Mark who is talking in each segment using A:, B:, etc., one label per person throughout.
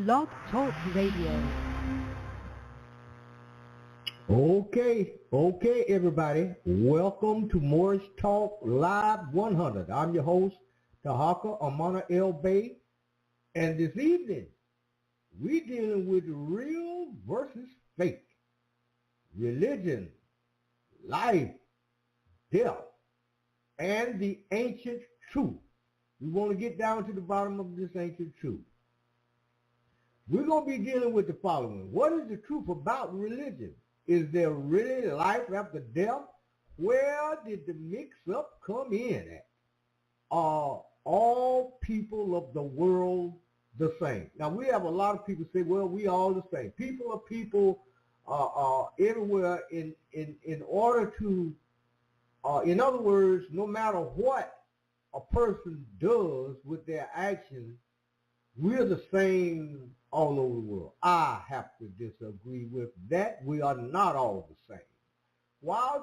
A: Blog Talk Radio.
B: Okay, everybody. Welcome to Morris Talk Live 100. I'm your host, Tarhaka Amana El Bay. And this evening, we're dealing with real versus fake. Religion, life, death, and the ancient truth. We want to get down to the bottom of this ancient truth. We're going to be dealing with the following. What is the truth about religion? Is there really life after death? Where did the mix-up come in at? Are all people of the world the same? Now, we have a lot of people say, well, we all the same. People are people everywhere in order to, in other words, no matter what a person does with their actions, we're the same all over the world. I have to disagree with that. We are not all the same. Why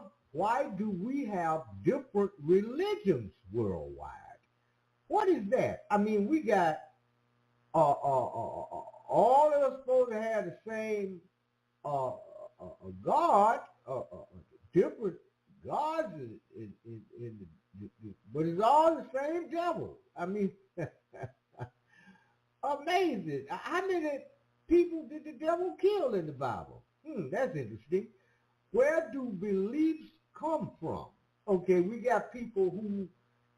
B: do we have different religions worldwide? What is that? I mean, we got all of us supposed to have the same God, different gods, but it's all the same devil. I mean, amazing. How many people did the devil kill in the Bible? That's interesting. Where do beliefs come from? Okay, we got people who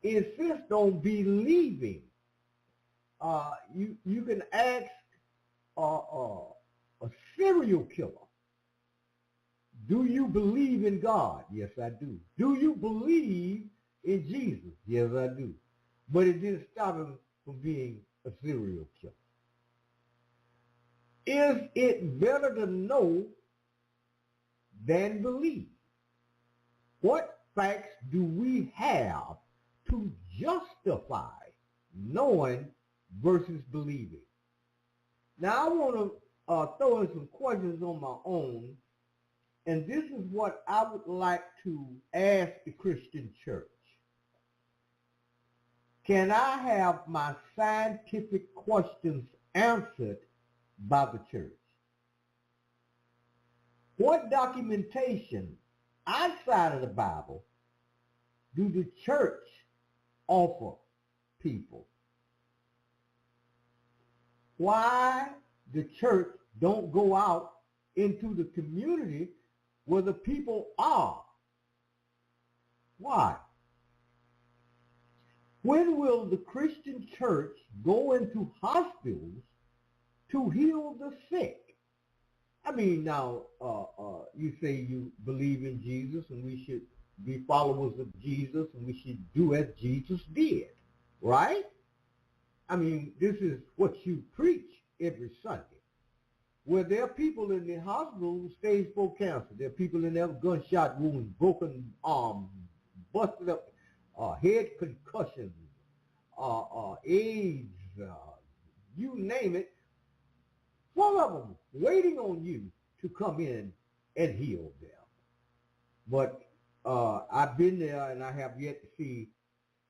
B: insist on believing. You can ask a serial killer, do you believe in God? Yes, I do. Do you believe in Jesus? Yes, I do. But it didn't stop him from being a serial killer. Is it better to know than believe? What facts do we have to justify knowing versus believing? Now, I want to throw in some questions on my own, and this is what I would like to ask the Christian church. Can I have my scientific questions answered by the church? What documentation outside of the Bible do the church offer people? Why the church don't go out into the community where the people are? Why? When will the Christian church go into hospitals to heal the sick? I mean, now, you say you believe in Jesus and we should be followers of Jesus and we should do as Jesus did, right? I mean, this is what you preach every Sunday. Where there are people in the hospital with stage 4 cancer. There are people in there with gunshot wounds, broken arms, busted up head concussions, AIDS, you name it, full of them waiting on you to come in and heal them. But I've been there and I have yet to see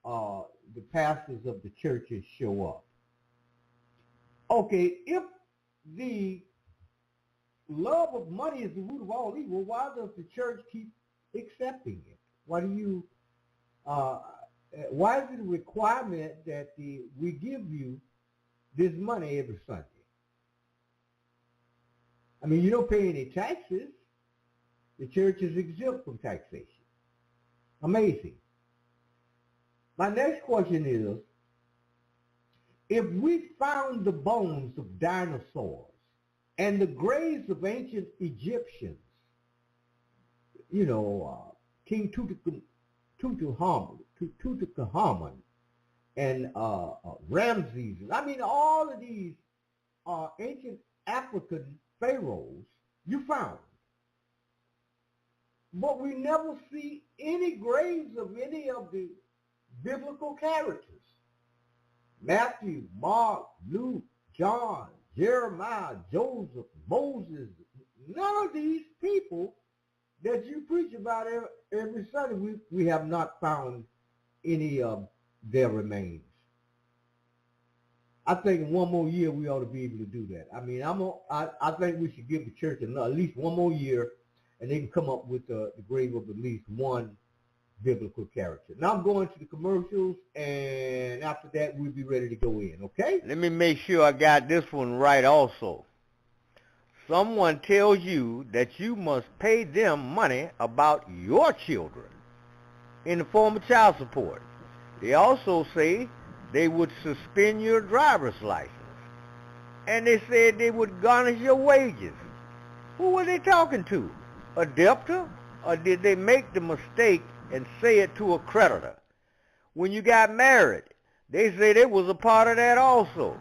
B: the pastors of the churches show up. Okay, if the love of money is the root of all evil, why does the church keep accepting it? Why do you why is it a requirement that we give you this money every Sunday? I mean, you don't pay any taxes. The church is exempt from taxation. Amazing. My next question is, if we found the bones of dinosaurs and the graves of ancient Egyptians, King Tutankhamun and Ramses. I mean, all of these ancient African pharaohs you found. But we never see any graves of any of the biblical characters. Matthew, Mark, Luke, John, Jeremiah, Joseph, Moses, none of these people that you preach about every Sunday, we have not found any of their remains. I think in one more year we ought to be able to do that. I mean, I think we should give the church at least one more year, and they can come up with the grave of at least one biblical character. Now I'm going to the commercials, and after that we'll be ready to go in. Okay?
C: Let me make sure I got this one right also. Someone tells you that you must pay them money about your children in the form of child support. They also say they would suspend your driver's license. And they said they would garnish your wages. Who were they talking to? A debtor? Or did they make the mistake and say it to a creditor? When you got married, they say they was a part of that also.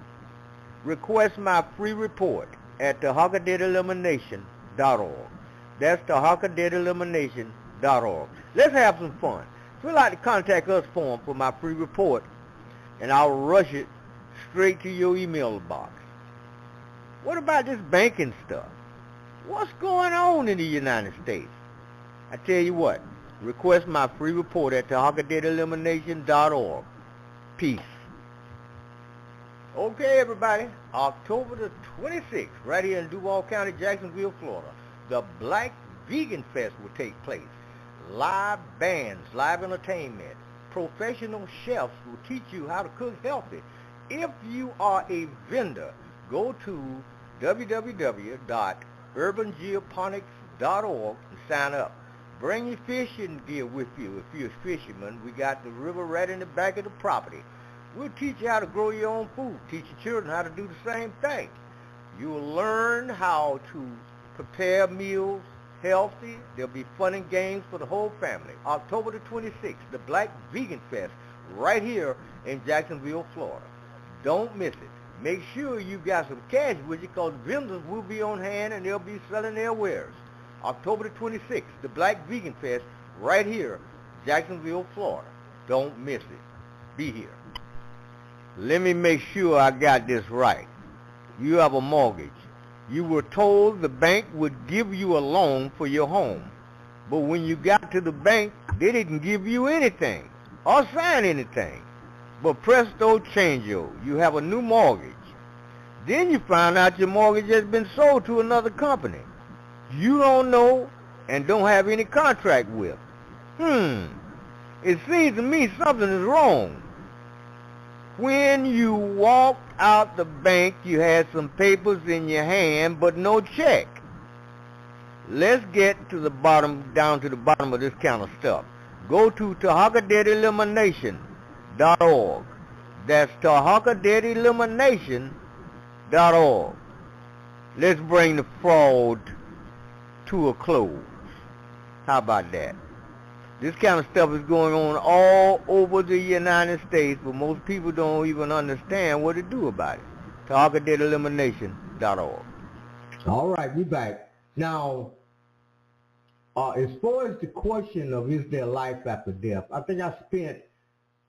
C: Request my free report at tarhakadebtelimination.org. That's tarhakadebtelimination.org. Let's have some fun. If you'd like to contact us for my free report, and I'll rush it straight to your email box. What about this banking stuff? What's going on in the United States? I tell you what, request my free report at tarhakadebtelimination.org. Peace. Okay, everybody, October the 26th, right here in Duval County, Jacksonville, Florida, the Black Vegan Fest will take place. Live bands, live entertainment, professional chefs will teach you how to cook healthy. If you are a vendor, go to www.urbangeoponics.org and sign up. Bring your fishing gear with you. If you're a fisherman, we got the river right in the back of the property. We'll teach you how to grow your own food. Teach your children how to do the same thing. You'll learn how to prepare meals healthy. There'll be fun and games for the whole family. October the 26th, the Black Vegan Fest, right here in Jacksonville, Florida. Don't miss it. Make sure you got some cash with you, because vendors will be on hand and they'll be selling their wares. October the 26th, the Black Vegan Fest, right here, Jacksonville, Florida. Don't miss it. Be here. Let me make sure I got this right. You have a mortgage. You were told the bank would give you a loan for your home. But when you got to the bank, they didn't give you anything or sign anything. But presto changeo, you have a new mortgage. Then you find out your mortgage has been sold to another company you don't know and don't have any contract with. It seems to me something is wrong. When you walked out the bank, you had some papers in your hand, but no check. Let's get to the bottom, down to the bottom of this kind of stuff. Go to tarhakadebtelimination.org. That's tarhakadebtelimination.org. Let's bring the fraud to a close. How about that? This kind of stuff is going on all over the United States, but most people don't even understand what to do about it. tarhakadebtelimination.org.
B: All right, we're back. Now, as far as the question of is there life after death, I think I spent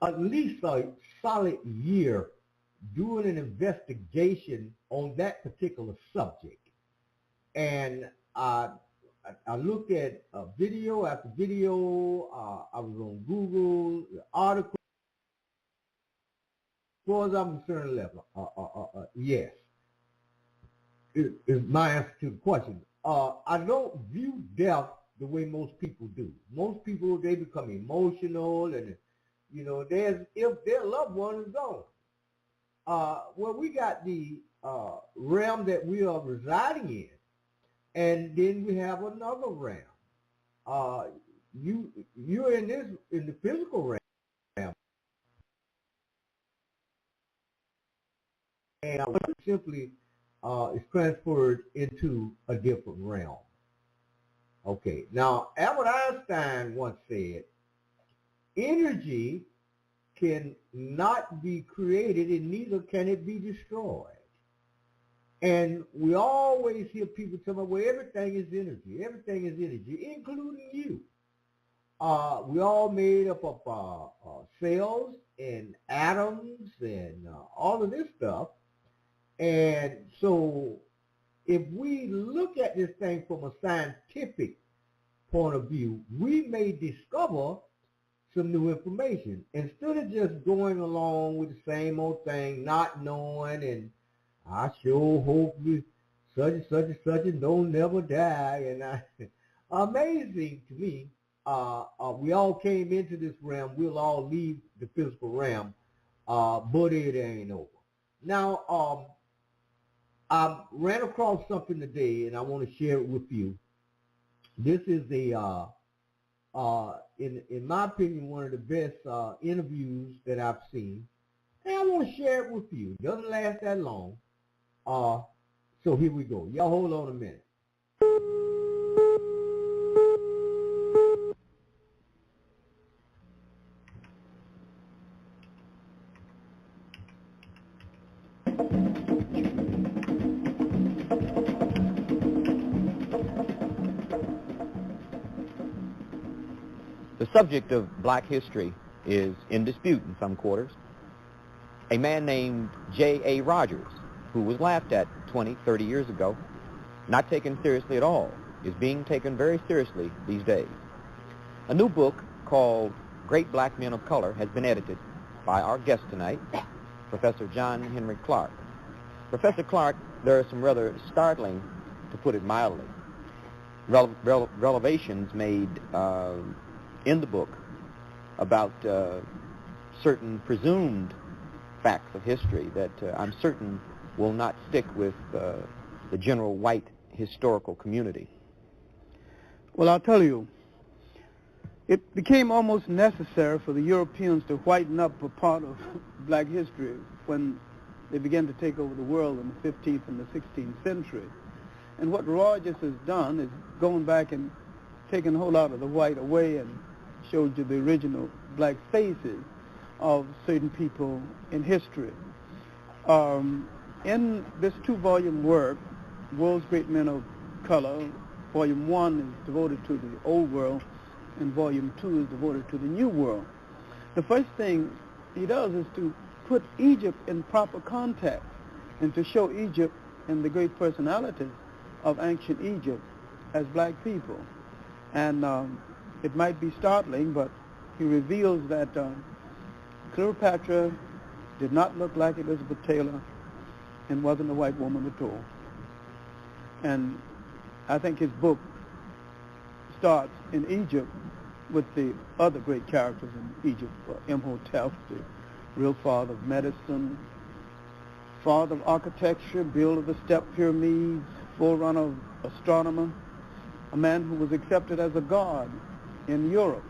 B: at least a solid year doing an investigation on that particular subject. And I looked at video after video. I was on Google, articles. As far as I'm concerned, yes, is my answer to the question. I don't view death the way most people do. Most people, they become emotional, and there's if their loved one is gone. Well, we got the realm that we are residing in. And then we have another realm. You're in the physical realm, and simply is transferred into a different realm. Okay. Now, Albert Einstein once said, "Energy can not be created, and neither can it be destroyed." And we always hear people tell me, well, everything is energy. Everything is energy, including you. We all made up of cells and atoms and all of this stuff. And so if we look at this thing from a scientific point of view, we may discover some new information instead of just going along with the same old thing, not knowing. And I sure hope you such and such and such and don't never die. And amazing to me. We all came into this realm. We'll all leave the physical realm, but it ain't over. Now, I ran across something today, and I want to share it with you. This is in my opinion, one of the best interviews that I've seen, and I want to share it with you. It doesn't last that long, so here we go. Y'all hold on a minute.
D: The subject of black history is in dispute in some quarters. A man named J.A. Rogers, who was laughed at 20, 30 years ago, not taken seriously at all, is being taken very seriously these days. A new book called Great Black Men of Color has been edited by our guest tonight, Professor John Henry Clark. Professor Clark, there are some rather startling, to put it mildly, revelations made in the book about certain presumed facts of history that I'm certain will not stick with the general white historical community.
E: Well, I'll tell you, it became almost necessary for the Europeans to whiten up a part of black history when they began to take over the world in the 15th and the 16th century. And what Rogers has done is going back and taken a whole lot of the white away and showed you the original black faces of certain people in history. In this two-volume work, World's Great Men of Color, Volume 1 is devoted to the Old World, and Volume 2 is devoted to the New World. The first thing he does is to put Egypt in proper context and to show Egypt and the great personalities of ancient Egypt as black people. And it might be startling, but he reveals that Cleopatra did not look like Elizabeth Taylor and wasn't a white woman at all. And I think his book starts in Egypt with the other great characters in Egypt, Imhotep, the real father of medicine, father of architecture, builder of the step pyramids, forerunner of astronomer, a man who was accepted as a god in Europe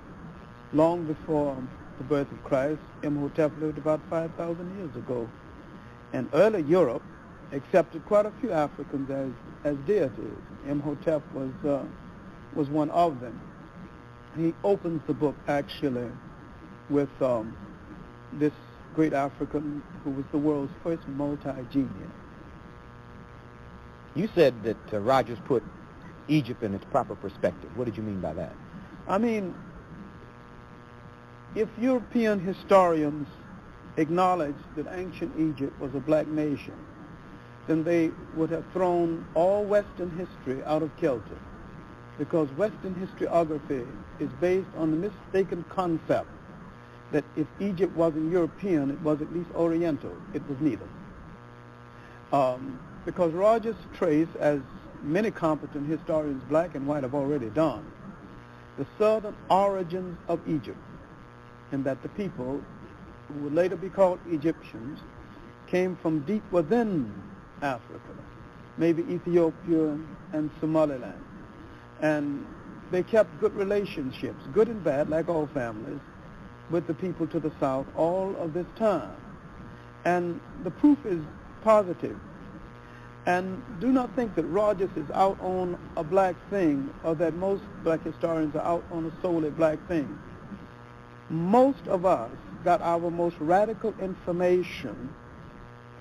E: long before the birth of Christ. Imhotep lived about 5,000 years ago. And early Europe accepted quite a few Africans as deities. Imhotep was one of them. He opens the book actually with this great African who was the world's first multi-genius.
D: You said that Rogers put Egypt in its proper perspective. What did you mean by that?
E: I mean, if European historians acknowledged that ancient Egypt was a black nation, then they would have thrown all Western history out of kilter, because Western historiography is based on the mistaken concept that if Egypt wasn't European, it was at least Oriental. It was neither. Because Rogers traced, as many competent historians, black and white, have already done, the southern origins of Egypt, and that the people, who would later be called Egyptians, came from deep within Africa, maybe Ethiopia and Somaliland. And they kept good relationships, good and bad, like all families, with the people to the south all of this time. And the proof is positive. And do not think that Rogers is out on a black thing, or that most black historians are out on a solely black thing. Most of us got our most radical information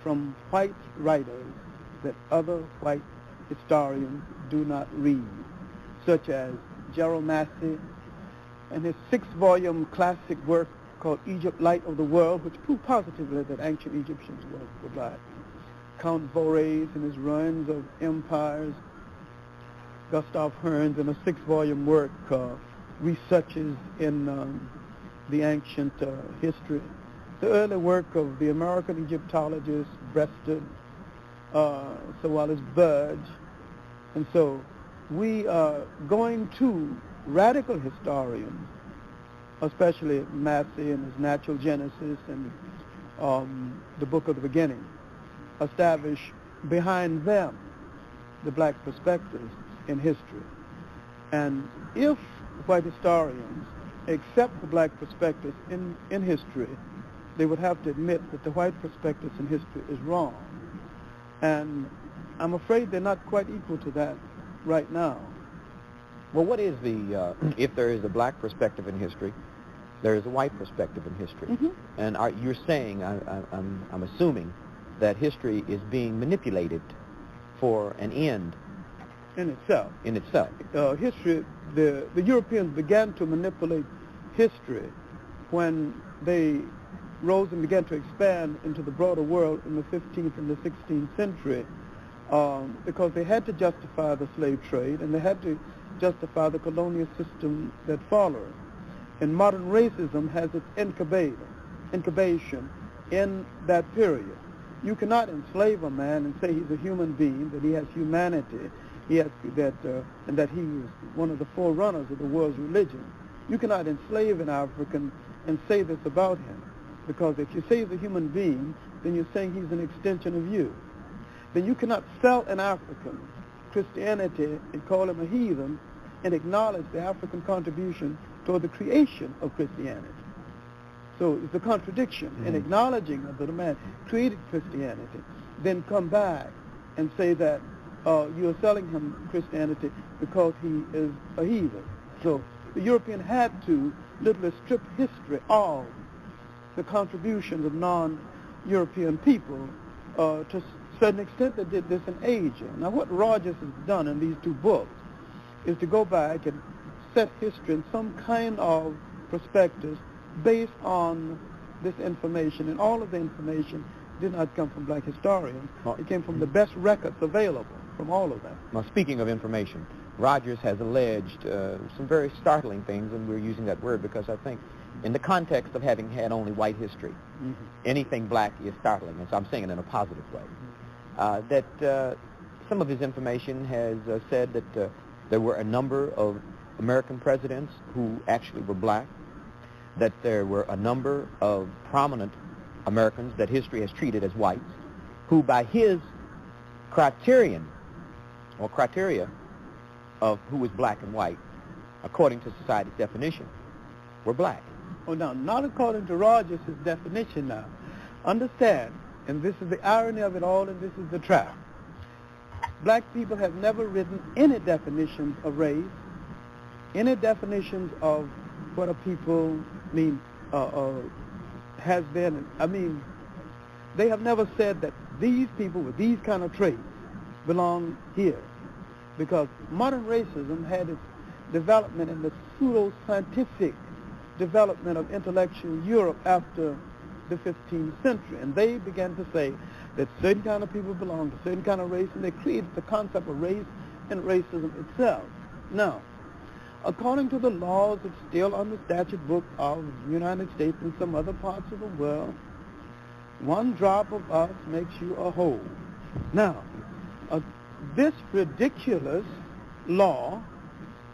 E: from white writers that other white historians do not read, such as Gerald Massey and his 6-volume classic work called Egypt, Light of the World, which proved positively that ancient Egyptians were black. Count Vorez and his Ruins of Empires, Gustav Hearns in a 6-volume work, Researches in the ancient history, the early work of the American Egyptologists, Breasted, so well as Budge. And so we are going to radical historians, especially Massey and his Natural Genesis and the Book of the Beginning, establish behind them the black perspectives in history. And if white historians accept the black perspectives in history, they would have to admit that the white perspectives in history is wrong. And I'm afraid they're not quite equal to that right now.
D: Well, what is the, if there is a black perspective in history, there is a white perspective in history.
E: Mm-hmm.
D: And you're saying, I'm assuming, that history is being manipulated for an end
E: In itself.
D: in itself.
E: History, the Europeans began to manipulate history when they rose and began to expand into the broader world in the 15th and the 16th century because they had to justify the slave trade and they had to justify the colonial system that followed. And modern racism has its incubation in that period. You cannot enslave a man and say he's a human being, that he has humanity, and that he is one of the forerunners of the world's religion. You cannot enslave an African and say this about him, because if you say he's a human being, then you're saying he's an extension of you. Then you cannot sell an African Christianity and call him a heathen and acknowledge the African contribution toward the creation of Christianity. So it's a contradiction in acknowledging that the man created Christianity, then come back and say that you're selling him Christianity because he is a heathen. So the European had to literally strip history of the contributions of non-European people to a certain extent. They did this in Asia. Now what Rogers has done in these two books is to go back and set history in some kind of perspectives based on this information, and all of the information did not come from black historians. It came from the best records available from all of them.
D: Now, speaking of information, Rogers has alleged some very startling things, and we're using that word because I think in the context of having had only white history, anything black is startling, and so I'm saying it in a positive way. That some of his information has said that there were a number of American presidents who actually were black, that there were a number of prominent Americans that history has treated as whites, who by his criterion or criteria of who was black and white, according to society's definition, were black.
E: Oh, no, not according to Rogers' definition now. Understand, and this is the irony of it all, and this is the trap. Black people have never written any definitions of race, any definitions of what a people mean, has been. I mean, they have never said that these people with these kind of traits belong here, because modern racism had its development in the pseudo-scientific development of intellectual Europe after the 15th century, and they began to say that certain kind of people belong to certain kind of race, and they created the concept of race and racism itself. Now, according to the laws that's still on the statute book of the United States and some other parts of the world, one drop of us makes you a whole. Now, this ridiculous law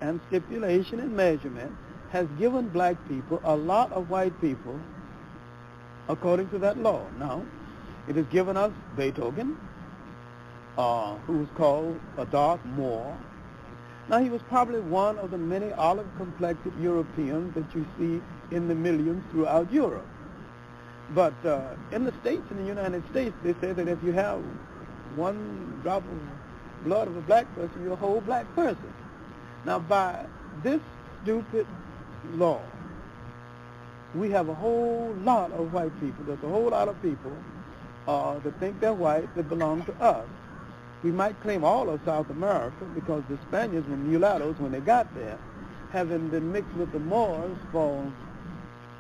E: and stipulation and measurement has given black people a lot of white people according to that law. Now, it has given us Beethoven, who was called a dark Moor. Now, he was probably one of the many olive-complected Europeans that you see in the millions throughout Europe. But in the States, in the United States, they say that if you have one drop of blood of a black person, you're a whole black person. Now, by this stupid law, we have a whole lot of white people. There's a whole lot of people that think they're white that belong to us. We might claim all of South America because the Spaniards were mulattoes when they got there, having been mixed with the Moors for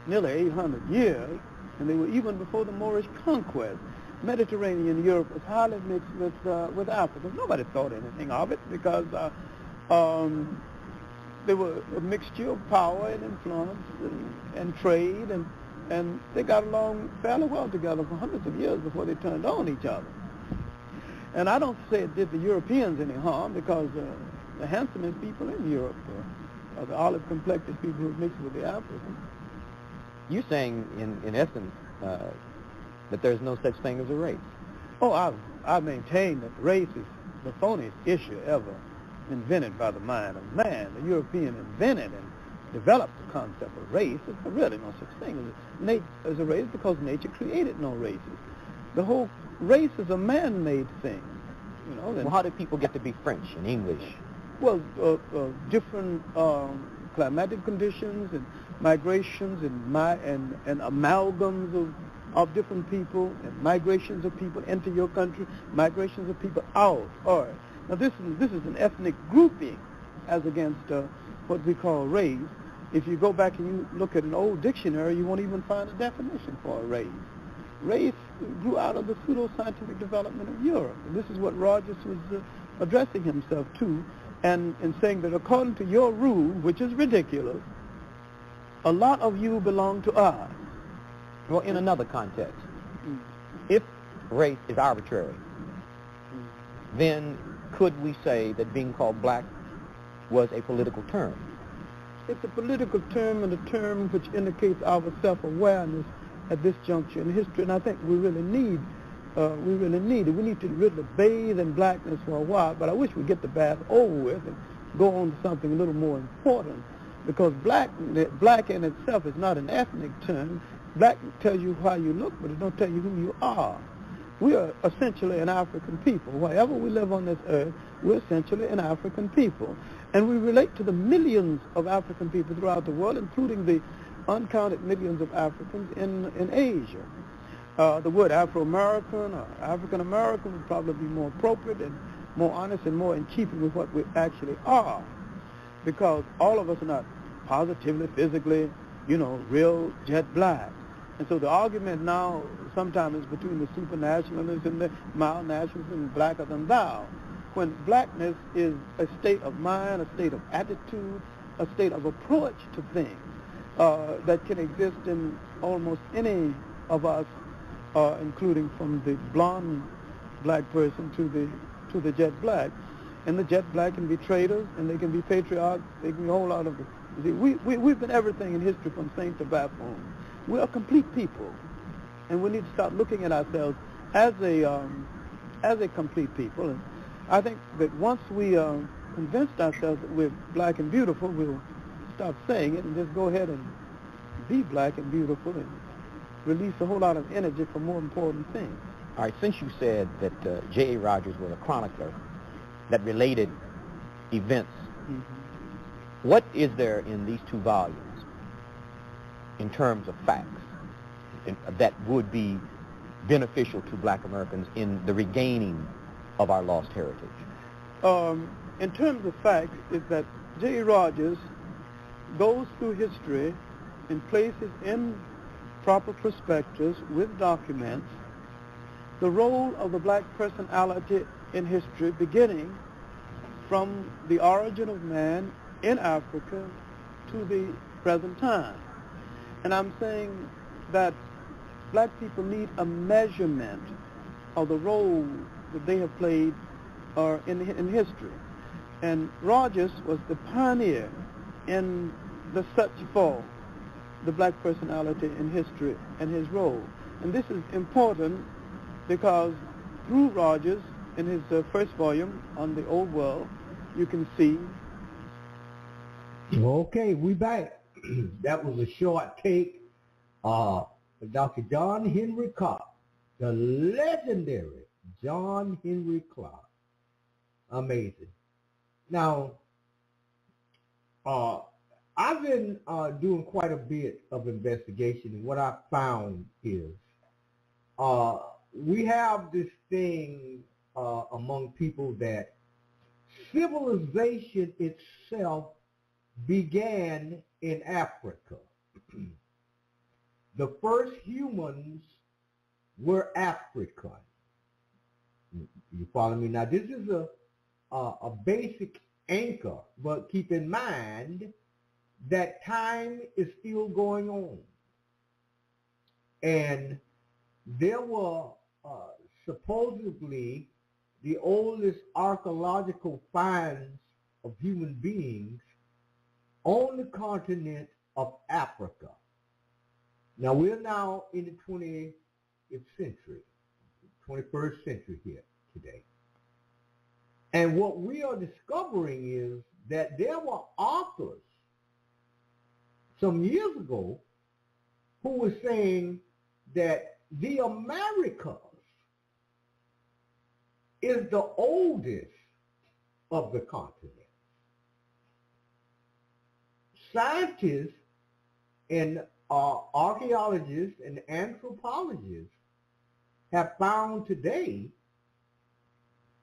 E: nearly 800 years, and they were even before the Moorish conquest. Mediterranean Europe was highly mixed with Africa. Nobody thought anything of it because the Spaniards were mulattoes when they got there, having been mixed with the Moors for nearly 800 years, and they were even before the Moorish conquest. Mediterranean Europe was highly mixed with Africa. Nobody thought anything of it because the Spaniards they were a mixture of power and influence and trade, and they got along fairly well together for hundreds of years before they turned on each other. And I don't say it did the Europeans any harm, because the handsomest people in Europe are the olive-complected people who mix with the Africans.
D: You're saying, in essence, that there's no such thing as a race.
E: Oh, I maintain that race is the phoniest issue ever invented by the mind of man. The European invented and developed the concept of race. There's really no such thing as a race, because nature created no races. The whole race is a man-made thing. You know.
D: Well, how did people get to be French and English?
E: Well, different climatic conditions and migrations and amalgams of different people, and migrations of people into your country, migrations of people out. All right. Now this is an ethnic grouping as against what we call race. If you go back and you look at an old dictionary, you won't even find a definition for a race. Race grew out of the pseudo-scientific development of Europe. And this is what Rogers was addressing himself to, and in saying that according to your rule, which is ridiculous, a lot of you belong to us.
D: Well, in another context, if race is arbitrary, then could we say that being called black was a political term?
E: It's a political term, and a term which indicates our self-awareness at this juncture in history, and I think we really need it. We need to really bathe in blackness for a while, but I wish we'd get the bath over with and go on to something a little more important, because black in itself is not an ethnic term. Black tells you how you look, but it don't tell you who you are. We are essentially an African people. Wherever we live on this earth, we're essentially an African people. And we relate to the millions of African people throughout the world, including the uncounted millions of Africans in Asia. The word Afro-American or African-American would probably be more appropriate and more honest and more in keeping with what we actually are, because all of us are not positively, physically, real jet black. And so the argument now sometimes is between the supernationalists and the mild nationalists and blacker than thou, when blackness is a state of mind, a state of attitude, a state of approach to things that can exist in almost any of us, including from the blonde black person to the jet black. And the jet black can be traitors, and they can be patriots, they can be a whole lot of it. We've been everything in history from saint to buffoon. We are complete people, and we need to start looking at ourselves as a complete people. And I think that once we convinced ourselves that we're black and beautiful, we'll stop saying it and just go ahead and be black and beautiful and release a whole lot of energy for more important things.
D: All right, since you said that J.A. Rogers was a chronicler that related events, what is there in these two volumes in terms of facts that would be beneficial to black Americans in the regaining of our lost heritage?
E: In terms of facts, is that J.A. Rogers goes through history and places in proper perspectives with documents the role of the black personality in history, beginning from the origin of man in Africa to the present time. And I'm saying that black people need a measurement of the role that they have played in history. And Rogers was the pioneer in the search for the black personality in history and his role. And this is important because through Rogers, in his first volume on the Old World, you can see.
B: Okay, we back. That was a short take. Dr. John Henry Clark, the legendary John Henry Clark. Amazing. Now, I've been doing quite a bit of investigation, and what I found is we have this thing among people that civilization itself began in Africa. The first humans were African. You follow me? Now, this is a basic anchor. But keep in mind that time is still going on. And there were supposedly the oldest archaeological finds of human beings on the continent of Africa. Now we're now in the 20th century, 21st century here today. And what we are discovering is that there were authors some years ago who were saying that the Americas is the oldest of the continent. Scientists and archaeologists and anthropologists have found today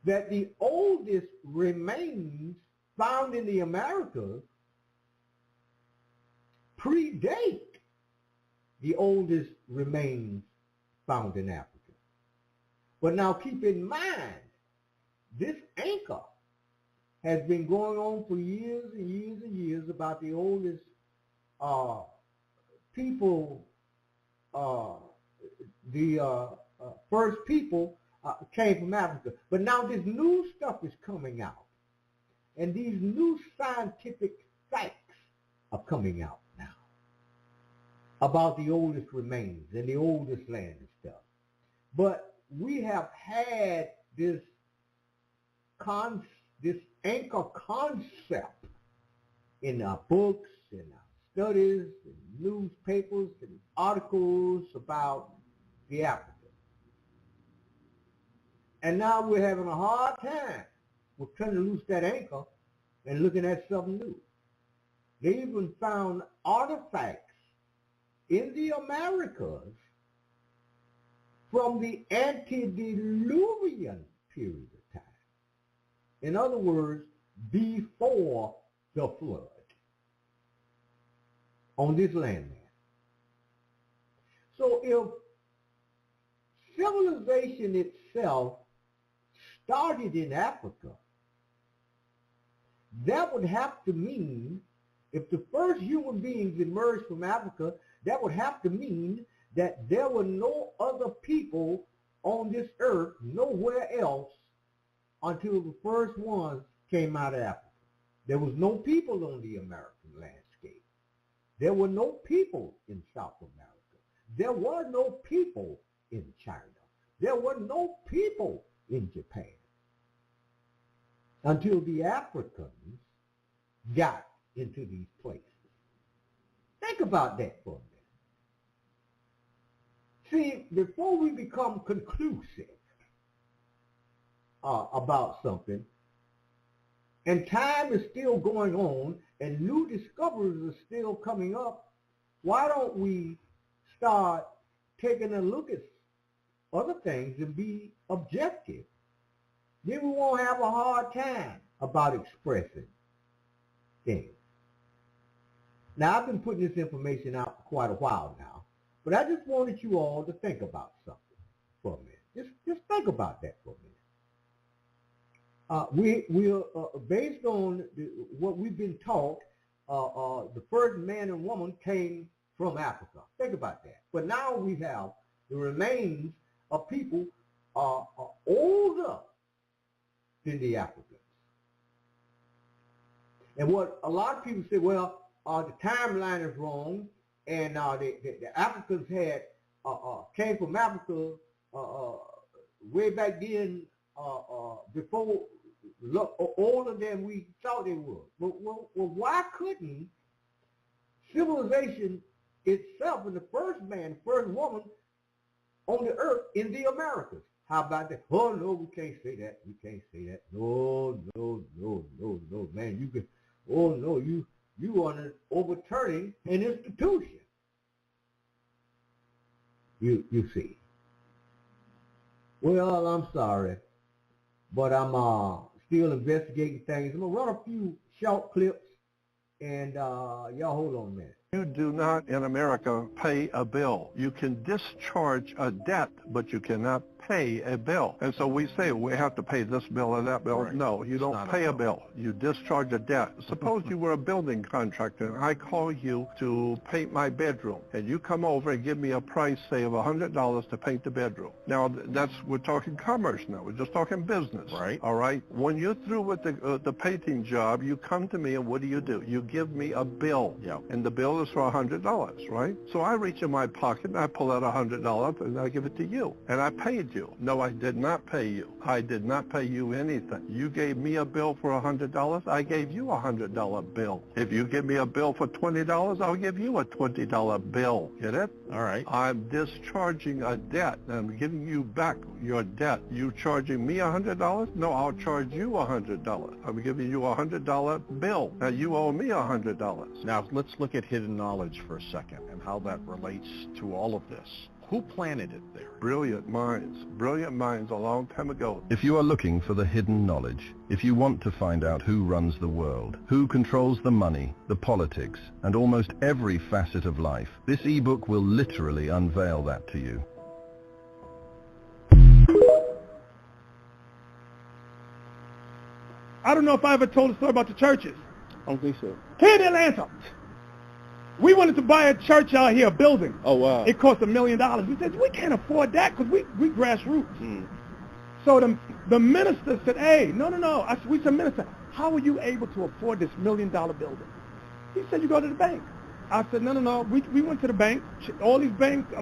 B: that the oldest remains found in the Americas predate the oldest remains found in Africa. But now keep in mind, this anchor has been going on for years and years and years about the oldest people, the first people came from Africa. But now this new stuff is coming out. And these new scientific facts are coming out now about the oldest remains and the oldest land and stuff. But we have had this anchor concept in our books, in our studies, in newspapers, and articles about the Africans. And now we're having a hard time with trying to loose that anchor and looking at something new. They even found artifacts in the Americas from the antediluvian period of time. In other words, before the flood on this landmass. So if civilization itself started in Africa, that would have to mean, if the first human beings emerged from Africa, that would have to mean that there were no other people on this earth, nowhere else, until the first ones came out of Africa. There was no people on the American landscape. There were no people in South America. There were no people in China. There were no people in Japan until the Africans got into these places. Think about that for a minute. See, before we become conclusive about something, and time is still going on, and new discoveries are still coming up, why don't we start taking a look at other things and be objective? Then we won't have a hard time about expressing things. Now, I've been putting this information out for quite a while now, but I just wanted you all to think about something for a minute. Just think about that for a minute. We're based on what we've been taught, the first man and woman came from Africa. Think about that. But now we have the remains of people older than the Africans. And what a lot of people say, well, the timeline is wrong, and the Africans came from Africa way back then, before, older than we thought they were. Well, why couldn't civilization itself and the first man, first woman on the earth in the Americas? How about that? Oh no, we can't say that. We can't say that. No, man. You can. Oh no, you are overturning an institution. You see. Well, I'm sorry, but I'm still investigating things. I'm gonna run a few short clips, and y'all hold on a minute.
F: You do not in America pay a bill. You can discharge a debt, but you cannot pay a bill. And so we say we have to pay this bill or that bill.
G: Right.
F: No, you don't pay a bill. You discharge a debt. Suppose you were a building contractor and I call you to paint my bedroom, and you come over and give me a price, say, of $100 to paint the bedroom. Now, we're talking commerce now. We're just talking business.
G: Right.
F: All right? When you're through with the painting job, you come to me, and what do? You give me a bill.
G: Yeah.
F: And the bill is for $100, right? So I reach in my pocket, and I pull out $100, and I give it to you. And I paid you. No, I did not pay you. I did not pay you anything. You gave me a bill for $100. I gave you a $100 bill. If you give me a bill for $20, I'll give you a $20 bill. Get it?
G: All right.
F: I'm discharging a debt. I'm giving you back your debt. You charging me $100? No, I'll charge you $100. I'm giving you a $100 bill. Now you owe me $100.
G: Now, let's look at hidden knowledge for a second and how that relates to all of this. Who planted it there?
F: Brilliant minds a long time ago.
H: If you are looking for the hidden knowledge, if you want to find out who runs the world, who controls the money, the politics, and almost every facet of life, this ebook will literally unveil that to you.
I: I don't know if I ever told a story about the churches.
E: I don't think so.
I: Here in Atlanta, we wanted to buy a church out here, a building.
E: Oh, wow.
I: It cost $1 million. We said, we can't afford that because we grassroots.
E: Mm.
I: So the minister said, hey, no. We said, minister, how are you able to afford this $1 million building? He said, you go to the bank. I said, no. We went to the bank. All these banks,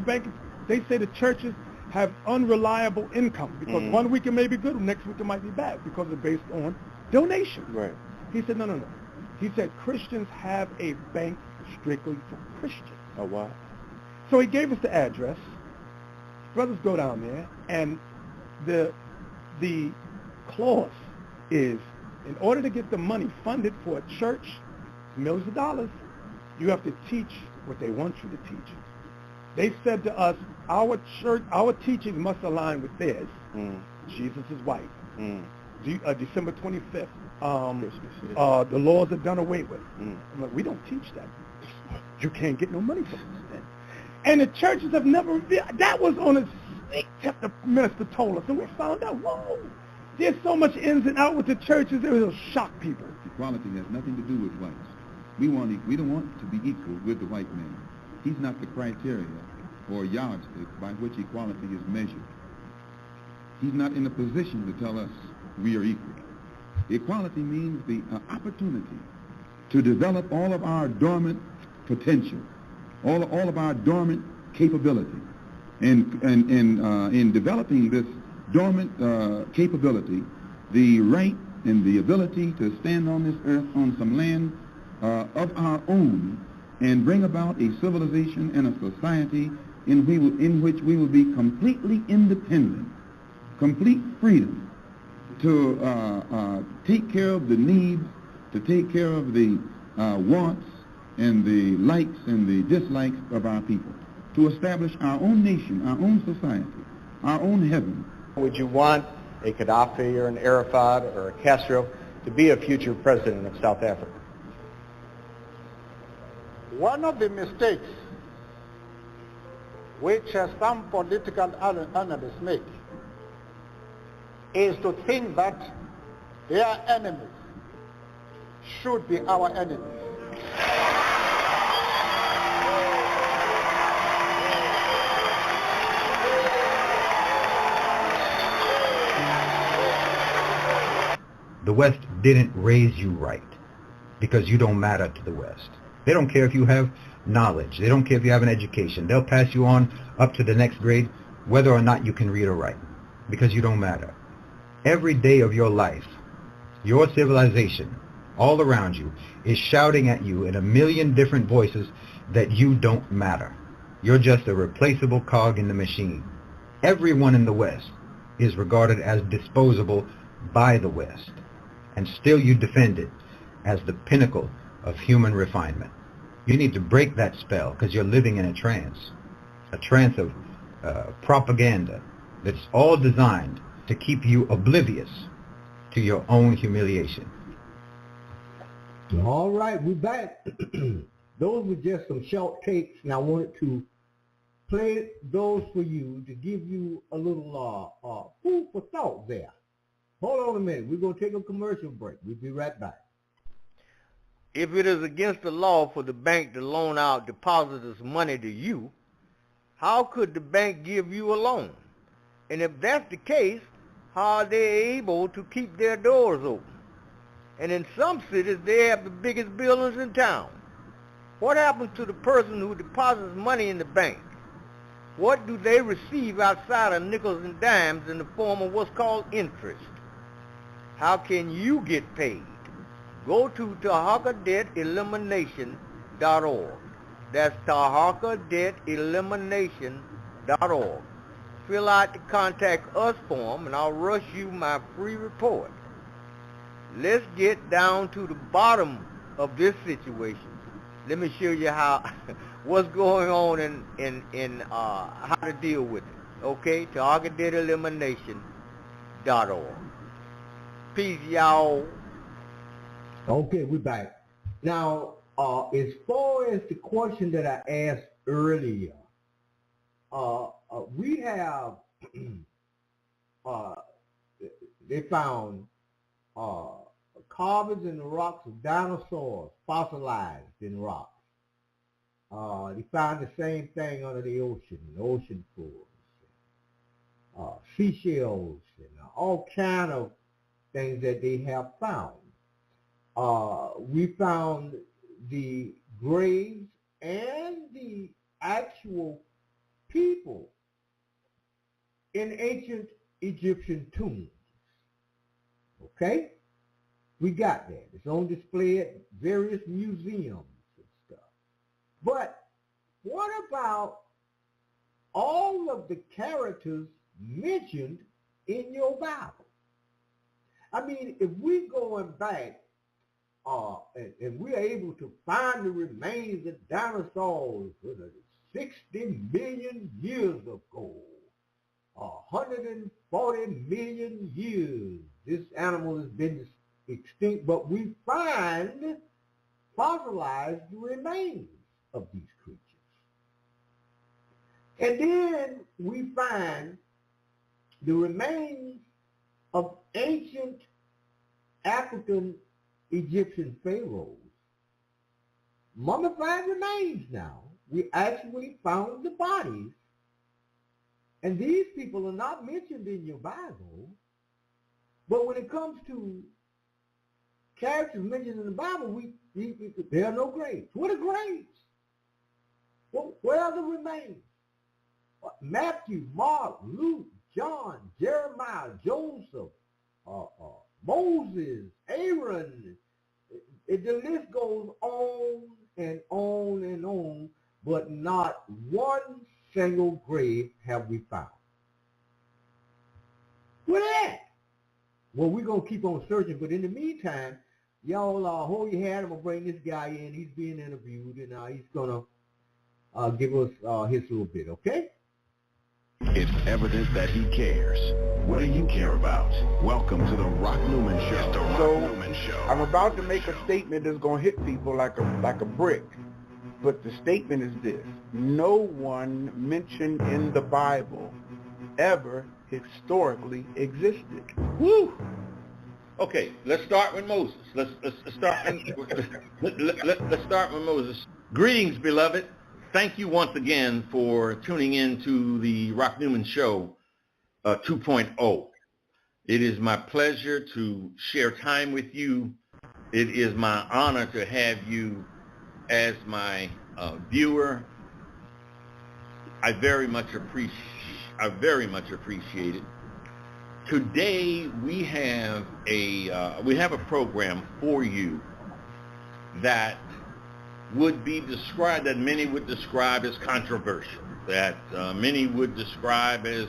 I: they say the churches have unreliable income because 1 week it may be good, next week it might be bad because it's based on donation.
E: Right.
I: He said, no. He said, Christians have a bank strictly for Christians.
E: Oh, wow.
I: So he gave us the address. Brothers go down there, and the clause is, in order to get the money funded for a church, millions of dollars, you have to teach what they want you to teach. They said to us, our teachings must align with theirs. Jesus is white. December 25th. The laws are done away with. I'm like, we don't teach that. You can't get no money from us then. And the churches have never, that was on a sneak tip the minister told us. And we found out, whoa, there's so much ins and outs with the churches, it will shock people.
J: Equality has nothing to do with whites. We don't want to be equal with the white man. He's not the criteria or yardstick by which equality is measured. He's not in a position to tell us we are equal. Equality means the opportunity to develop all of our dormant potential, all of our dormant capability. And in developing this dormant capability, the right and the ability to stand on this earth on some land of our own and bring about a civilization and a society in which we will be completely independent, complete freedom to take care of the needs, to take care of the wants and the likes and the dislikes of our people, to establish our own nation, our own society, our own heaven.
K: Would you want a Gaddafi or an Arafat or a Castro to be a future president of South Africa?
L: One of the mistakes which some political analysts make is to think that their enemies should be our enemies.
M: The West didn't raise you right because you don't matter to the West. They don't care if you have knowledge. They don't care if you have an education. They'll pass you on up to the next grade whether or not you can read or write because you don't matter. Every day of your life, your civilization all around you is shouting at you in a million different voices that you don't matter. You're just a replaceable cog in the machine. Everyone in the West is regarded as disposable by the West, and still you defend it as the pinnacle of human refinement. You need to break that spell because you're living in a trance of propaganda that's all designed to keep you oblivious to your own humiliation.
B: All right, we're back. Those were just some short takes, and I wanted to play those for you to give you a little food for thought there. Hold on a minute. We're going to take a commercial break. We'll be right back.
C: If it is against the law for the bank to loan out depositors' money to you, how could the bank give you a loan? And if that's the case, how are they able to keep their doors open? And in some cities, they have the biggest buildings in town. What happens to the person who deposits money in the bank? What do they receive outside of nickels and dimes in the form of what's called interest? How can you get paid? Go to TarhakaDebtElimination.org. That's TarhakaDebtElimination.org. Fill out the Contact Us form, and I'll rush you my free report. Let's get down to the bottom of this situation. Let me show you what's going on in how to deal with it. Okay, TarhakaDebtElimination.org. Peace, y'all.
B: Okay, we're back. Now, as far as the question that I asked earlier, we have, they found carvings in the rocks of dinosaurs fossilized in rocks. They found the same thing under the ocean floors, seashells, and all kind of things that they have found. We found the graves and the actual people in ancient Egyptian tombs. Okay? We got that. It's on display at various museums and stuff. But what about all of the characters mentioned in your Bible? I mean, if we're going back and we're able to find the remains of dinosaurs 60 million years ago, 140 million years, this animal has been extinct, but we find fossilized remains of these creatures. And then we find the remains of ancient African Egyptian pharaohs. Mummified remains now. We actually found the bodies. And these people are not mentioned in your Bible. But when it comes to characters mentioned in the Bible, there are no graves. What are graves? Well, where are the remains? Matthew, Mark, Luke, John, Jeremiah, Joseph, Moses, Aaron. The list goes on and on and on, but not one single grave have we found. Where at? Well, we're going to keep on searching, but in the meantime, y'all hold your hand. I'm going to bring this guy in. He's being interviewed, and he's going to give us his little bit, okay?
N: It's evident that he cares. What do you care about? Welcome to the Rock Newman Show. The Rock Newman Show.
O: I'm about to make a statement that's going to hit people like a brick. But the statement is this: no one mentioned in the Bible ever historically existed.
P: Woo! Okay, let's start with Moses. Let's start with Moses. Greetings, beloved. Thank you once again for tuning in to the Rock Newman Show 2.0. It is my pleasure to share time with you. It is my honor to have you as my viewer. I very much appreciate it. Today we have a program for you that would be described, that many would describe as controversial, that many would describe as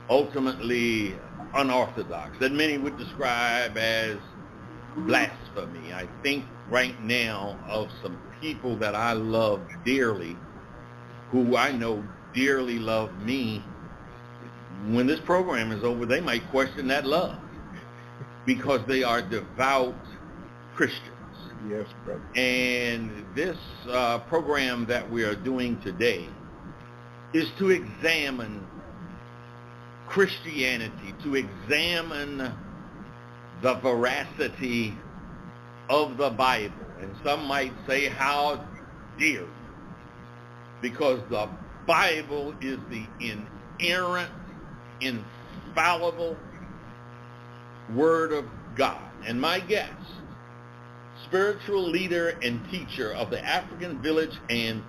P: ultimately unorthodox, that many would describe as blasphemy. I think right now of some people that I love dearly, who I know dearly love me. When this program is over, they might question that love because they are devout Christians.
O: Yes, brother.
P: And this program that we are doing today is to examine Christianity, to examine the veracity of the Bible. And some might say, how dare you? Because the Bible is the inerrant, infallible Word of God. And my guest, spiritual leader and teacher of the African Village and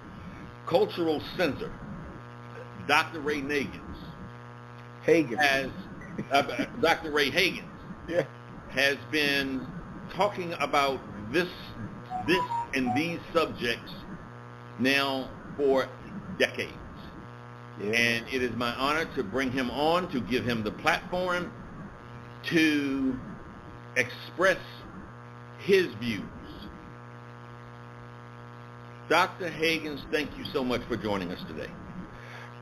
P: Cultural Center, Dr. Ray Nagins, Dr. Ray Hagins, has been talking about this and these subjects now for decades. And it is my honor to bring him on, to give him the platform to express his views. Dr. Hagins, thank you so much for joining us today.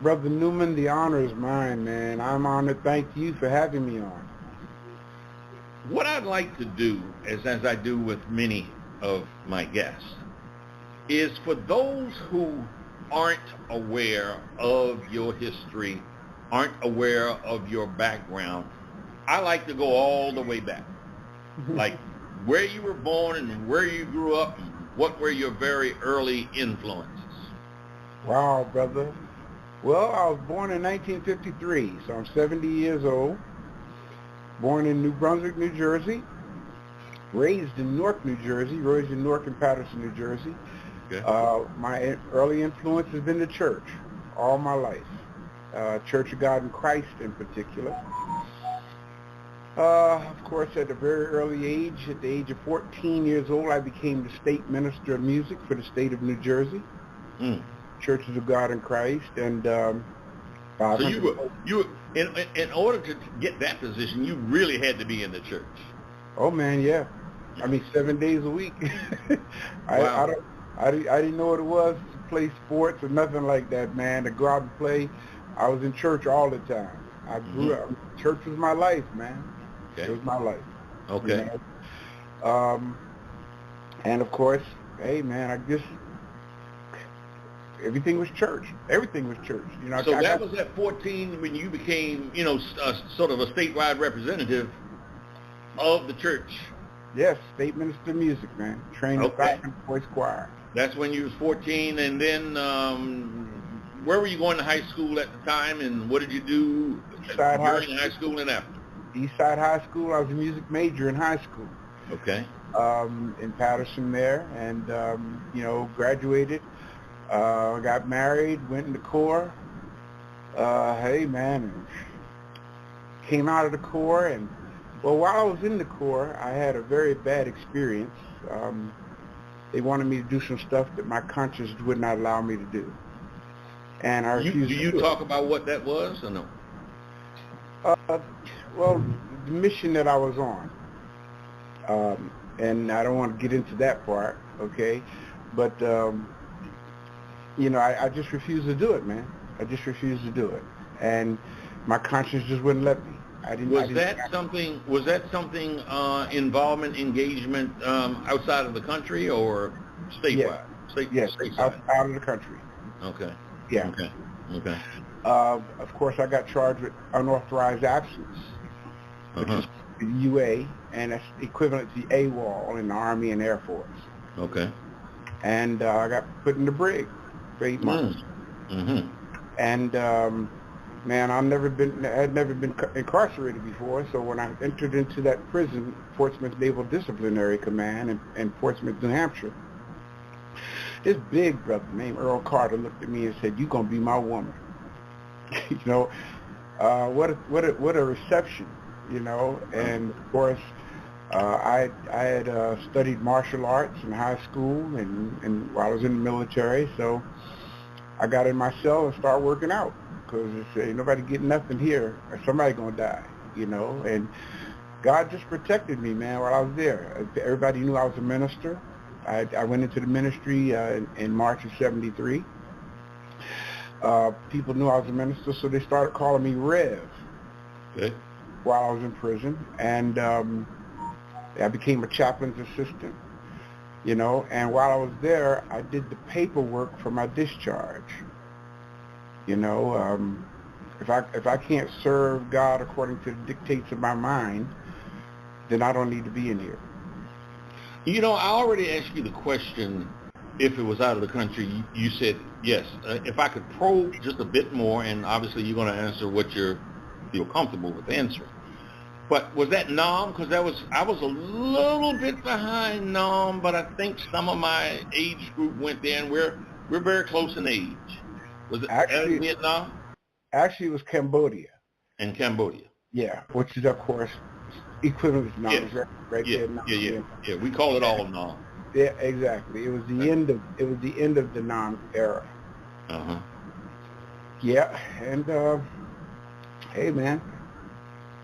O: Brother Newman, the honor is mine, man. I'm honored. Thank you for having me on.
P: What I'd like to do, as I do with many of my guests, is for those who aren't aware of your history, aren't aware of your background, I like to go all the way back. Like where you were born and where you grew up, and what were your very early influences?
O: Wow, brother. Well, I was born in 1953, so I'm 70 years old. Born in New Brunswick, New Jersey. Raised in Newark, New Jersey. Raised in Newark and Patterson, New Jersey. Okay. My early influence has been the church all my life. Church of God in Christ in particular. Of course, at a very early age, at the age of 14 years old, I became the state minister of music for the state of New Jersey. Churches of God in Christ, and
P: so you were in order to get that position, you really had to be in the church.
O: Oh man, yeah. I mean, 7 days a week.
P: Wow.
O: I didn't know what it was to play sports or nothing like that, man. To go out and play, I was in church all the time. I grew up. Church was my life, man.
P: Okay.
O: It was my life.
P: Okay.
O: You know? And of course, hey man, everything was church. Everything was church. You know.
P: So that was at 14 when you became, you know, sort of a statewide representative of the church.
O: Yes, state minister of music, man. Trained at Falcon Voice Choir.
P: That's when you was 14, and then where were you going to high school at the time, and what did you do during high school and after?
O: Eastside High School. I was a music major in high school.
P: Okay.
O: In Patterson there, and you know, graduated. Got married, went in the Corps. Hey man, came out of the Corps, and well, while I was in the Corps, I had a very bad experience. They wanted me to do some stuff that my conscience would not allow me to do, and I refused.
P: Do you talk about what that was, or no?
O: Well, the mission that I was on, and I don't want to get into that part, okay? But you know, I just refused to do it, man. I just refused to do it, and my conscience just wouldn't let me. Was that something
P: involvement, engagement outside of the country or statewide?
O: Yes, out of the country.
P: Okay.
O: Yeah.
P: Okay.
O: Of course, I got charged with unauthorized absence, which is the UA, and that's equivalent to the AWOL in the Army and Air Force.
P: Okay.
O: And I got put in the brig for 8 months. And man, I had never been incarcerated before, so when I entered into that prison, Portsmouth Naval Disciplinary Command in Portsmouth, New Hampshire, this big brother named Earl Carter looked at me and said, "You're gonna be my woman." You know, what a reception, you know. And of course, I had studied martial arts in high school and while I was in the military, so I got in my cell and started working out. Because ain't nobody getting nothing here, or somebody gonna die, you know. And God just protected me, man, while I was there. Everybody knew I was a minister. I went into the ministry in March of '73. People knew I was a minister, so they started calling me Rev.
P: Okay.
O: While I was in prison, and I became a chaplain's assistant, you know. And while I was there, I did the paperwork for my discharge. You know, if I can't serve God according to the dictates of my mind, then I don't need to be in here.
P: You know, I already asked you the question, if it was out of the country. You said yes. If I could probe just a bit more, and obviously you're going to answer what you feel comfortable with answering. But was that Nam? Because I was a little bit behind Nam, but I think some of my age group went there, and we're very close in age. Was it
O: Actually,
P: Vietnam?
O: Actually, it was Cambodia.
P: And Cambodia.
O: Yeah, which is of course equivalent to Nam.
P: Yes.
O: Right
P: Yeah,
O: there. Nam.
P: Yeah. We call it all Nam.
O: Yeah, exactly. It was the end of the Nam era.
P: Uh-huh.
O: Yeah, and hey, man.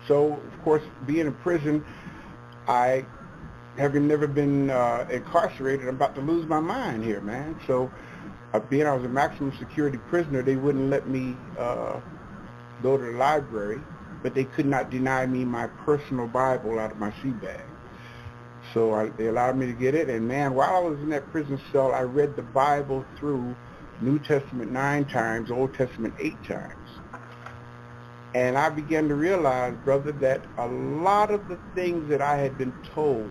O: So of course, being in prison, I having never been incarcerated, I'm about to lose my mind here, man. So being I was a maximum security prisoner, they wouldn't let me go to the library, but they could not deny me my personal Bible out of my sea bag. So they allowed me to get it, and man, while I was in that prison cell, I read the Bible through, New Testament 9 times, Old Testament 8 times. And I began to realize, brother, that a lot of the things that I had been told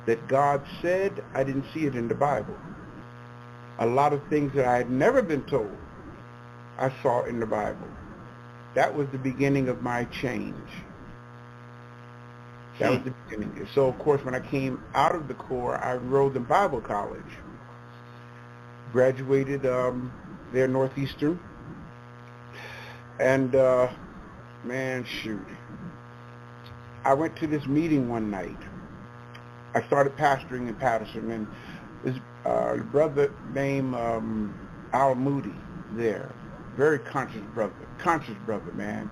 O: that God said, I didn't see it in the Bible. A lot of things that I had never been told, I saw in the Bible. That was the beginning of my change. That was the beginning. So, of course, when I came out of the Corps, I enrolled in Bible college. Graduated there, Northeastern. And, man, shoot. I went to this meeting one night. I started pastoring in Patterson, and this brother named Al Moody there, very conscious brother, man,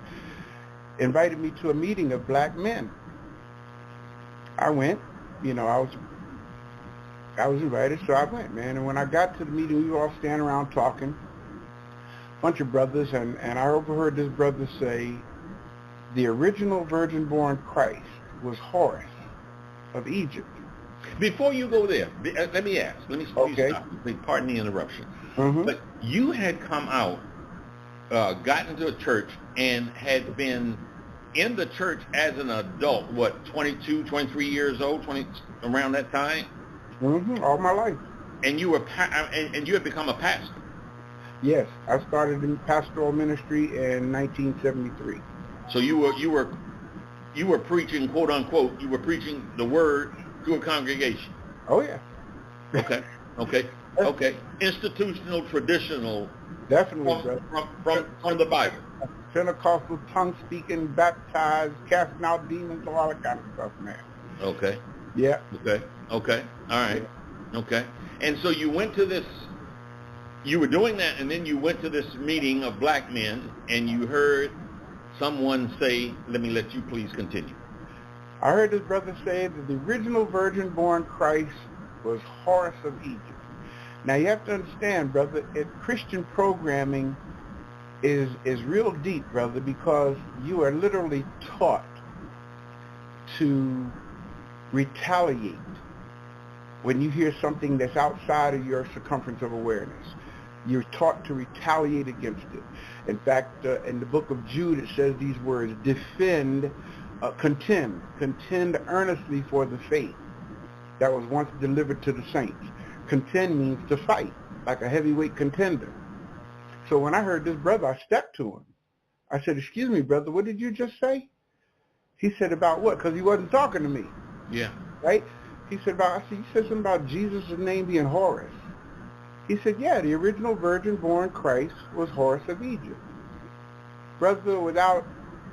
O: invited me to a meeting of black men. I went, you know, I was invited, so I went, man. And when I got to the meeting, we were all standing around talking, bunch of brothers, and I overheard this brother say, the original virgin-born Christ was Horus of Egypt.
P: Before you go there, let me ask. Let me stop you. Pardon the interruption.
O: Mm-hmm.
P: But you had come out, got into a church, and had been in the church as an adult, what, 22, 23 years old, around that time?
O: Mm-hmm. All my life.
P: And you were and you had become a pastor.
O: Yes, I started in pastoral ministry in 1973.
P: So you were preaching, quote unquote, you were preaching the word to a congregation.
O: Oh yeah.
P: Okay. Institutional, traditional.
O: Definitely,
P: from the Bible.
O: Pentecostal, tongue speaking, baptized, casting out demons, all that kind of stuff, man.
P: Okay.
O: Yeah.
P: Okay. All right. Yeah. Okay. And so you went to this. You were doing that, and then you went to this meeting of black men, and you heard someone say, let you please continue.
O: I heard this brother say that the original virgin-born Christ was Horus of Egypt. Now, you have to understand, brother, Christian programming is real deep, brother, because you are literally taught to retaliate when you hear something that's outside of your circumference of awareness. You're taught to retaliate against it. In fact, in the book of Jude, it says these words, contend earnestly for the faith that was once delivered to the saints. Contend means to fight, like a heavyweight contender. So when I heard this brother, I stepped to him. I said, excuse me, brother, what did you just say? He said, about what? Because he wasn't talking to me.
P: Yeah.
O: Right? He said, you said something about Jesus' name being Horus. He said, yeah, the original virgin-born Christ was Horus of Egypt. Brother, without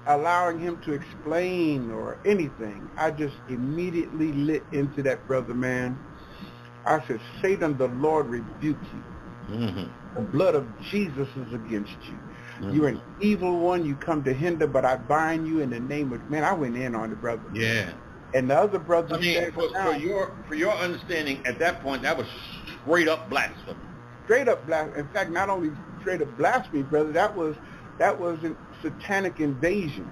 O: allowing him to explain or anything, I just immediately lit into that brother, man. I said, Satan, the Lord rebuke you.
P: Mm-hmm.
O: The blood of Jesus is against you.
P: Mm-hmm.
O: You're an evil one. You come to hinder, but I bind you in the name of... Man, I went in on the brother.
P: Yeah.
O: And the other brother...
P: I mean, for your understanding, at that point, that was straight up blasphemy.
O: Straight up blasphemy. In fact, not only straight up blasphemy, brother, that was a satanic invasion.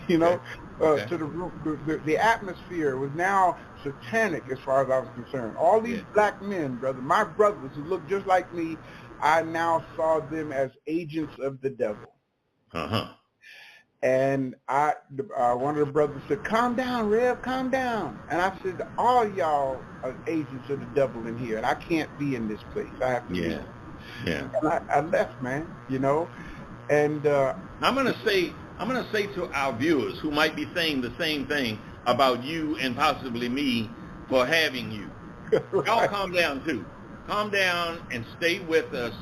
O: You know, to the atmosphere was now satanic as far as I was concerned. All these black men, brother, my brothers who looked just like me, I now saw them as agents of the devil.
P: Uh-huh.
O: And one of the brothers said, "Calm down, Rev, calm down." And I said, "All y'all are agents of the devil in here, and I can't be in this place. I have to leave."
P: Yeah.
O: And I left, man. You know, and
P: I'm gonna say to our viewers who might be saying the same thing about you and possibly me for having you,
O: right.
P: Y'all calm down too. Calm down and stay with us.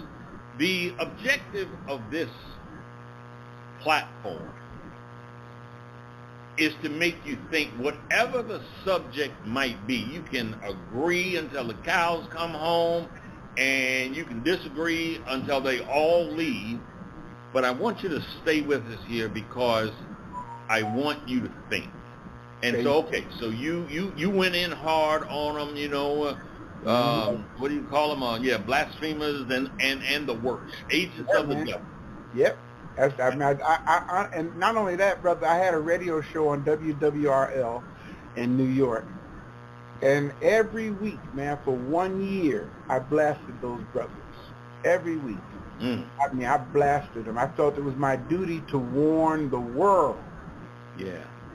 P: The objective of this platform is to make you think, whatever the subject might be. You can agree until the cows come home, and you can disagree until they all leave. But I want you to stay with us here because I want you to think. And so, okay, so you went in hard on them, you know, what do you call them? Blasphemers and the worst, agents of the devil.
O: Yep. And not only that, brother, I had a radio show on WWRL in New York. And every week, man, for 1 year, I blasted those brothers. Every week. I mean, I blasted them. I felt it was my duty to warn the world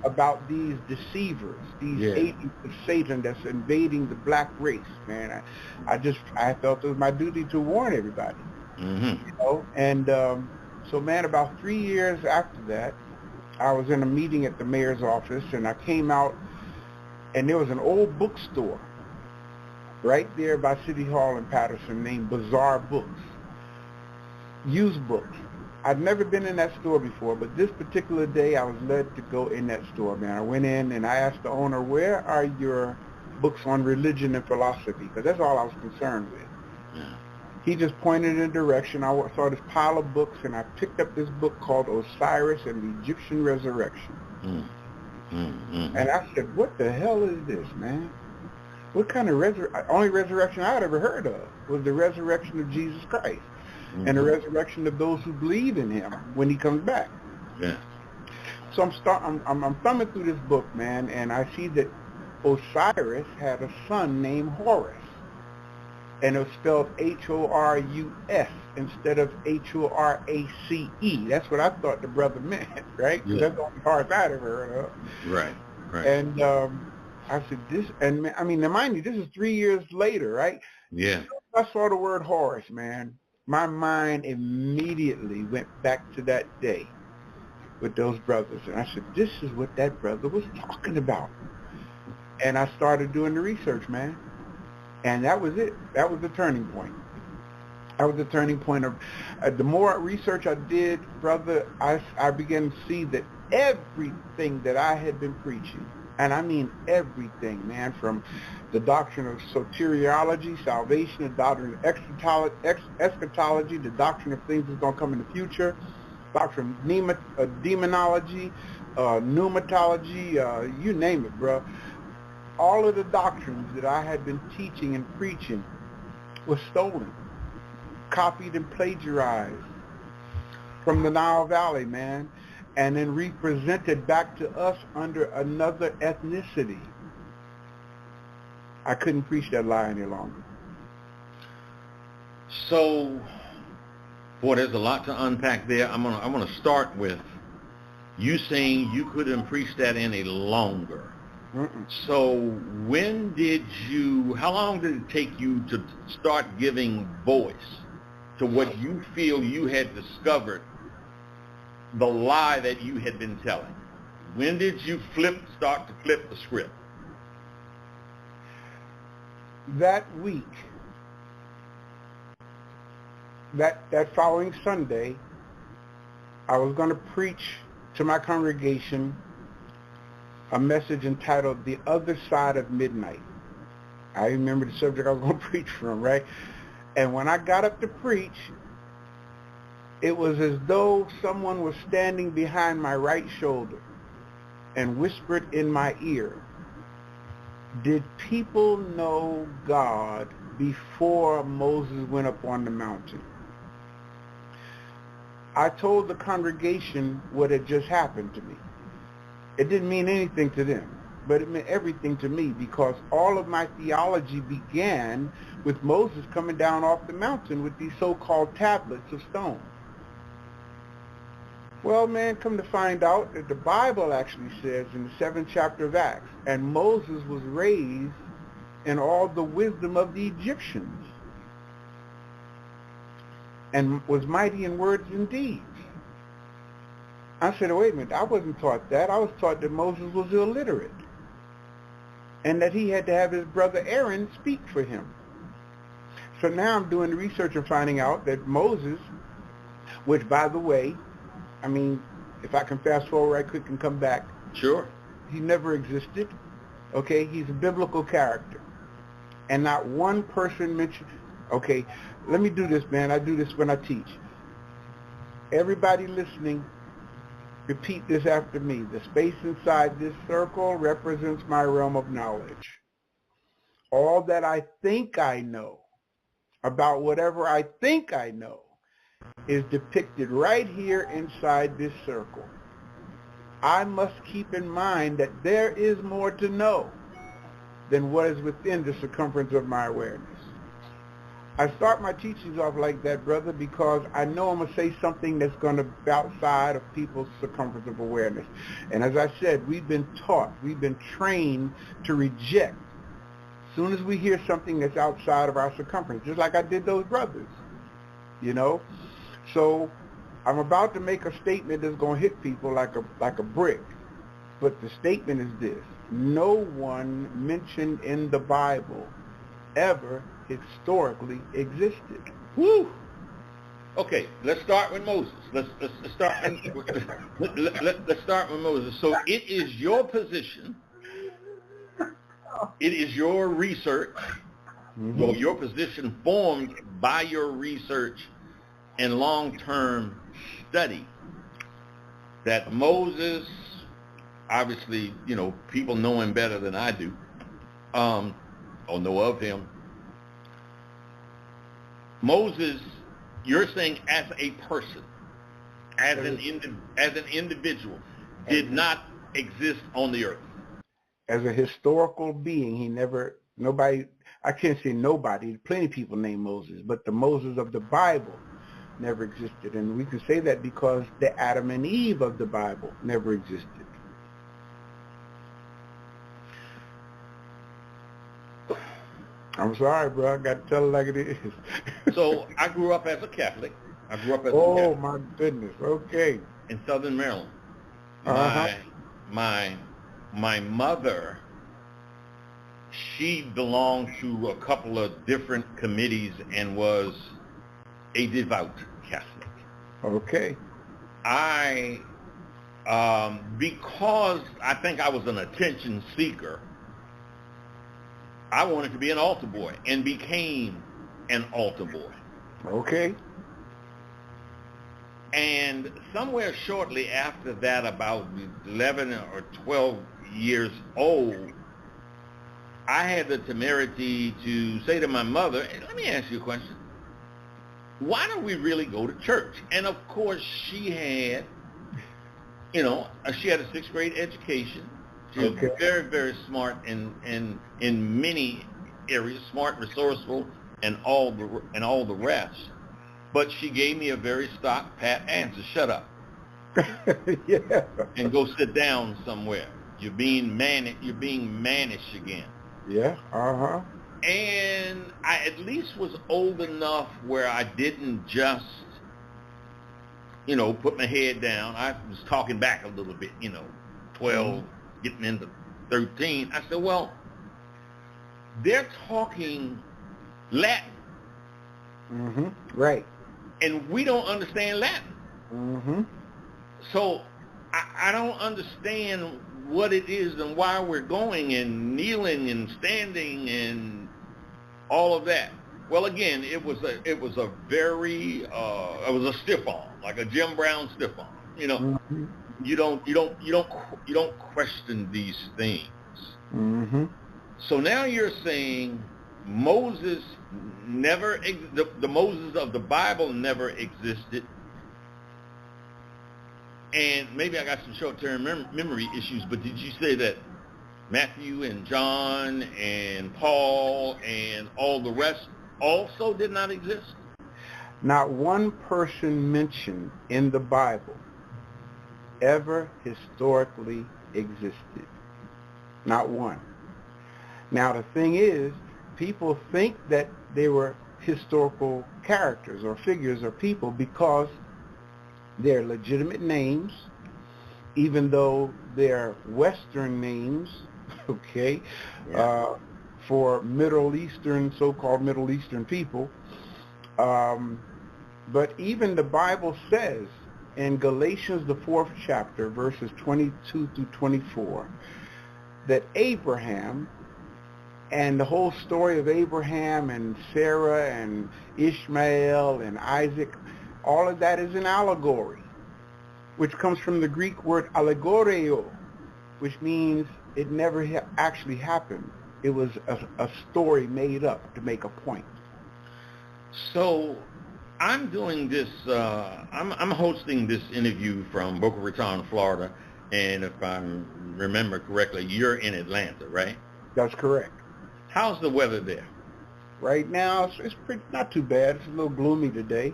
O: about these deceivers, these agents of Satan that's invading the black race, man. I felt it was my duty to warn everybody. You know? And so, man, about 3 years after that, I was in a meeting at the mayor's office, and I came out, and there was an old bookstore right there by City Hall in Patterson named Bazaar Books. Used books. I'd never been in that store before, but this particular day I was led to go in that store, man. I went in and I asked the owner, "Where are your books on religion and philosophy?" Because that's all I was concerned with. He just pointed in a direction. I saw this pile of books, and I picked up this book called Osiris and the Egyptian Resurrection. And I said, "What the hell is this, man? What kind of only resurrection I had ever heard of was the resurrection of Jesus Christ. And the resurrection of those who believe in him when he comes back." So I'm thumbing through this book, man, and I see that Osiris had a son named Horus, and it was spelled Horus instead of Horace. That's what I thought the brother meant, right? Because that's the only Horus I'd ever heard of.
P: Right.
O: And I said, this, and I mean, now mind you, this is 3 years later, right?
P: Yeah.
O: I saw the word Horus, man. My mind immediately went back to that day with those brothers. And I said, this is what that brother was talking about. And I started doing the research, man. And that was it. That was the turning point. That was the turning point of the more research I did, brother, I began to see that everything that I had been preaching, and I mean everything, man, from the doctrine of soteriology, salvation, the doctrine of eschatology, the doctrine of things that's going to come in the future, doctrine of demonology, pneumatology, you name it, bro. All of the doctrines that I had been teaching and preaching were stolen, copied and plagiarized from the Nile Valley, man, and then represented back to us under another ethnicity. I couldn't preach that lie any longer.
P: So, boy, there's a lot to unpack there. I'm gonna start with you saying you couldn't preach that any longer. So how long did it take you to start giving voice to what you feel you had discovered, the lie that you had been telling? When did you start to flip the script?
O: That week, that following Sunday, I was going to preach to my congregation a message entitled "The Other Side of Midnight." I remember the subject I was going to preach from, right? And when I got up to preach, it was as though someone was standing behind my right shoulder and whispered in my ear, "Did people know God before Moses went up on the mountain?" I told the congregation what had just happened to me. It didn't mean anything to them. but it meant everything to me because all of my theology began with Moses coming down off the mountain with these so-called tablets of stone. Well, man, come to find out that the Bible actually says in the 7th chapter of Acts, and Moses was raised in all the wisdom of the Egyptians and was mighty in words and deeds. I said, oh, wait a minute, I wasn't taught that. I was taught that Moses was illiterate and that he had to have his brother Aaron speak for him. So now I'm doing the research and finding out that Moses, which, by the way, I mean, if I can fast forward right quick and come back.
P: Sure.
O: He never existed. Okay, he's a biblical character. And not one person mentioned, okay, let me do this, man. I do this when I teach. Everybody listening, repeat this after me. The space inside this circle represents my realm of knowledge. All that I think I know about whatever I think I know is depicted right here inside this circle. I must keep in mind that there is more to know than what is within the circumference of my awareness. I start my teachings off like that, brother, because I know I'm going to say something that's going to be outside of people's circumference of awareness. And as I said, we've been taught, we've been trained to reject as soon as we hear something that's outside of our circumference, just like I did those brothers, you know. So I'm about to make a statement that's going to hit people like a brick. But the statement is this: no one mentioned in the Bible ever historically existed.
P: Woo! Okay, let's start with Moses. Let's start. Let's start with Moses. So it is your position. It is your research.
O: Mm-hmm.
P: Well, your position formed by your research and long-term study that Moses, obviously, you know, people know him better than I do, or know of him. Moses, you're saying as a person, as an individual, did not exist on the earth.
O: As a historical being, he never, nobody, I can't say nobody, plenty of people named Moses, but the Moses of the Bible never existed. And we can say that because the Adam and Eve of the Bible never existed. I'm sorry, bro. I got to tell it like it is.
P: So I grew up as a Catholic.
O: Oh, my goodness. Okay.
P: In Southern Maryland. My mother, she belonged to a couple of different committees and was a devout Catholic.
O: Okay.
P: Because I think I was an attention seeker, I wanted to be an altar boy and became an altar boy.
O: Okay.
P: And somewhere shortly after that, about 11 or 12 years old, I had the temerity to say to my mother, hey, let me ask you a question. Why don't we really go to church? And of course, she had, you know, she had a 6th grade education. She was very, very smart in many areas, smart, resourceful, and all the rest. But she gave me a very stock, pat answer. Shut up.
O: Yeah.
P: And go sit down somewhere. You're being mannish again.
O: Yeah. Uh-huh.
P: And I at least was old enough where I didn't just, you know, put my head down. I was talking back a little bit, you know, 12, getting into 13. I said, well, they're talking Latin.
O: Mm-hmm. Right.
P: And we don't understand Latin.
O: Mm-hmm.
P: So I don't understand what it is and why we're going and kneeling and standing and all of that. Well, again, it was a stiff arm, like a Jim Brown stiff arm. You know,
O: mm-hmm.
P: you don't question these things.
O: Mm-hmm.
P: So now you're saying Moses never, the Moses of the Bible never existed. And maybe I got some short-term memory issues, but did you say that Matthew and John and Paul and all the rest also did not exist?
O: Not one person mentioned in the Bible ever historically existed. Not one. Now the thing is, people think that they were historical characters or figures or people because they're legitimate names, even though they're Western names, okay, for Middle Eastern, so-called Middle Eastern people. But even the Bible says in Galatians, the 4th chapter, verses 22 through 24, that Abraham and the whole story of Abraham and Sarah and Ishmael and Isaac, all of that is an allegory, which comes from the Greek word allegoreo, which means it never actually happened. It was a story made up to make a point.
P: So I'm doing this, I'm hosting this interview from Boca Raton, Florida, and if I remember correctly, you're in Atlanta, right?
O: That's correct.
P: How's the weather there?
O: Right now, it's pretty, not too bad. It's a little gloomy today.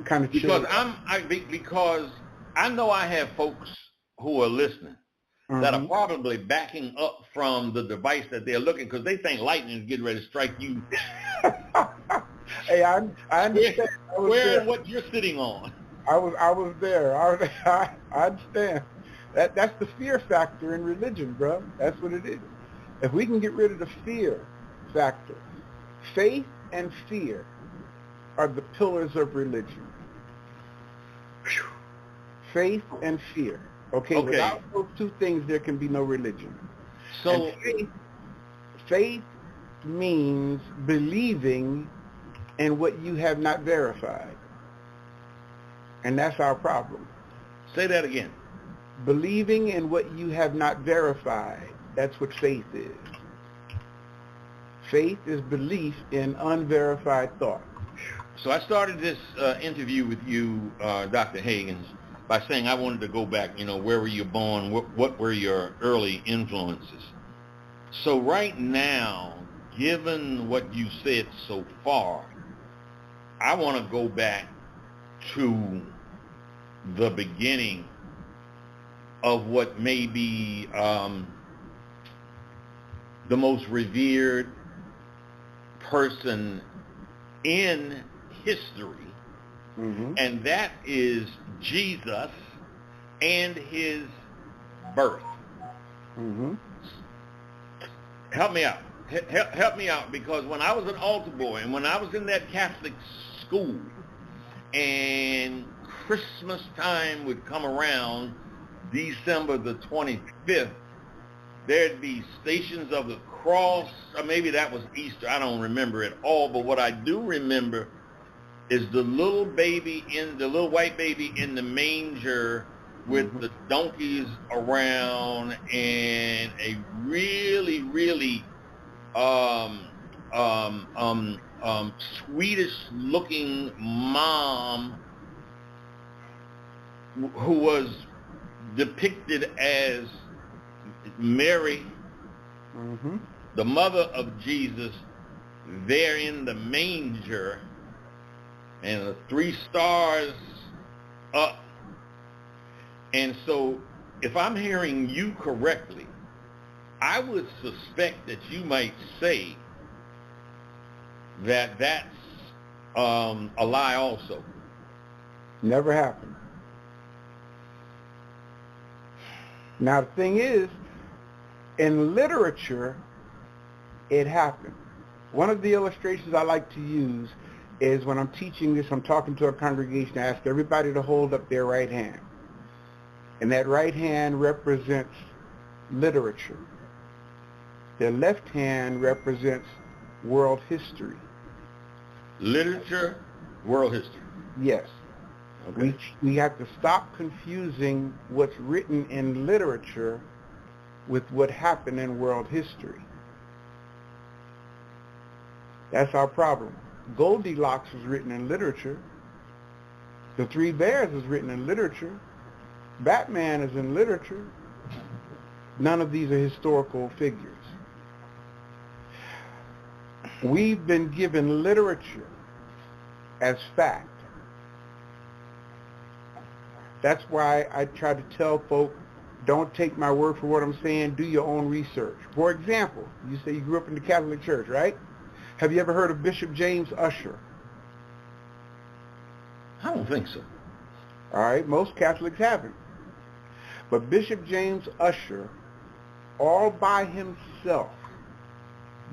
O: Kind of chilly.
P: Because I know I have folks who are listening that are probably backing up from the device that they're looking, because they think lightning is getting ready to strike you.
O: Hey, I understand.
P: Where and what you're sitting on.
O: I was there. I understand. That's the fear factor in religion, bro. That's what it is. If we can get rid of the fear factor, faith and fear are the pillars of religion. Faith and fear. Okay. Without those two things, there can be no religion.
P: So
O: faith means believing in what you have not verified. And that's our problem.
P: Say that again.
O: Believing in what you have not verified. That's what faith is. Faith is belief in unverified thought.
P: So I started this interview with you, Dr. Hagins, by saying I wanted to go back, where were you born? What were your early influences? So right now, given what you said so far, I want to go back to the beginning of what may be the most revered person in history, and that is Jesus and his birth. Help me out. Help me out, because when I was an altar boy and when I was in that Catholic school and Christmas time would come around, December the 25th, there'd be Stations of the Cross, or maybe that was Easter, I don't remember it all, but what I do remember is the little white baby in the manger with the donkeys around, and a really, really Swedish-looking mom who was depicted as Mary, the mother of Jesus, there in the manger, and the 3 stars up. And so, if I'm hearing you correctly, I would suspect that you might say that that's a lie also.
O: Never happened. Now, the thing is, in literature, it happened. One of the illustrations I like to use is when I'm teaching this, I'm talking to a congregation, I ask everybody to hold up their right hand. And that right hand represents literature. Their left hand represents world history.
P: Literature, world history.
O: Yes.
P: Okay.
O: We have to stop confusing what's written in literature with what happened in world history. That's our problem. Goldilocks was written in literature. The 3 Bears was written in literature. Batman is in literature. None of these are historical figures. We've been given literature as fact. That's why I try to tell folk, don't take my word for what I'm saying, do your own research. For example, you say you grew up in the Catholic Church, right? Have you ever heard of Bishop James Usher?
P: I don't think so.
O: All right, most Catholics haven't. But Bishop James Usher, all by himself,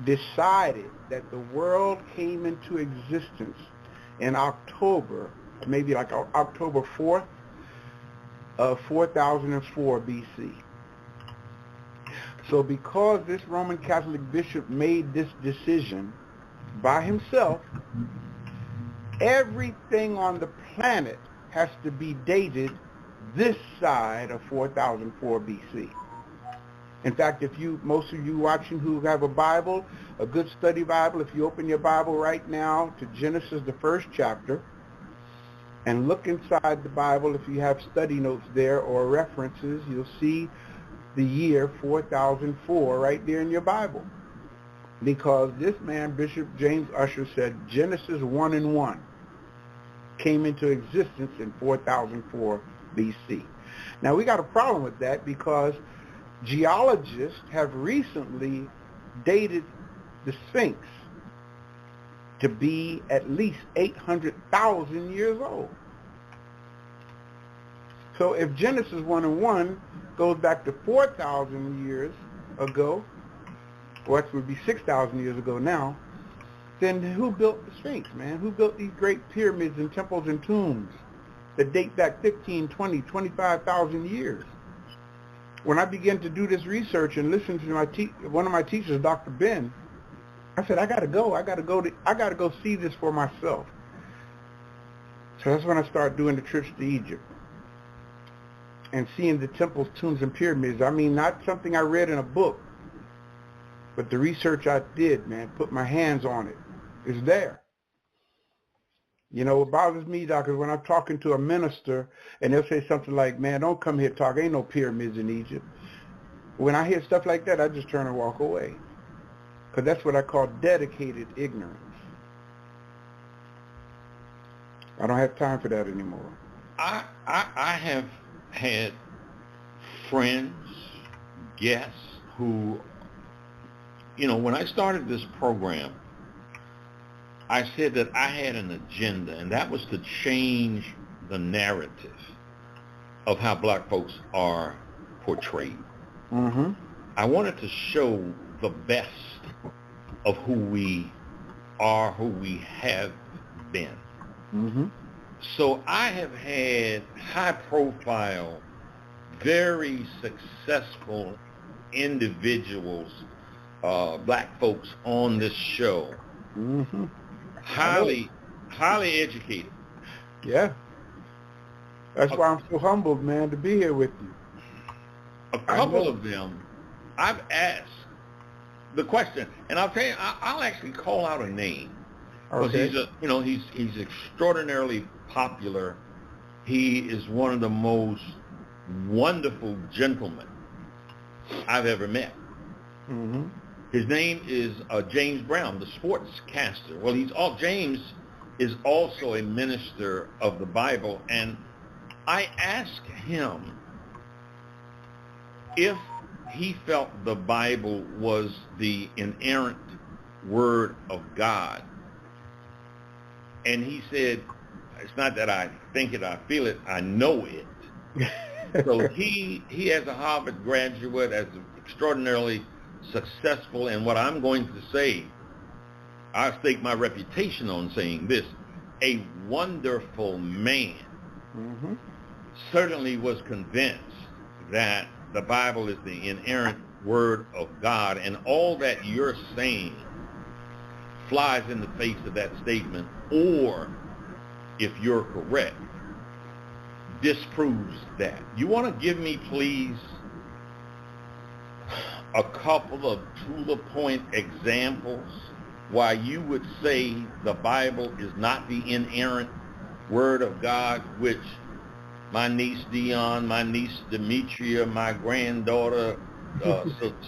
O: decided that the world came into existence in October, maybe like October 4th of 4004 BC. So because this Roman Catholic bishop made this decision by himself, everything on the planet has to be dated this side of 4004 BC. In fact, most of you watching who have a Bible, a good study Bible, if you open your Bible right now to Genesis, the 1st chapter, and look inside the Bible, if you have study notes there or references, you'll see the year 4004 right there in your Bible. Because this man, Bishop James Usher, said Genesis 1 and 1 came into existence in 4004 BC. Now, we got a problem with that because geologists have recently dated the Sphinx to be at least 800,000 years old. So if Genesis 1 and 1 goes back to 4,000 years ago, or that would be 6,000 years ago now, then who built the Sphinx, man? Who built these great pyramids and temples and tombs that date back 15, 20, 25,000 years? When I began to do this research and listen to one of my teachers, Dr. Ben, I said, I gotta go see this for myself. So that's when I started doing the trips to Egypt and seeing the temples, tombs, and pyramids. I mean, not something I read in a book, but the research I did, man, put my hands on it. It's there. You know, what bothers me, Doc, is when I'm talking to a minister and they'll say something like, man, don't come here talk. Ain't no pyramids in Egypt. When I hear stuff like that, I just turn and walk away. Because that's what I call dedicated ignorance. I don't have time for that anymore.
P: I have had friends, guests who, you know, when I started this program, I said that I had an agenda, and that was to change the narrative of how black folks are portrayed.
O: Mm-hmm.
P: I wanted to show the best of who we are, who we have been.
O: Mm-hmm.
P: So I have had high-profile, very successful individuals, black folks on this show.
O: Mm-hmm.
P: Highly educated.
O: Yeah. That's why I'm so humbled, man, to be here with you.
P: A couple of them, I've asked the question, and I'll tell you, I'll actually call out a name. Because he's extraordinarily popular. He is one of the most wonderful gentlemen I've ever met.
O: Mm-hmm.
P: His name is James Brown, the sportscaster. Well, James is also a minister of the Bible, and I asked him if he felt the Bible was the inerrant word of God. And he said, it's not that I think it, I feel it, I know it. So he as a Harvard graduate, as extraordinarily successful, and what I'm going to say, I stake my reputation on saying this, a wonderful man,
O: mm-hmm.
P: certainly was convinced that the Bible is the inerrant word of God, and all that you're saying flies in the face of that statement, or, if you're correct, disproves that. You want to give me, please, a couple of to-the-point examples why you would say the Bible is not the inerrant word of God, which my niece Dion, my niece Demetria, my granddaughter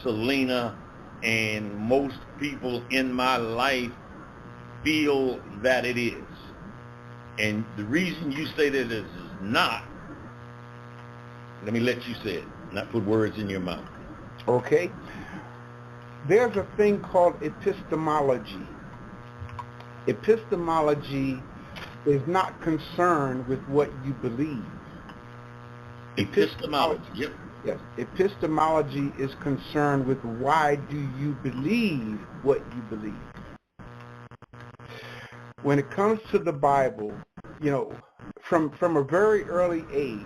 P: Selena, and most people in my life feel that it is. And the reason you say that it is not, let me let you say it, not put words in your mouth.
O: Okay. There's a thing called epistemology. Epistemology is not concerned with what you believe.
P: Epistemology, yep.
O: Yes. Epistemology is concerned with why do you believe what you believe. When it comes to the Bible, you know, from a very early age,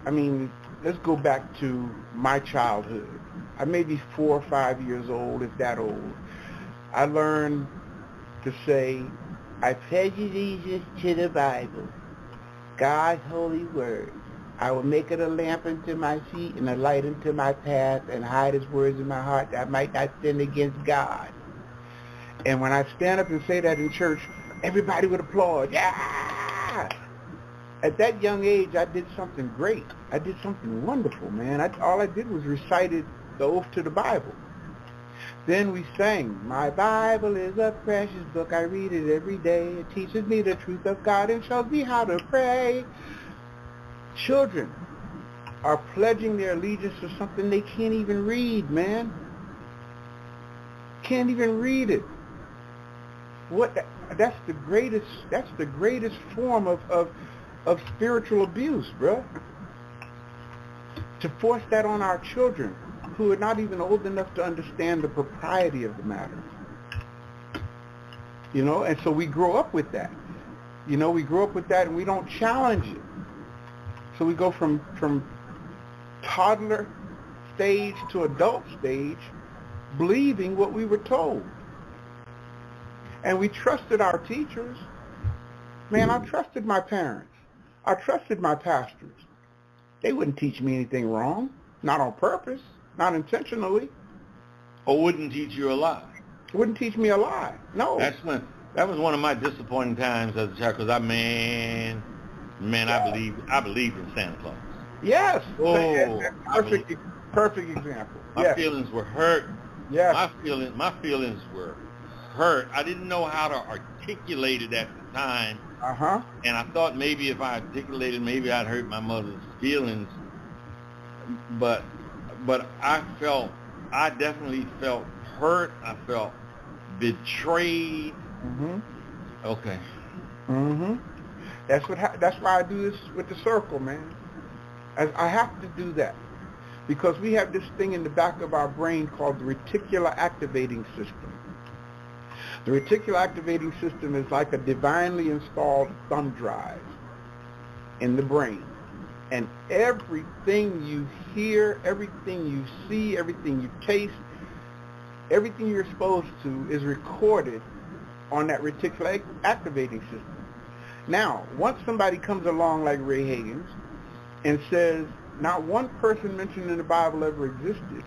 O: I mean, let's go back to my childhood. I may be 4 or 5 years old, if that old. I learned to say, I pledge allegiance to the Bible, God's holy word. I will make it a lamp unto my feet and a light unto my path, and hide his words in my heart that I might not sin against God. And when I stand up and say that in church, everybody would applaud. Yeah! At that young age, I did something great. I did something wonderful, man. All I did was recited the oath to the Bible. Then we sang, my Bible is a precious book. I read it every day. It teaches me the truth of God and shows me how to pray. Children are pledging their allegiance to something they can't even read, man. Can't even read it. That's the greatest form of spiritual abuse, bro. To force that on our children who are not even old enough to understand the propriety of the matter. You know, and so we grow up with that. You know, we grow up with that and we don't challenge it. So we go from toddler stage to adult stage believing what we were told. And we trusted our teachers. Man, I trusted my parents. I trusted my pastors. They wouldn't teach me anything wrong. Not on purpose. Not intentionally.
P: Or wouldn't teach you a lie.
O: Wouldn't teach me a lie. No.
P: That was one of my disappointing times as a child, because I believed in Santa Claus.
O: Yes.
P: Oh,
O: perfect example.
P: My feelings were hurt.
O: Yes.
P: My feelings were hurt. I didn't know how to articulate it at the time.
O: Uh-huh.
P: And I thought maybe if I articulated, maybe I'd hurt my mother's feelings. But I definitely felt hurt. I felt betrayed.
O: Mm-hmm.
P: Okay.
O: Mm-hmm. That's why I do this with the circle, man. I have to do that because we have this thing in the back of our brain called the reticular activating system. The reticular activating system is like a divinely installed thumb drive in the brain. And everything you hear, everything you see, everything you taste, everything you're exposed to is recorded on that reticular activating system. Now, once somebody comes along like Ray Higgins and says, not one person mentioned in the Bible ever existed,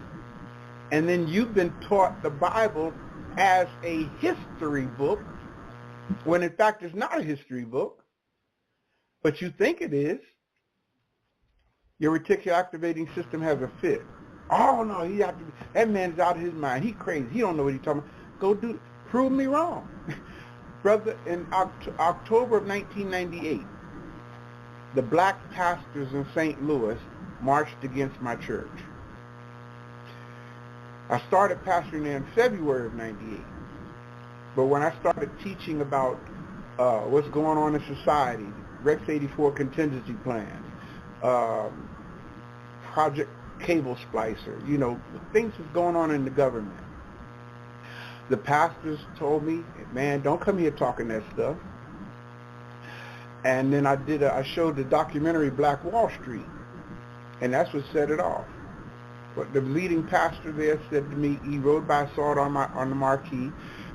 O: and then you've been taught the Bible as a history book, when in fact it's not a history book, but you think it is, your reticular activating system has a fit. Oh no, that man's out of his mind. He crazy. He don't know what he's talking about. Prove me wrong. Brother, in October of 1998, the black pastors in St. Louis marched against my church. I started pastoring there in February of 98. But when I started teaching about what's going on in society, Rex 84 contingency plan, Project Cable Splicer, you know, things that's going on in the government. The pastors told me, man, don't come here talking that stuff. And then I showed the documentary Black Wall Street, and that's what set it off. But the leading pastor there said to me, he rode by, saw it on the marquee,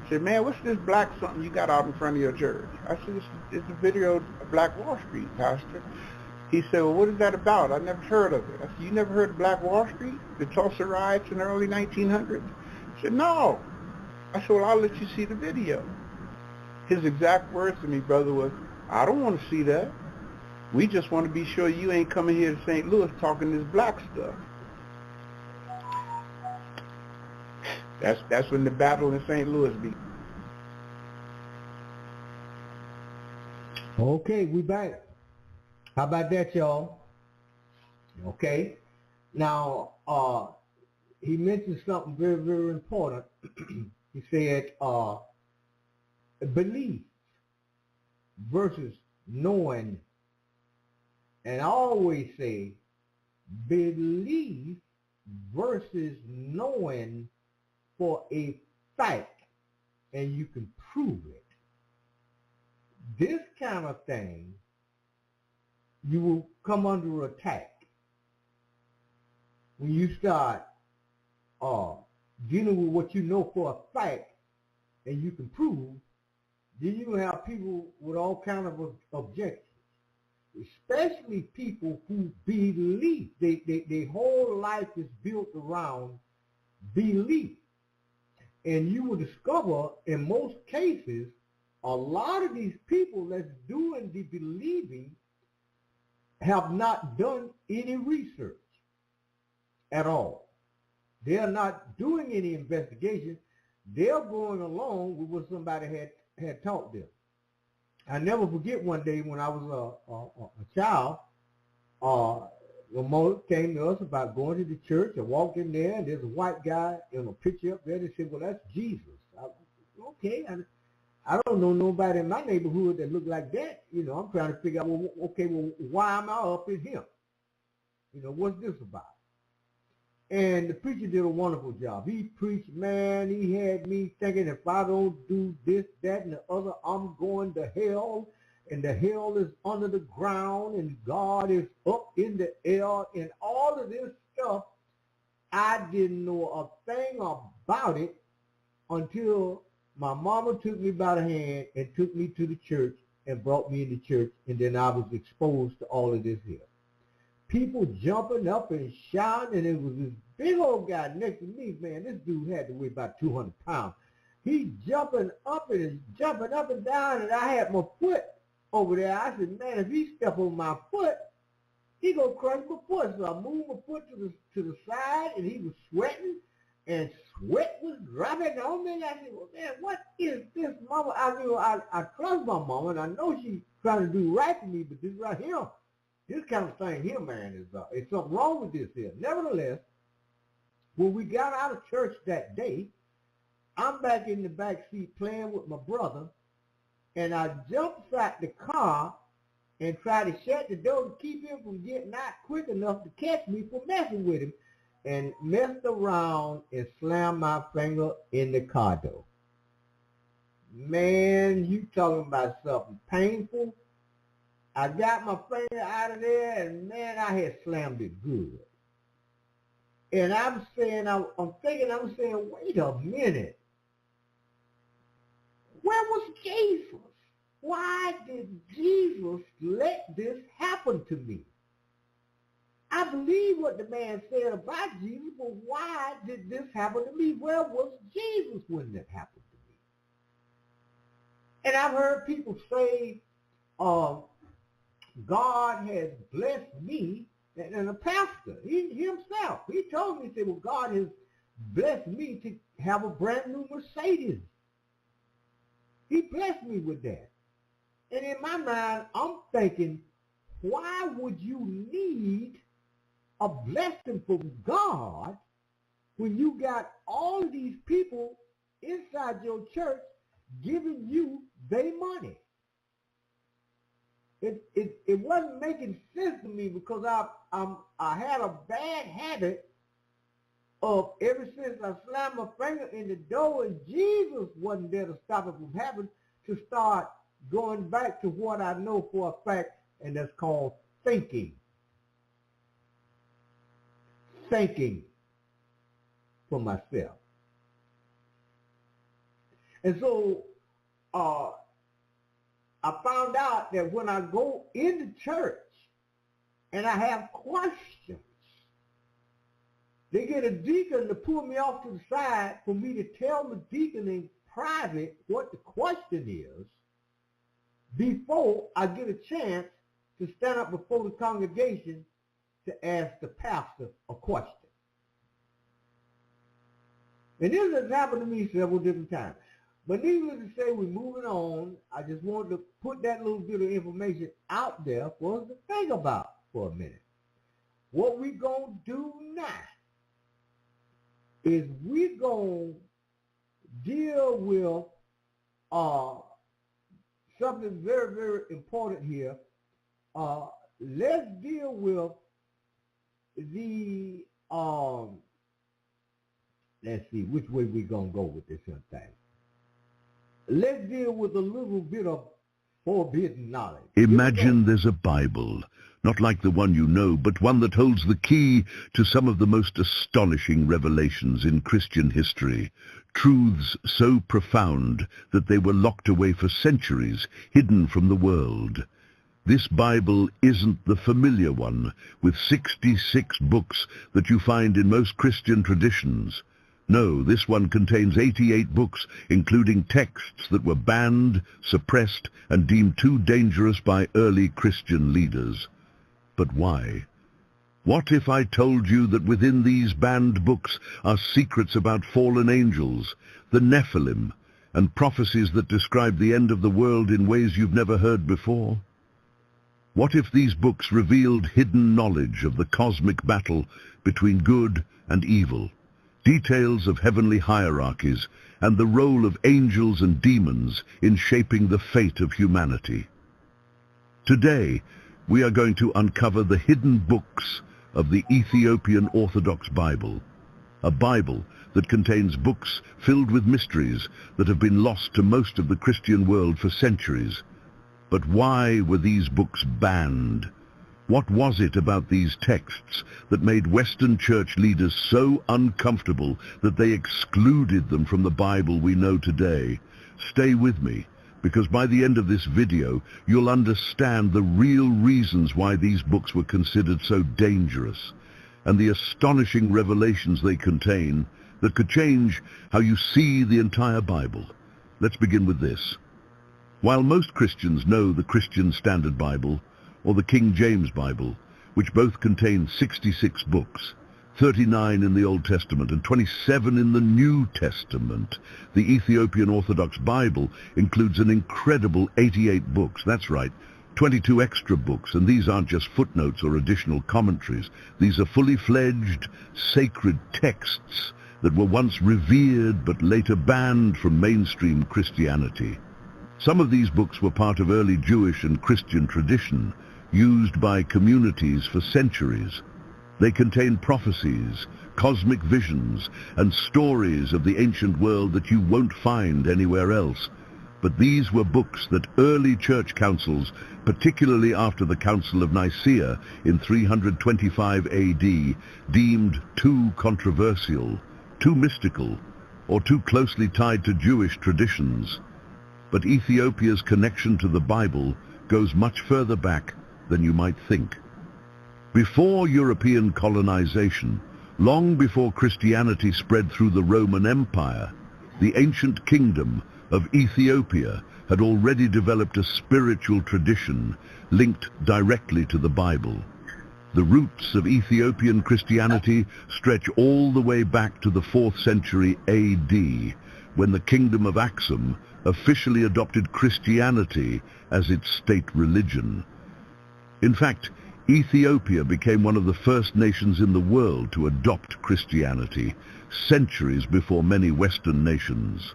O: said, man, what's this black something you got out in front of your church? I said, it's a video of Black Wall Street, Pastor. He said, well, what is that about? I never heard of it. I said, you never heard of Black Wall Street? The Tulsa riots in the early 1900s? He said, no. I said, well, I'll let you see the video. His exact words to me, brother, was, I don't want to see that. We just want to be sure you ain't coming here to St. Louis talking this black stuff. That's when the battle in St. Louis began.
B: Okay, we back. How about that, y'all? Okay. Now, he mentioned something very, very important. He said, belief versus knowing. And I always say, belief versus knowing for a fact, and you can prove it. This kind of thing, you will come under attack when you start dealing with what you know for a fact and you can prove. Then you have people with all kinds of objections, especially people who believe. Their whole life is built around belief. And you will discover in most cases, a lot of these people that's doing the believing have not done any research at all. They're not doing any investigation. They're going along with what somebody had taught them. I never forget one day when I was a child, Ramona came to us about going to the church. I walked in there, and there's a white guy in a picture up there. They said, well, that's Jesus. Okay, I don't know nobody in my neighborhood that looked like that. You know, I'm trying to figure out, well, okay, well, why am I up in him? You know, what's this about? And the preacher did a wonderful job. He preached, man, he had me thinking if I don't do this, that, and the other, I'm going to hell. And the hell is under the ground, and God is up in the air, and all of this stuff. I didn't know a thing about it until my mama took me by the hand and took me to the church and brought me into church, and then I was exposed to all of this here. People jumping up and shouting, and it was this big old guy next to me, man. This dude had to weigh about 200 pounds. He jumping up and down, and I had my foot over there. I said, man, if he step on my foot, he gonna crush my foot. So I moved my foot to the side, and he was sweating, and sweat was dropping on me. And I said, well, man, what is this, mama? I trust my mama, and I know she's trying to do right for me, but this right here, this kind of thing here, man, is something wrong with this here. Nevertheless, when we got out of church that day, I'm back in the back seat playing with my brother, and I jumped out the car and tried to shut the door to keep him from getting out quick enough to catch me for messing with him, and messed around and slammed my finger in the car door. Man, you talking about something painful. I got my finger out of there, and man, I had slammed it good. And I'm saying, wait a minute. Where was Jesus? Why did Jesus let this happen to me? I believe what the man said about Jesus, but why did this happen to me? Where was Jesus when that happened to me? And I've heard people say, God has blessed me, and a pastor, he himself, he told me, he said, well, God has blessed me to have a brand new Mercedes. He blessed me with that. And in my mind, I'm thinking, why would you need a blessing from God when you got all these people inside your church giving you their money? It wasn't making sense to me, because I had a bad habit of, ever since I slammed my finger in the door and Jesus wasn't there to stop it from happening, to start going back to what I know for a fact, and that's called thinking. Thinking for myself. And so I found out that when I go into church and I have questions, they get a deacon to pull me off to the side for me to tell the deacon in private what the question is before I get a chance to stand up before the congregation to ask the pastor a question. And this has happened to me several different times. But needless to say, we're moving on. I just wanted to put that little bit of information out there for us to think about for a minute. What we gonna do now is we gonna deal with something very, very important here. Let's deal with the let's see which way we gonna go with this thing. Let's deal with a little bit of forbidden knowledge.
Q: Imagine there's a Bible, not like the one you know, but one that holds the key to some of the most astonishing revelations in Christian history. Truths so profound that they were locked away for centuries, hidden from the world. This Bible isn't the familiar one, with 66 books that you find in most Christian traditions. No, this one contains 88 books, including texts that were banned, suppressed, and deemed too dangerous by early Christian leaders. But why? What if I told you that within these banned books are secrets about fallen angels, the Nephilim, and prophecies that describe the end of the world in ways you've never heard before? What if these books revealed hidden knowledge of the cosmic battle between good and evil? Details of heavenly hierarchies, and the role of angels and demons in shaping the fate of humanity. Today, we are going to uncover the hidden books of the Ethiopian Orthodox Bible, a Bible that contains books filled with mysteries that have been lost to most of the Christian world for centuries. But why were these books banned? What was it about these texts that made Western church leaders so uncomfortable that they excluded them from the Bible we know today? Stay with me, because by the end of this video, you'll understand the real reasons why these books were considered so dangerous, and the astonishing revelations they contain that could change how you see the entire Bible. Let's begin with this. While most Christians know the Christian Standard Bible, or the King James Bible, which both contain 66 books, 39 in the Old Testament and 27 in the New Testament, the Ethiopian Orthodox Bible includes an incredible 88 books. That's right, 22 extra books, and these aren't just footnotes or additional commentaries. These are fully fledged, sacred texts that were once revered but later banned from mainstream Christianity. Some of these books were part of early Jewish and Christian tradition, used by communities for centuries. They contain prophecies, cosmic visions, and stories of the ancient world that you won't find anywhere else. But these were books that early church councils, particularly after the Council of Nicaea in 325 AD, deemed too controversial, too mystical, or too closely tied to Jewish traditions. But Ethiopia's connection to the Bible goes much further back than you might think. Before European colonization, long before Christianity spread through the Roman Empire, the ancient kingdom of Ethiopia had already developed a spiritual tradition linked directly to the Bible. The roots of Ethiopian Christianity stretch all the way back to the 4th century AD, when the kingdom of Aksum officially adopted Christianity as its state religion. In fact, Ethiopia became one of the first nations in the world to adopt Christianity, centuries before many Western nations.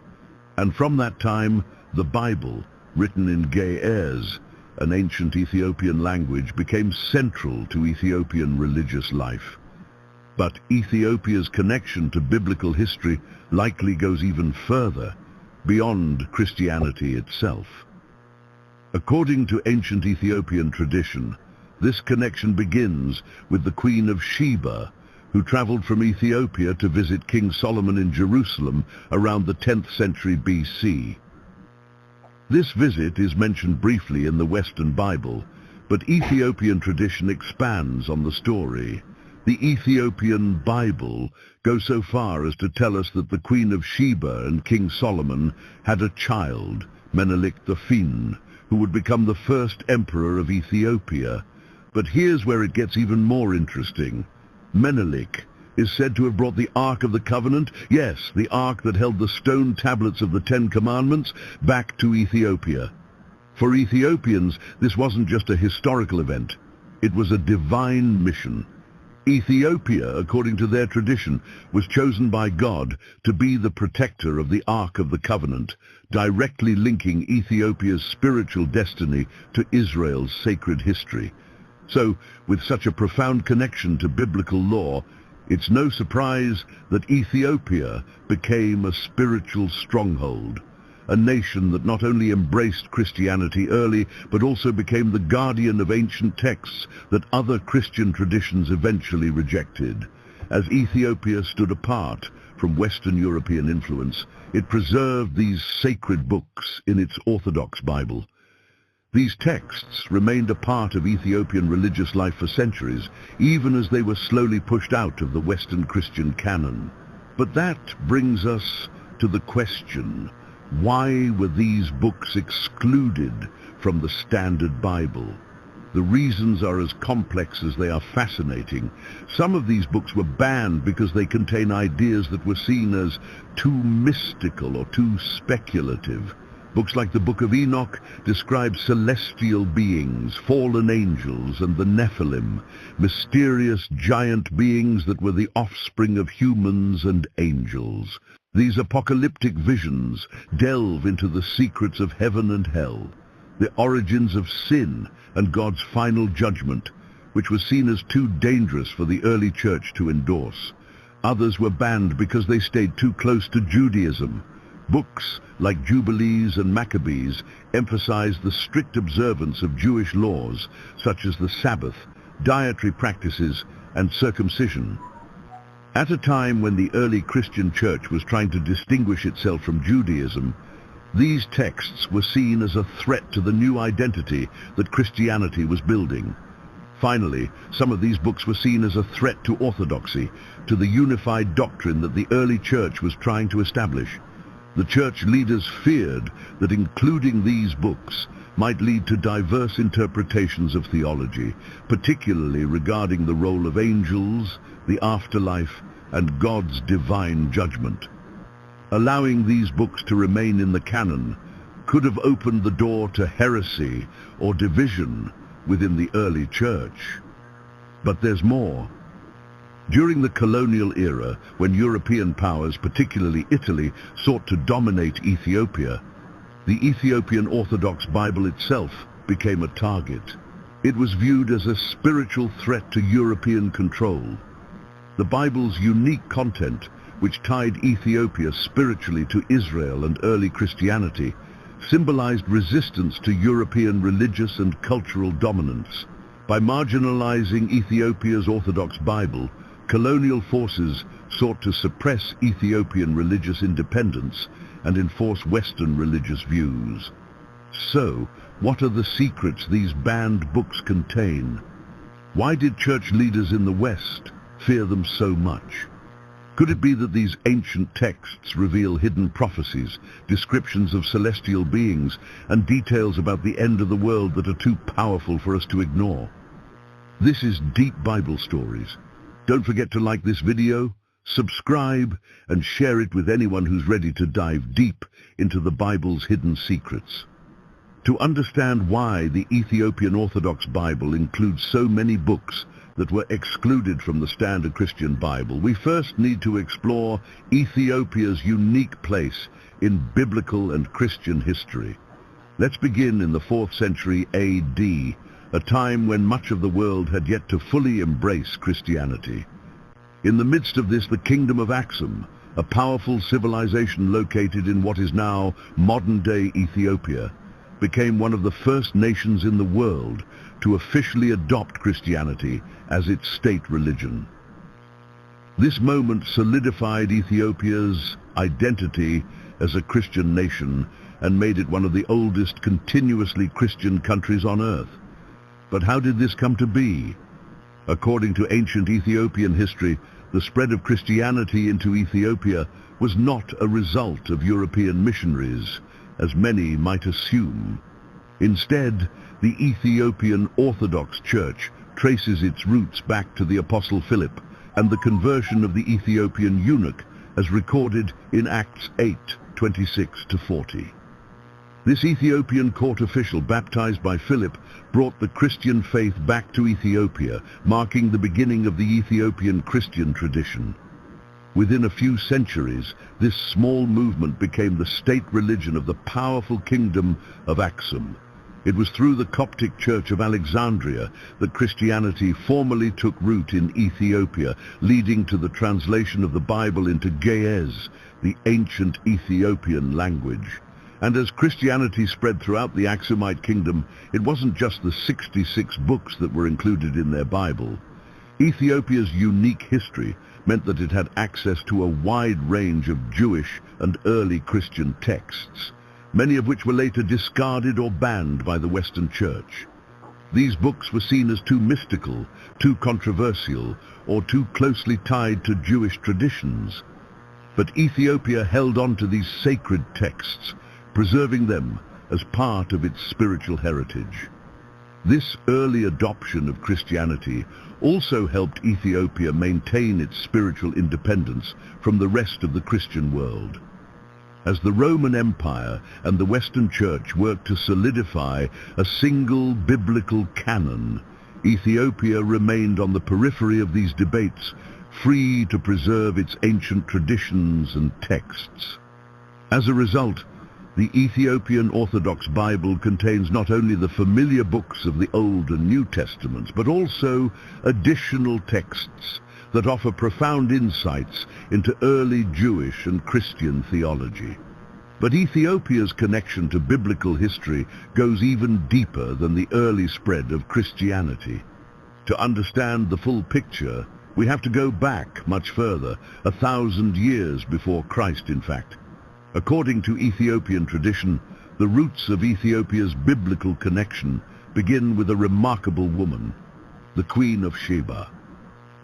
Q: And from that time, the Bible, written in Ge'ez, an ancient Ethiopian language, became central to Ethiopian religious life. But Ethiopia's connection to biblical history likely goes even further, beyond Christianity itself. According to ancient Ethiopian tradition, this connection begins with the Queen of Sheba, who traveled from Ethiopia to visit King Solomon in Jerusalem around the 10th century BC. This visit is mentioned briefly in the Western Bible, but Ethiopian tradition expands on the story. The Ethiopian Bible goes so far as to tell us that the Queen of Sheba and King Solomon had a child, Menelik the Fin, who would become the first emperor of Ethiopia. But here's where it gets even more interesting. Menelik, is said to have brought the Ark of the Covenant, yes, the Ark that held the stone tablets of the Ten Commandments, back to Ethiopia. For Ethiopians, this wasn't just a historical event. It was a divine mission. Ethiopia, according to their tradition, was chosen by God to be the protector of the Ark of the Covenant, directly linking Ethiopia's spiritual destiny to Israel's sacred history. So, with such a profound connection to biblical law, it's no surprise that Ethiopia became a spiritual stronghold, a nation that not only embraced Christianity early, but also became the guardian of ancient texts that other Christian traditions eventually rejected. As Ethiopia stood apart from Western European influence, it preserved these sacred books in its Orthodox Bible. These texts remained a part of Ethiopian religious life for centuries, even as they were slowly pushed out of the Western Christian canon. But that brings us to the question, why were these books excluded from the Standard Bible? The reasons are as complex as they are fascinating. Some of these books were banned because they contain ideas that were seen as too mystical or too speculative. Books like the Book of Enoch describe celestial beings, fallen angels, and the Nephilim, mysterious giant beings that were the offspring of humans and angels. These apocalyptic visions delve into the secrets of heaven and hell, the origins of sin and God's final judgment, which was seen as too dangerous for the early church to endorse. Others were banned because they stayed too close to Judaism. Books like Jubilees and Maccabees emphasized the strict observance of Jewish laws, such as the Sabbath, dietary practices, and circumcision. At a time when the early Christian church was trying to distinguish itself from Judaism, these texts were seen as a threat to the new identity that Christianity was building. Finally, some of these books were seen as a threat to orthodoxy, to the unified doctrine that the early church was trying to establish. The church leaders feared that including these books might lead to diverse interpretations of theology, particularly regarding the role of angels, the afterlife, and God's divine judgment. Allowing these books to remain in the canon could have opened the door to heresy or division within the early church. But there's more. During the colonial era, when European powers, particularly Italy, sought to dominate Ethiopia, the Ethiopian Orthodox Bible itself became a target. It was viewed as a spiritual threat to European control. The Bible's unique content, which tied Ethiopia spiritually to Israel and early Christianity, symbolized resistance to European religious and cultural dominance. By marginalizing Ethiopia's Orthodox Bible, colonial forces sought to suppress Ethiopian religious independence and enforce Western religious views. So, what are the secrets these banned books contain? Why did church leaders in the West fear them so much? Could it be that these ancient texts reveal hidden prophecies, descriptions of celestial beings, and details about the end of the world that are too powerful for us to ignore? This is Deep Bible Stories. Don't forget to like this video, subscribe, and share it with anyone who's ready to dive deep into the Bible's hidden secrets. To understand why the Ethiopian Orthodox Bible includes so many books that were excluded from the Standard Christian Bible, we first need to explore Ethiopia's unique place in biblical and Christian history. Let's begin in the 4th century AD, a time when much of the world had yet to fully embrace Christianity. In the midst of this, the kingdom of Axum, a powerful civilization located in what is now modern-day Ethiopia, became one of the first nations in the world to officially adopt Christianity as its state religion. This moment solidified Ethiopia's identity as a Christian nation and made it one of the oldest continuously Christian countries on earth. But how did this come to be? According to ancient Ethiopian history, the spread of Christianity into Ethiopia was not a result of European missionaries, as many might assume. Instead, the Ethiopian Orthodox Church traces its roots back to the Apostle Philip, and the conversion of the Ethiopian eunuch as recorded in Acts 8:26-40. This Ethiopian court official, baptized by Philip, brought the Christian faith back to Ethiopia, marking the beginning of the Ethiopian Christian tradition. Within a few centuries, this small movement became the state religion of the powerful kingdom of Aksum. It was through the Coptic Church of Alexandria that Christianity formally took root in Ethiopia, leading to the translation of the Bible into Ge'ez, the ancient Ethiopian language. And as Christianity spread throughout the Aksumite kingdom, it wasn't just the 66 books that were included in their Bible. Ethiopia's unique history meant that it had access to a wide range of Jewish and early Christian texts, many of which were later discarded or banned by the Western Church. These books were seen as too mystical, too controversial, or too closely tied to Jewish traditions. But Ethiopia held on to these sacred texts, preserving them as part of its spiritual heritage. This early adoption of Christianity also helped Ethiopia maintain its spiritual independence from the rest of the Christian world. As the Roman Empire and the Western Church worked to solidify a single biblical canon, Ethiopia remained on the periphery of these debates, free to preserve its ancient traditions and texts. As a result, the Ethiopian Orthodox Bible contains not only the familiar books of the Old and New Testaments, but also additional texts that offer profound insights into early Jewish and Christian theology. But Ethiopia's connection to biblical history goes even deeper than the early spread of Christianity. To understand the full picture, we have to go back much further, 1,000 years before Christ, in fact. According to Ethiopian tradition, the roots of Ethiopia's biblical connection begin with a remarkable woman, the Queen of Sheba.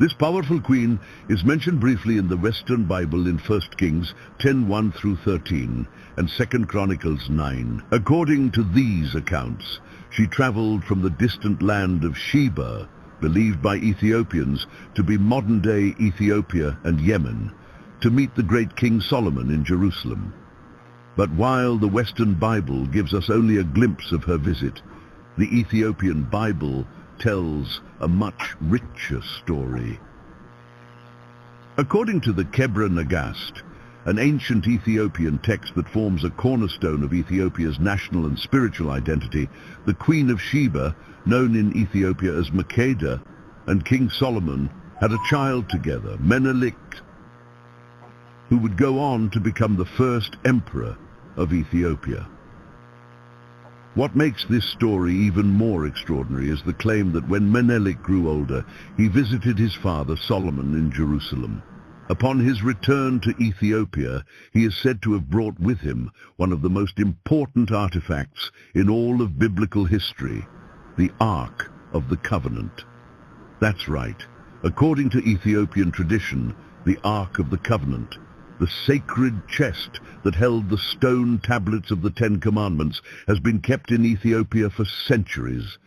Q: This powerful queen is mentioned briefly in the Western Bible in 1 Kings 10:1-13 and 2 Chronicles 9. According to these accounts, she traveled from the distant land of Sheba, believed by Ethiopians to be modern-day Ethiopia and Yemen, to meet the great King Solomon in Jerusalem. But while the Western Bible gives us only a glimpse of her visit, the Ethiopian Bible tells a much richer story. According to the Kebra Nagast, an ancient Ethiopian text that forms a cornerstone of Ethiopia's national and spiritual identity, the Queen of Sheba, known in Ethiopia as Makeda, and King Solomon had a child together, Menelik, who would go on to become the first emperor of Ethiopia. What makes this story even more extraordinary is the claim that when Menelik grew older, he visited his father Solomon in Jerusalem. Upon his return to Ethiopia, he is said to have brought with him one of the most important artifacts in all of biblical history, the Ark of the Covenant. That's right. According to Ethiopian tradition, the Ark of the Covenant, the sacred chest that held the stone tablets of the Ten Commandments, has been kept in Ethiopia for centuries.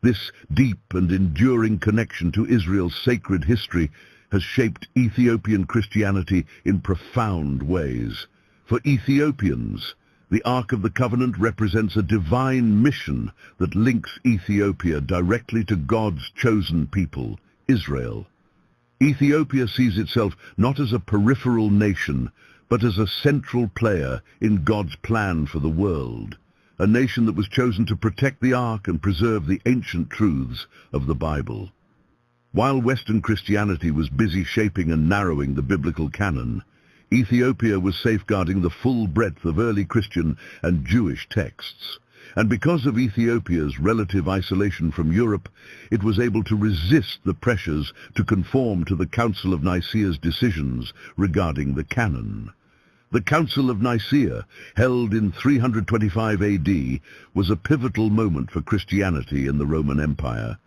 Q: This deep and enduring connection to Israel's sacred history has shaped Ethiopian Christianity in profound ways. For Ethiopians, the Ark of the Covenant represents a divine mission that links Ethiopia directly to God's chosen people, Israel. Ethiopia sees itself not as a peripheral nation, but as a central player in God's plan for the world, a nation that was chosen to protect the Ark and preserve the ancient truths of the Bible. While Western Christianity was busy shaping and narrowing the biblical canon, Ethiopia was safeguarding the full breadth of early Christian and Jewish texts. And because of Ethiopia's relative isolation from Europe, it was able to resist the pressures to conform to the Council of Nicaea's decisions regarding the canon. The Council of Nicaea, held in 325 AD, was a pivotal moment for Christianity in the Roman Empire.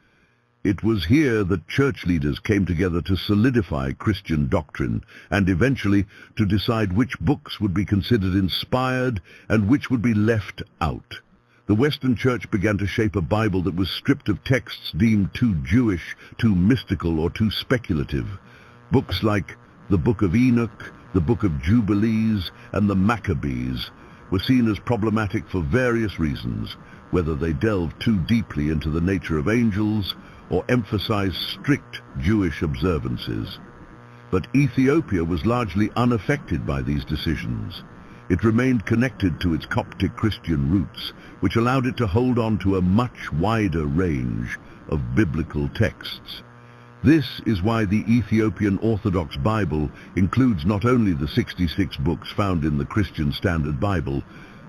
Q: It was here that church leaders came together to solidify Christian doctrine and eventually to decide which books would be considered inspired and which would be left out. The Western Church began to shape a Bible that was stripped of texts deemed too Jewish, too mystical, or too speculative. Books like the Book of Enoch, the Book of Jubilees, and the Maccabees were seen as problematic for various reasons, whether they delved too deeply into the nature of angels or emphasized strict Jewish observances. But Ethiopia was largely unaffected by these decisions. It remained connected to its Coptic Christian roots, which allowed it to hold on to a much wider range of biblical texts. This is why the Ethiopian Orthodox Bible includes not only the 66 books found in the Christian Standard Bible,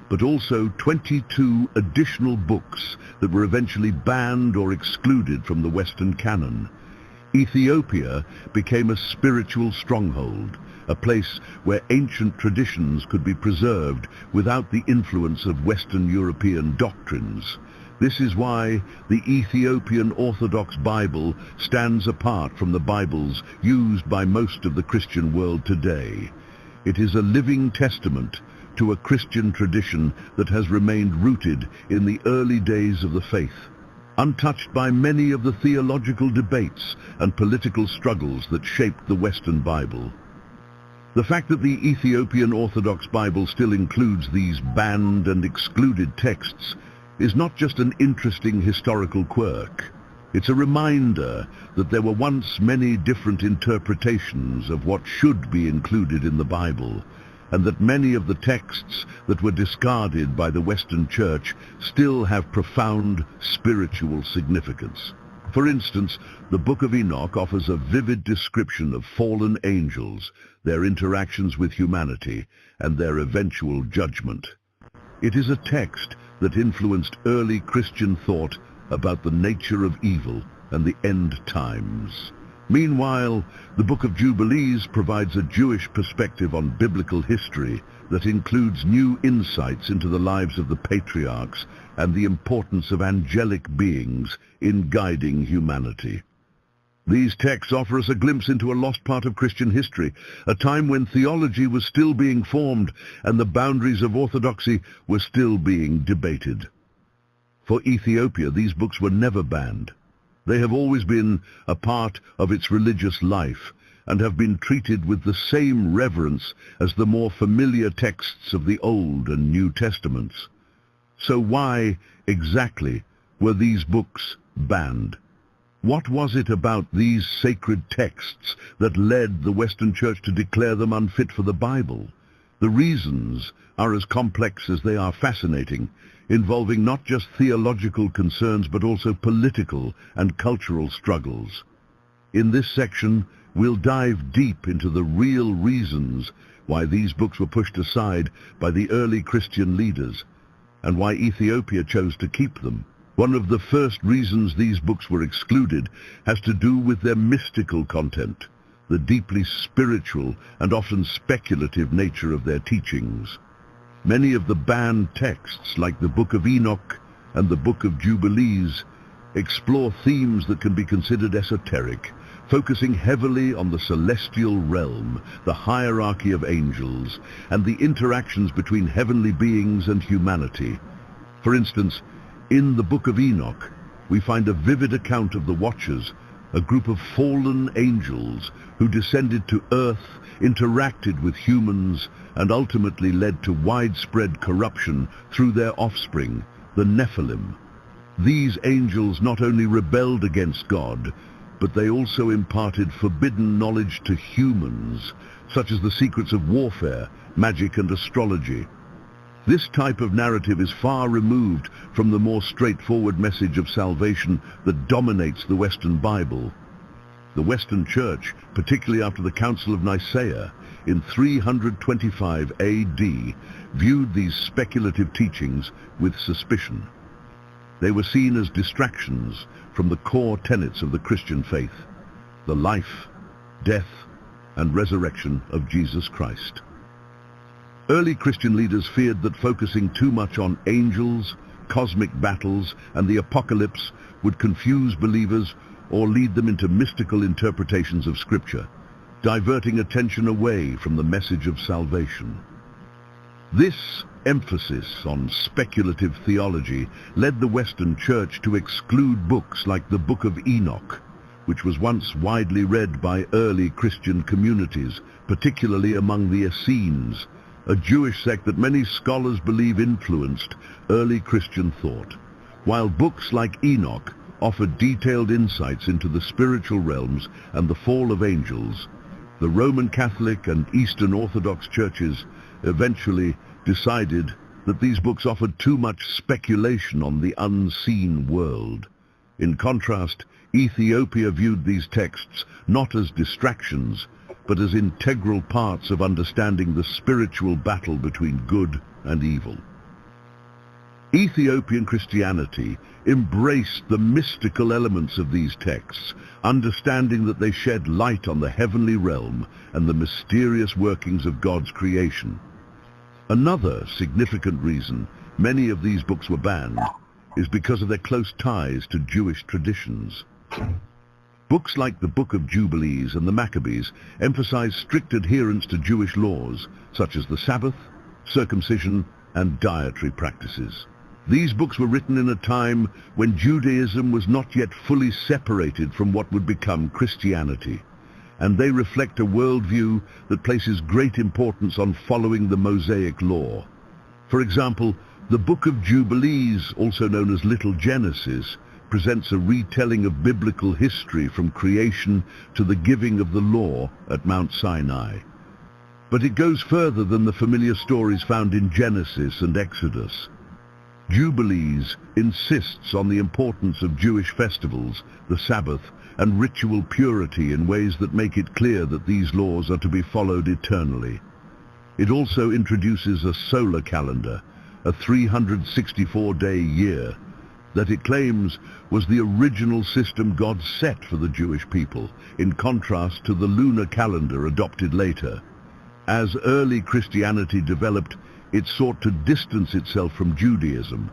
Q: but also 22 additional books that were eventually banned or excluded from the Western canon. Ethiopia became a spiritual stronghold, a place where ancient traditions could be preserved without the influence of Western European doctrines. This is why the Ethiopian Orthodox Bible stands apart from the Bibles used by most of the Christian world today. It is a living testament to a Christian tradition that has remained rooted in the early days of the faith, untouched by many of the theological debates and political struggles that shaped the Western Bible. The fact that the Ethiopian Orthodox Bible still includes these banned and excluded texts is not just an interesting historical quirk. It's a reminder that there were once many different interpretations of what should be included in the Bible, and that many of the texts that were discarded by the Western Church still have profound spiritual significance. For instance, the Book of Enoch offers a vivid description of fallen angels, their interactions with humanity, and their eventual judgment. It is a text that influenced early Christian thought about the nature of evil and the end times. Meanwhile, the Book of Jubilees provides a Jewish perspective on biblical history that includes new insights into the lives of the patriarchs and the importance of angelic beings in guiding humanity. These texts offer us a glimpse into a lost part of Christian history, a time when theology was still being formed and the boundaries of orthodoxy were still being debated. For Ethiopia, these books were never banned. They have always been a part of its religious life and have been treated with the same reverence as the more familiar texts of the Old and New Testaments. So why, exactly, were these books banned? What was it about these sacred texts that led the Western Church to declare them unfit for the Bible? The reasons are as complex as they are fascinating, involving not just theological concerns but also political and cultural struggles. In this section, we'll dive deep into the real reasons why these books were pushed aside by the early Christian leaders and why Ethiopia chose to keep them. One of the first reasons these books were excluded has to do with their mystical content, the deeply spiritual and often speculative nature of their teachings. Many of the banned texts, like the Book of Enoch and the Book of Jubilees, explore themes that can be considered esoteric, focusing heavily on the celestial realm, the hierarchy of angels, and the interactions between heavenly beings and humanity. For instance, in the Book of Enoch, we find a vivid account of the Watchers, a group of fallen angels who descended to earth, interacted with humans, and ultimately led to widespread corruption through their offspring, the Nephilim. These angels not only rebelled against God, but they also imparted forbidden knowledge to humans, such as the secrets of warfare, magic, and astrology. This type of narrative is far removed from the more straightforward message of salvation that dominates the Western Bible. The Western Church, particularly after the Council of Nicaea in 325 AD, viewed these speculative teachings with suspicion. They were seen as distractions from the core tenets of the Christian faith, the life, death, and resurrection of Jesus Christ. Early Christian leaders feared that focusing too much on angels, cosmic battles, and the apocalypse would confuse believers or lead them into mystical interpretations of Scripture, diverting attention away from the message of salvation. This emphasis on speculative theology led the Western Church to exclude books like the Book of Enoch, which was once widely read by early Christian communities, particularly among the Essenes, a Jewish sect that many scholars believe influenced early Christian thought. While books like Enoch offered detailed insights into the spiritual realms and the fall of angels, the Roman Catholic and Eastern Orthodox churches eventually decided that these books offered too much speculation on the unseen world. In contrast, Ethiopia viewed these texts not as distractions, but as integral parts of understanding the spiritual battle between good and evil. Ethiopian Christianity embraced the mystical elements of these texts, understanding that they shed light on the heavenly realm and the mysterious workings of God's creation. Another significant reason many of these books were banned is because of their close ties to Jewish traditions. Books like the Book of Jubilees and the Maccabees emphasize strict adherence to Jewish laws, such as the Sabbath, circumcision, and dietary practices. These books were written in a time when Judaism was not yet fully separated from what would become Christianity, and they reflect a worldview that places great importance on following the Mosaic law. For example, the Book of Jubilees, also known as Little Genesis, presents a retelling of biblical history from creation to the giving of the law at Mount Sinai. But it goes further than the familiar stories found in Genesis and Exodus. Jubilees insists on the importance of Jewish festivals, the Sabbath, and ritual purity in ways that make it clear that these laws are to be followed eternally. It also introduces a solar calendar, a 364-day year, that it claims was the original system God set for the Jewish people, in contrast to the lunar calendar adopted later. As early Christianity developed, it sought to distance itself from Judaism.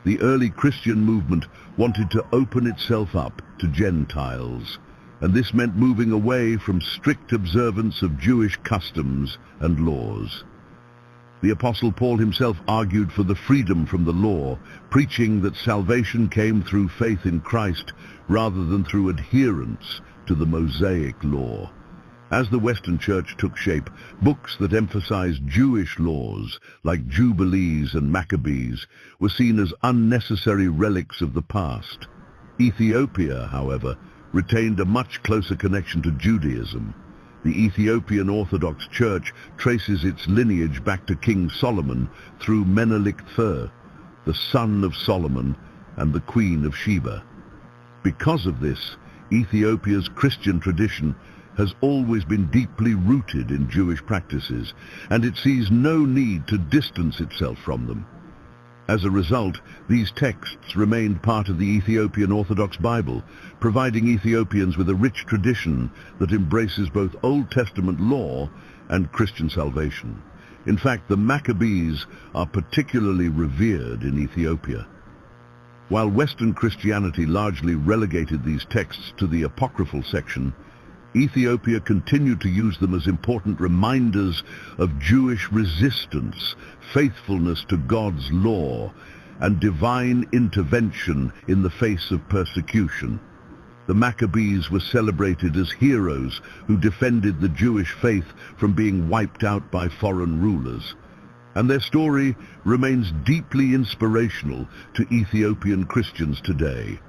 Q: The early Christian movement wanted to open itself up to Gentiles, and this meant moving away from strict observance of Jewish customs and laws. The Apostle Paul himself argued for the freedom from the law, preaching that salvation came through faith in Christ rather than through adherence to the Mosaic law. As the Western Church took shape, books that emphasized Jewish laws, like Jubilees and Maccabees, were seen as unnecessary relics of the past. Ethiopia, however, retained a much closer connection to Judaism. The Ethiopian Orthodox Church traces its lineage back to King Solomon through Menelik III, the son of Solomon and the Queen of Sheba. Because of this, Ethiopia's Christian tradition has always been deeply rooted in Jewish practices, and it sees no need to distance itself from them. As a result, these texts remained part of the Ethiopian Orthodox Bible, providing Ethiopians with a rich tradition that embraces both Old Testament law and Christian salvation. In fact, the Maccabees are particularly revered in Ethiopia. While Western Christianity largely relegated these texts to the apocryphal section, Ethiopia continued to use them as important reminders of Jewish resistance, faithfulness to God's law, and divine intervention in the face of persecution. The Maccabees were celebrated as heroes who defended the Jewish faith from being wiped out by foreign rulers, and their story remains deeply inspirational to Ethiopian Christians today.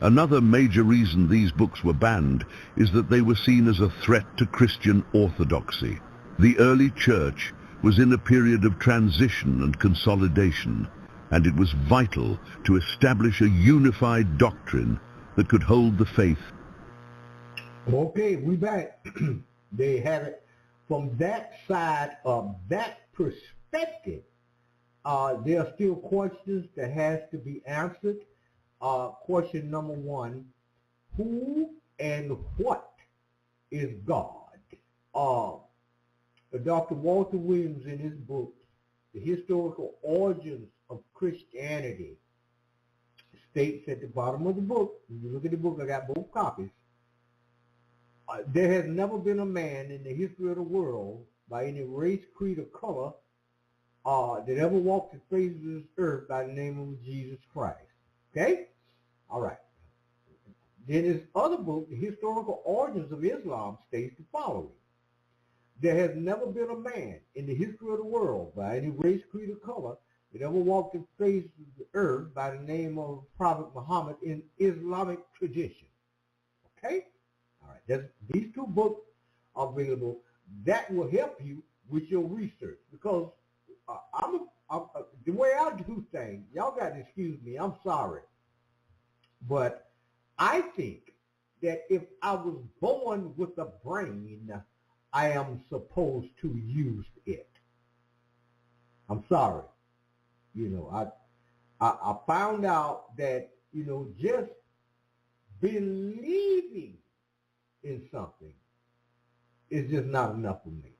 Q: Another major reason these books were banned is that they were seen as a threat to Christian orthodoxy. The early church was in a period of transition and consolidation, and it was vital to establish a unified doctrine that could hold the faith.
B: Okay, we back. They have it from that side of that perspective. There are still questions that has to be answered. Question number one, who and what is God? Dr. Walter Williams, in his book, The Historical Origins of Christianity, states at the bottom of the book, if you look at the book, I got both copies, there has never been a man in the history of the world by any race, creed, or color that ever walked the face of this earth by the name of Jesus Christ. Okay? All right. Then his other book, The Historical Origins of Islam, states the following. There has never been a man in the history of the world by any race, creed, or color that ever walked the face of the earth by the name of Prophet Muhammad in Islamic tradition. Okay? All right. These two books are available. That will help you with your research because the way I do things, y'all got to excuse me, I'm sorry. But I think that if I was born with a brain, I am supposed to use it. I'm sorry. You know, I found out that, you know, just believing in something is just not enough for me.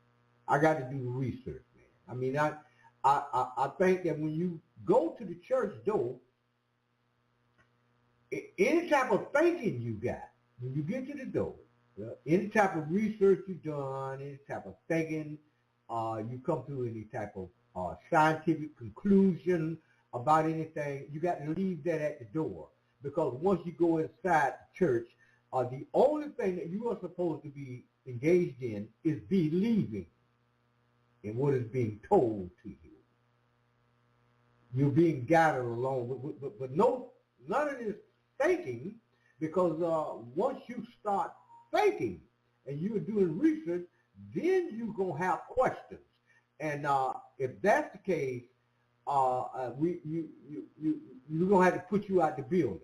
B: I got to do the research, man. I mean, I think that when you go to the church door, any type of thinking you got, when you get to the door, any type of research you've done, any type of thinking, you come to any type of scientific conclusion about anything, you got to leave that at the door. Because once you go inside the church, the only thing that you are supposed to be engaged in is believing in what is being told to you. You're being guided along, but none of this thinking, because once you start thinking and you're doing research, then you're going to have questions. And if that's the case, you're going to have to put you out the building.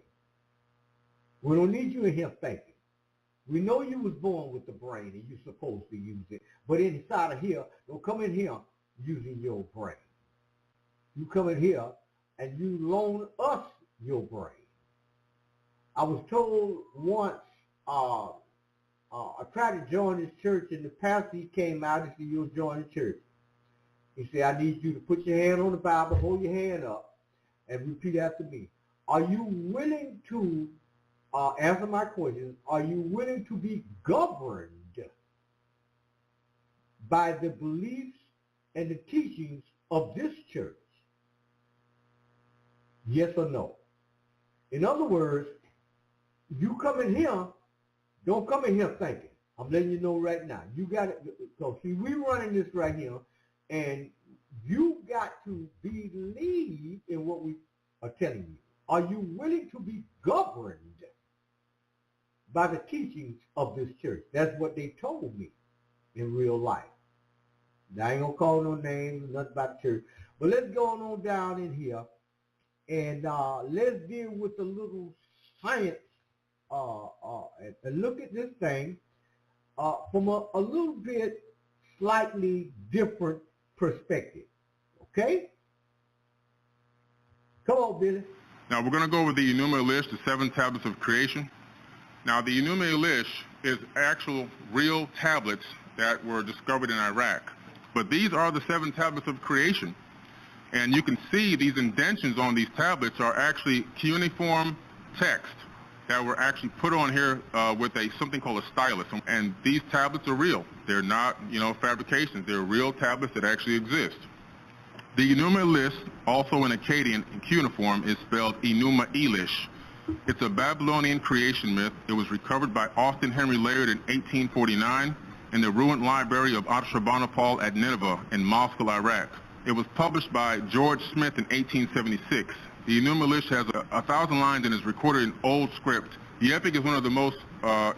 B: We don't need you in here thinking. We know you was born with the brain and you're supposed to use it. But inside of here, don't come in here using your brain. You come in here and you loan us your brain. I was told once, I tried to join this church, and the pastor, he came out and said, you'll join the church. He said, I need you to put your hand on the Bible, hold your hand up, and repeat after me. Are you willing to answer my question? Are you willing to be governed by the beliefs and the teachings of this church? Yes or no? In other words, you come in here, don't come in here thinking. I'm letting you know right now. You got it. So see, we running this right here, and you got to believe in what we are telling you. Are you willing to be governed by the teachings of this church? That's what they told me in real life. Now, I ain't gonna call no names, nothing about the church. But let's go on down in here, and let's deal with a little science. And look at this thing from a little bit slightly different perspective. Okay? Come on, Billy.
R: Now we're going to go over the Enuma Elish, the 7 tablets of creation. Now the Enuma Elish is actual real tablets that were discovered in Iraq. But these are the 7 tablets of creation. And you can see these indentions on these tablets are actually cuneiform text that were actually put on here with something called a stylus. And these tablets are real. They're not, fabrications. They're real tablets that actually exist. The Enuma Elish, also in Akkadian and cuneiform, is spelled Enuma Elish. It's a Babylonian creation myth. It was recovered by Austin Henry Layard in 1849 in the ruined library of Ashurbanipal at Nineveh in Mosul, Iraq. It was published by George Smith in 1876. The Enuma Elish has 1,000 lines and is recorded in old script. The epic is one of the most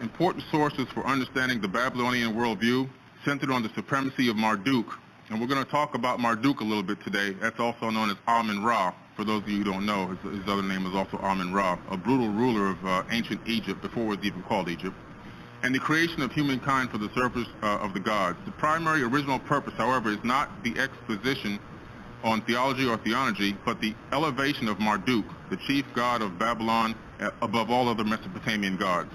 R: important sources for understanding the Babylonian worldview, centered on the supremacy of Marduk. And we're going to talk about Marduk a little bit today. That's also known as Amun-Ra. For those of you who don't know, his other name is also Amun-Ra, a brutal ruler of ancient Egypt before it was even called Egypt. And the creation of humankind for the service of the gods. The primary original purpose, however, is not the exposition on theology or theology, but the elevation of Marduk, the chief god of Babylon, above all other Mesopotamian gods.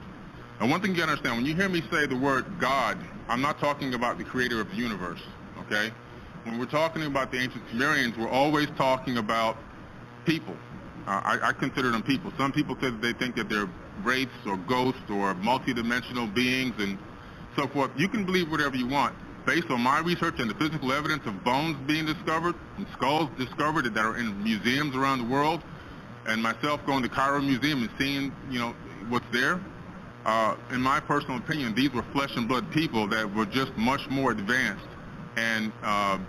R: And one thing you gotta understand, when you hear me say the word God, I'm not talking about the creator of the universe, okay? When we're talking about the ancient Sumerians, we're always talking about people. I consider them people. Some people say that they think that they're wraiths or ghosts or multidimensional beings and so forth. You can believe whatever you want. Based on my research and the physical evidence of bones being discovered and skulls discovered that are in museums around the world, and myself going to Cairo Museum and seeing, what's there, in my personal opinion, these were flesh and blood people that were just much more advanced and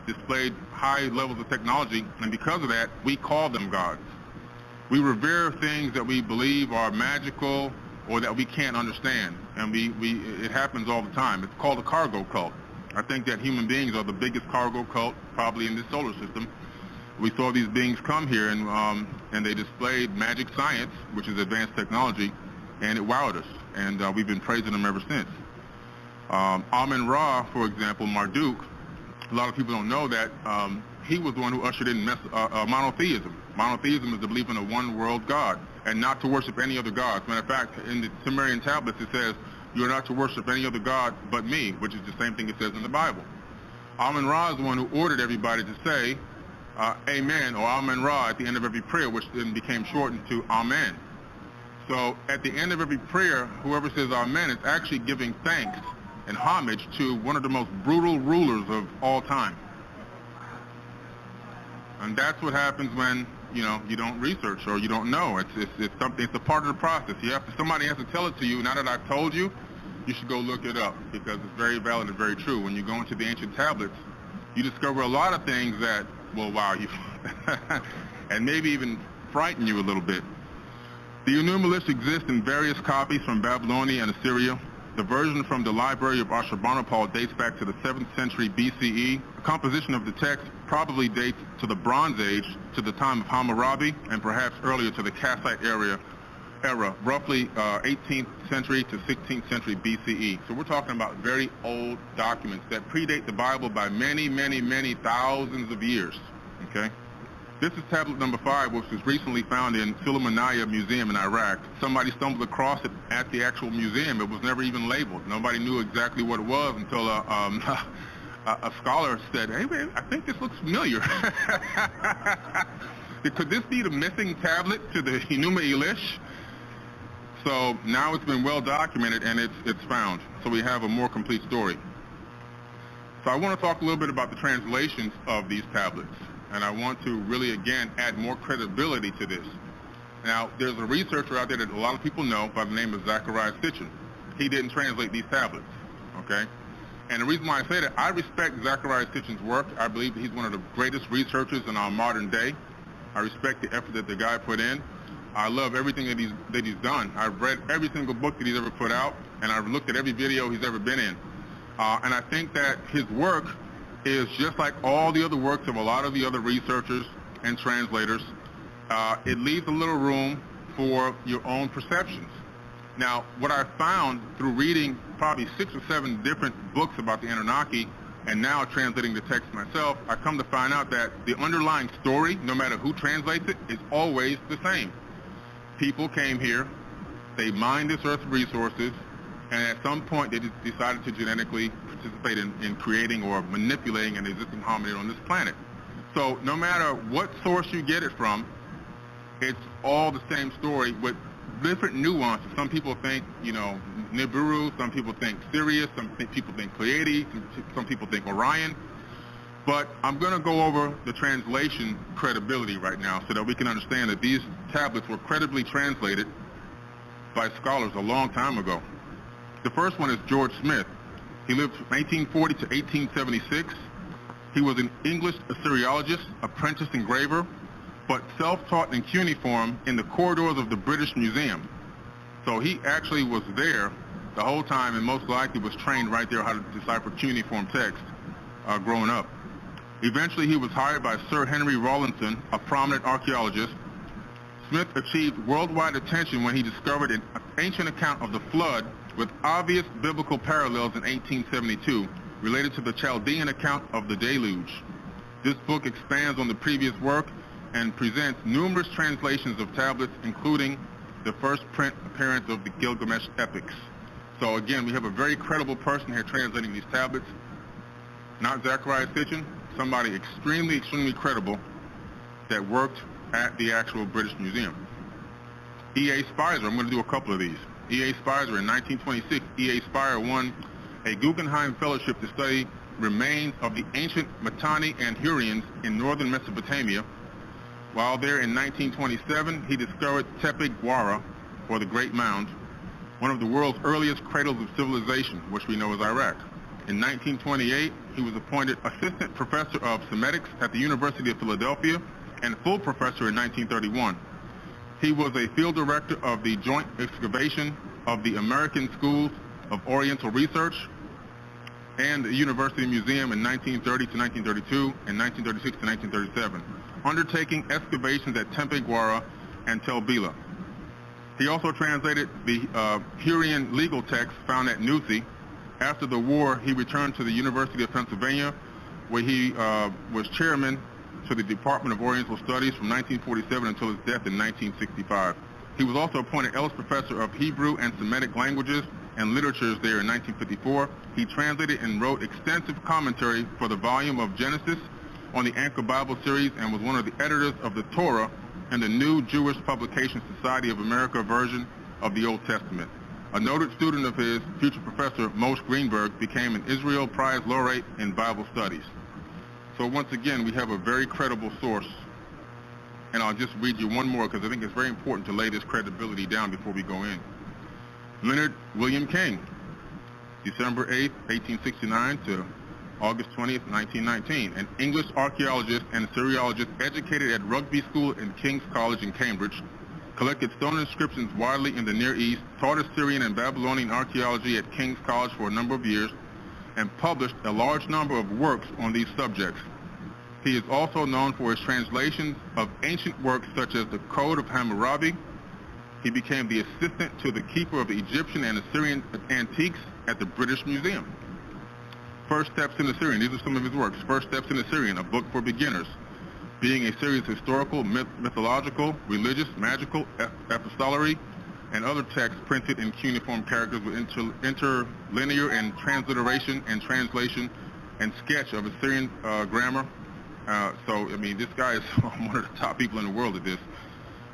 R: displayed high levels of technology, and because of that, we call them gods. We revere things that we believe are magical or that we can't understand, and it happens all the time. It's called a cargo cult. I think that human beings are the biggest cargo cult probably in this solar system. We saw these beings come here, and they displayed magic science, which is advanced technology, and it wowed us, and we've been praising them ever since. Amun-Ra, for example, Marduk, a lot of people don't know that he was the one who ushered in monotheism. Monotheism is the belief in a one-world God and not to worship any other gods. Matter of fact, in the Sumerian tablets it says, you are not to worship any other god but me, which is the same thing it says in the Bible. Amun-Ra is the one who ordered everybody to say Amen or Amun-Ra at the end of every prayer, which then became shortened to Amen. So at the end of every prayer, whoever says Amen is actually giving thanks and homage to one of the most brutal rulers of all time. And that's what happens when, you know, you don't research or you don't know. It's something. It's a part of the process. Somebody has to tell it to you. Now that I've told you, you should go look it up because it's very valid and very true. When you go into the ancient tablets, you discover a lot of things that will wow you and maybe even frighten you a little bit. The Enuma list exists in various copies from Babylonia and Assyria. The version from the Library of Ashurbanipal dates back to the 7th century BCE. The composition of the text probably dates to the Bronze Age, to the time of Hammurabi, and perhaps earlier to the Kassite era, roughly 18th century to 16th century BCE. So we're talking about very old documents that predate the Bible by many, many, many thousands of years, okay? This is tablet number 5, which was recently found in Sulaymaniyah Museum in Iraq. Somebody stumbled across it at the actual museum. It was never even labeled. Nobody knew exactly what it was until a scholar said, hey, man, I think this looks familiar. Could this be the missing tablet to the Enuma Elish? So now it's been well documented and it's found. So we have a more complete story. So I want to talk a little bit about the translations of these tablets. And I want to really, again, add more credibility to this. Now, there's a researcher out there that a lot of people know by the name of Zecharia Sitchin. He didn't translate these tablets, okay? And the reason why I say that, I respect Zecharia Sitchin's work. I believe that he's one of the greatest researchers in our modern day. I respect the effort that the guy put in. I love everything that he's done. I've read every single book that he's ever put out, and I've looked at every video he's ever been in. And I think that his work is just like all the other works of a lot of the other researchers and translators. It leaves a little room for your own perceptions. Now, what I found through reading probably 6 or 7 different books about the Anunnaki and now translating the text myself, I come to find out that the underlying story, no matter who translates it, is always the same. People came here, they mined this earth's resources, and at some point they decided to genetically participate in creating or manipulating an existing hominid on this planet. So no matter what source you get it from, it's all the same story with different nuances. Some people think, you know, Nibiru, some people think Sirius, some people think Pleiades, some people think Orion. But I'm going to go over the translation credibility right now so that we can understand that these tablets were credibly translated by scholars a long time ago. The first one is George Smith. He lived from 1840 to 1876. He was an English Assyriologist, apprentice engraver, but self-taught in cuneiform in the corridors of the British Museum. So he actually was there the whole time and most likely was trained right there how to decipher cuneiform text growing up. Eventually he was hired by Sir Henry Rawlinson, a prominent archaeologist. Smith achieved worldwide attention when he discovered an ancient account of the flood with obvious biblical parallels in 1872 related to the Chaldean account of the deluge. This book expands on the previous work and presents numerous translations of tablets, including the first print appearance of the Gilgamesh epics. So again, we have a very credible person here translating these tablets, not Zecharia Sitchin, somebody extremely, extremely credible that worked at the actual British Museum. E.A. Spicer, I'm going to do a couple of these. E.A. Spicer, in 1926, E.A. Spicer won a Guggenheim Fellowship to study remains of the ancient Mitanni and Hurrians in northern Mesopotamia. While there in 1927, he discovered Tepe Guara, or the Great Mound. one of the world's earliest cradles of civilization, which we know as Iraq. In 1928, he was appointed assistant professor of Semitics at the University of Philadelphia and full professor in 1931. He was a field director of the joint excavation of the American Schools of Oriental Research and the University Museum in 1930 to 1932 and 1936 to 1937, undertaking excavations at Tempe Guara and Tel Bila. He also translated the Hurrian legal text found at Nusi. After the war, he returned to the University of Pennsylvania, where he was chairman to the Department of Oriental Studies from 1947 until his death in 1965. He was also appointed Ellis Professor of Hebrew and Semitic Languages and Literatures there in 1954. He translated and wrote extensive commentary for the volume of Genesis on the Anchor Bible series and was one of the editors of the Torah and the New Jewish Publication Society of America version of the Old Testament. A noted student of his, future professor Moshe Greenberg, became an Israel Prize Laureate in Bible Studies. So once again, we have a very credible source. And I'll just read you one more because I think it's very important to lay this credibility down before we go in. Leonard William King, December 8, 1869 to August 20th, 1919, an English archaeologist and Assyriologist educated at Rugby School and King's College in Cambridge, collected stone inscriptions widely in the Near East, taught Assyrian and Babylonian archaeology at King's College for a number of years, and published a large number of works on these subjects. He is also known for his translations of ancient works such as the Code of Hammurabi. He became the assistant to the keeper of the Egyptian and Assyrian antiques at the British Museum. First Steps in Assyrian, these are some of his works. First Steps in Assyrian, a book for beginners, being a series of historical, mythological, religious, magical, epistolary, and other texts printed in cuneiform characters with interlinear and transliteration and translation and sketch of Assyrian grammar. So, I mean, this guy is one of the top people in the world at this.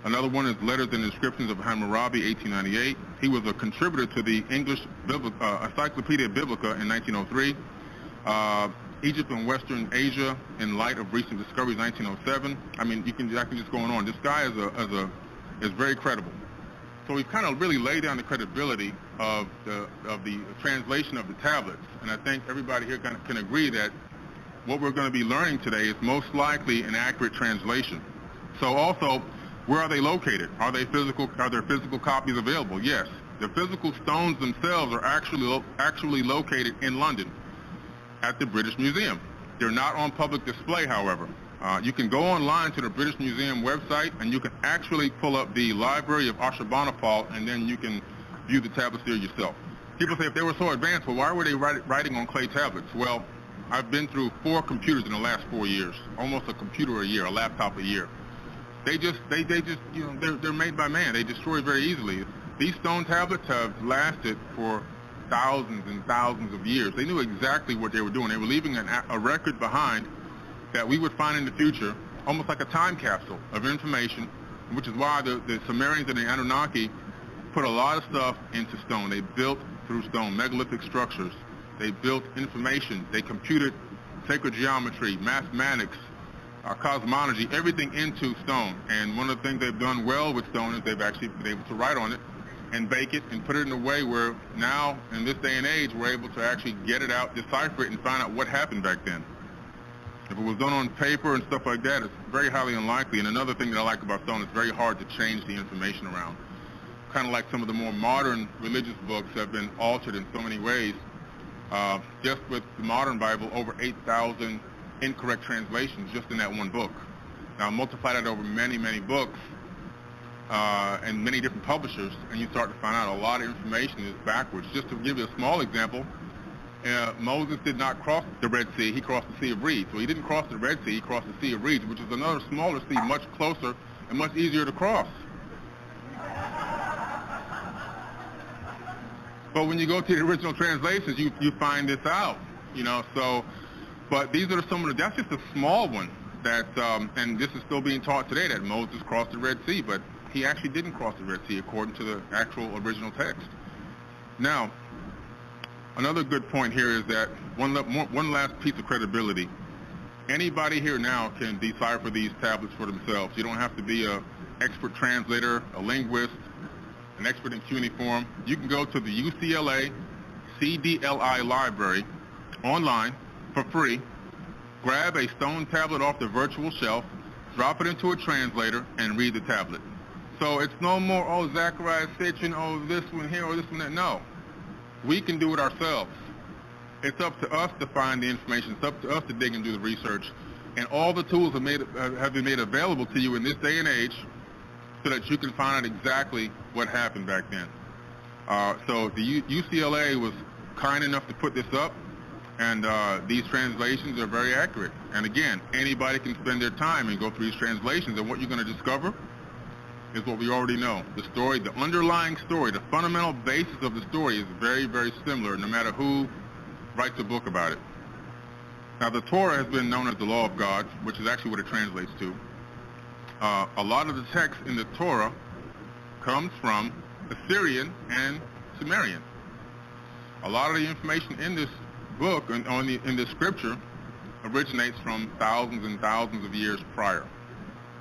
R: Another one is Letters and Inscriptions of Hammurabi, 1898. He was a contributor to the English Encyclopedia Biblica in 1903. Egypt and Western Asia in light of recent discoveries, 1907. I mean, I can just go on. This guy is very credible. So we've kind of really laid down the credibility of the translation of the tablets, and I think everybody here can agree that what we're going to be learning today is most likely an accurate translation. So also, where are they located? Are there physical copies available? Yes. The physical stones themselves are actually located in London at the British Museum. They're not on public display, however. You can go online to the British Museum website and you can actually pull up the Library of Ashurbanipal and then you can view the tablets there yourself. People say if they were so advanced, well, why were they writing on clay tablets? Well, I've been through 4 computers in the last 4 years, almost a computer a year, a laptop a year. They just, you know, they're made by man. They destroy very easily. These stone tablets have lasted for thousands and thousands of years. They knew exactly what they were doing. They were leaving a record behind that we would find in the future, almost like a time capsule of information, which is why the Sumerians and the Anunnaki put a lot of stuff into stone. They built through stone, megalithic structures. They built information. They computed sacred geometry, mathematics, cosmology, everything into stone. And one of the things they've done well with stone is they've actually been able to write on it and bake it and put it in a way where now, in this day and age, we're able to actually get it out, decipher it, and find out what happened back then. If it was done on paper and stuff like that, it's very highly unlikely. And another thing that I like about stone, it's very hard to change the information around. Kind of like some of the more modern religious books have been altered in so many ways. Just with the modern Bible, over 8,000 incorrect translations just in that one book. Now multiply that over many, many books and many different publishers, and you start to find out a lot of information is backwards. Just to give you a small example, Moses did not cross the Red Sea, he crossed the Sea of Reeds. Well, he didn't cross the Red Sea, he crossed the Sea of Reeds, which is another smaller sea, much closer and much easier to cross. But when you go to the original translations, you find this out, you know, so, but these are some of the, that's just a small one that, and this is still being taught today, that Moses crossed the Red Sea, but he actually didn't cross the Red Sea according to the actual original text. Now, another good point here is that one last piece of credibility. Anybody here now can decipher these tablets for themselves. You don't have to be an expert translator, a linguist, an expert in cuneiform, you can go to the UCLA CDLI library online for free, grab a stone tablet off the virtual shelf, drop it into a translator, and read the tablet. So it's no more, oh, Zechariah Sitchin, oh, this one here or this one there. No. We can do it ourselves. It's up to us to find the information. It's up to us to dig and do the research. And all the tools have been made available to you in this day and age so that you can find out exactly what happened back then. So the UCLA was kind enough to put this up, and these translations are very accurate. And again, anybody can spend their time and go through these translations, and what you're going to discover is what we already know. The story, the underlying story, the fundamental basis of the story is very, very similar, no matter who writes a book about it. Now, the Torah has been known as the law of God, which is actually what it translates to. A lot of the text in the Torah comes from Assyrian and Sumerian. A lot of the information in this book, in this scripture, originates from thousands and thousands of years prior.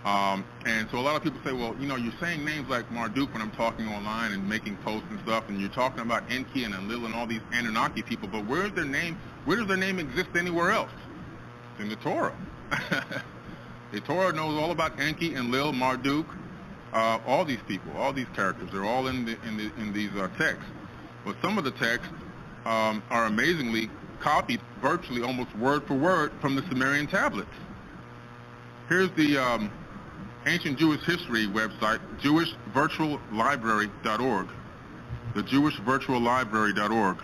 R: And so a lot of people say, well, you know, you're saying names like Marduk when I'm talking online and making posts and stuff, and you're talking about Enki and Enlil and all these Anunnaki people, but where does their name exist anywhere else? It's in the Torah. The Torah knows all about Enki, Enlil, Marduk, all these people, all these characters. They're all in these texts. But some of the texts are amazingly copied virtually almost word for word from the Sumerian tablets. Here's the ancient Jewish history website, jewishvirtuallibrary.org, the jewishvirtuallibrary.org.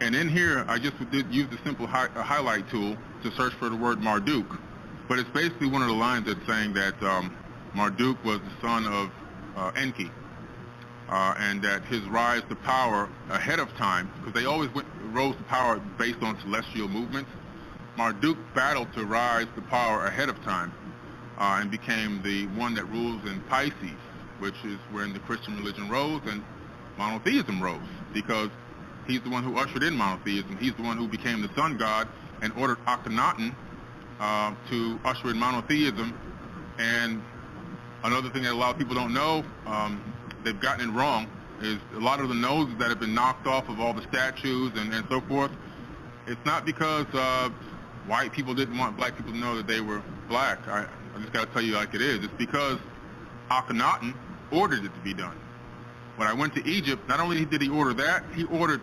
R: And in here, I just did use the simple highlight tool to search for the word Marduk. But it's basically one of the lines that's saying that Marduk was the son of Enki, and that his rise to power ahead of time, because they always rose to power based on celestial movements, Marduk battled to rise to power ahead of time and became the one that rules in Pisces, which is when the Christian religion rose and monotheism rose, because he's the one who ushered in monotheism. He's the one who became the sun god and ordered Akhenaten to usher in monotheism. And another thing that a lot of people don't know, they've gotten it wrong, is a lot of the noses that have been knocked off of all the statues and so forth, it's not because white people didn't want black people to know that they were black. I just got to tell you like it is. It's because Akhenaten ordered it to be done. When I went to Egypt, not only did he order that, he ordered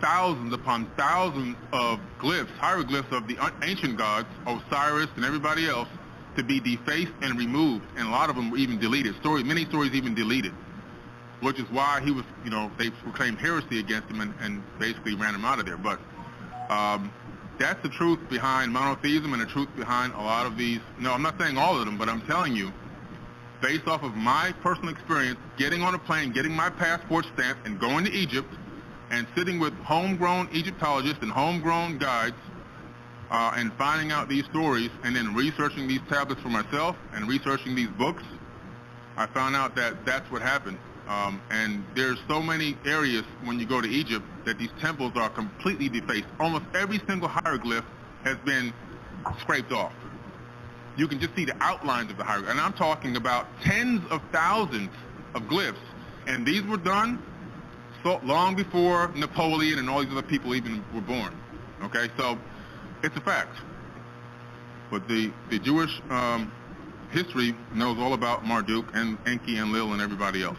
R: thousands upon thousands of glyphs, hieroglyphs of the ancient gods, Osiris and everybody else, to be defaced and removed, and a lot of them were even deleted. Many stories even deleted, which is why he was, you know, they proclaimed heresy against him and basically ran him out of there. But that's the truth behind monotheism and the truth behind a lot of these. No, I'm not saying all of them, but I'm telling you, based off of my personal experience, getting on a plane, getting my passport stamped, and going to Egypt, and sitting with homegrown Egyptologists and homegrown guides, and finding out these stories, and then researching these tablets for myself and researching these books, I found out that that's what happened. And there's so many areas when you go to Egypt that these temples are completely defaced. Almost every single hieroglyph has been scraped off. You can just see the outlines of the hieroglyph. And I'm talking about tens of thousands of glyphs. And these were done so long before Napoleon and all these other people even were born. Okay, so it's a fact. But the Jewish history knows all about Marduk and Enki and Enlil and everybody else.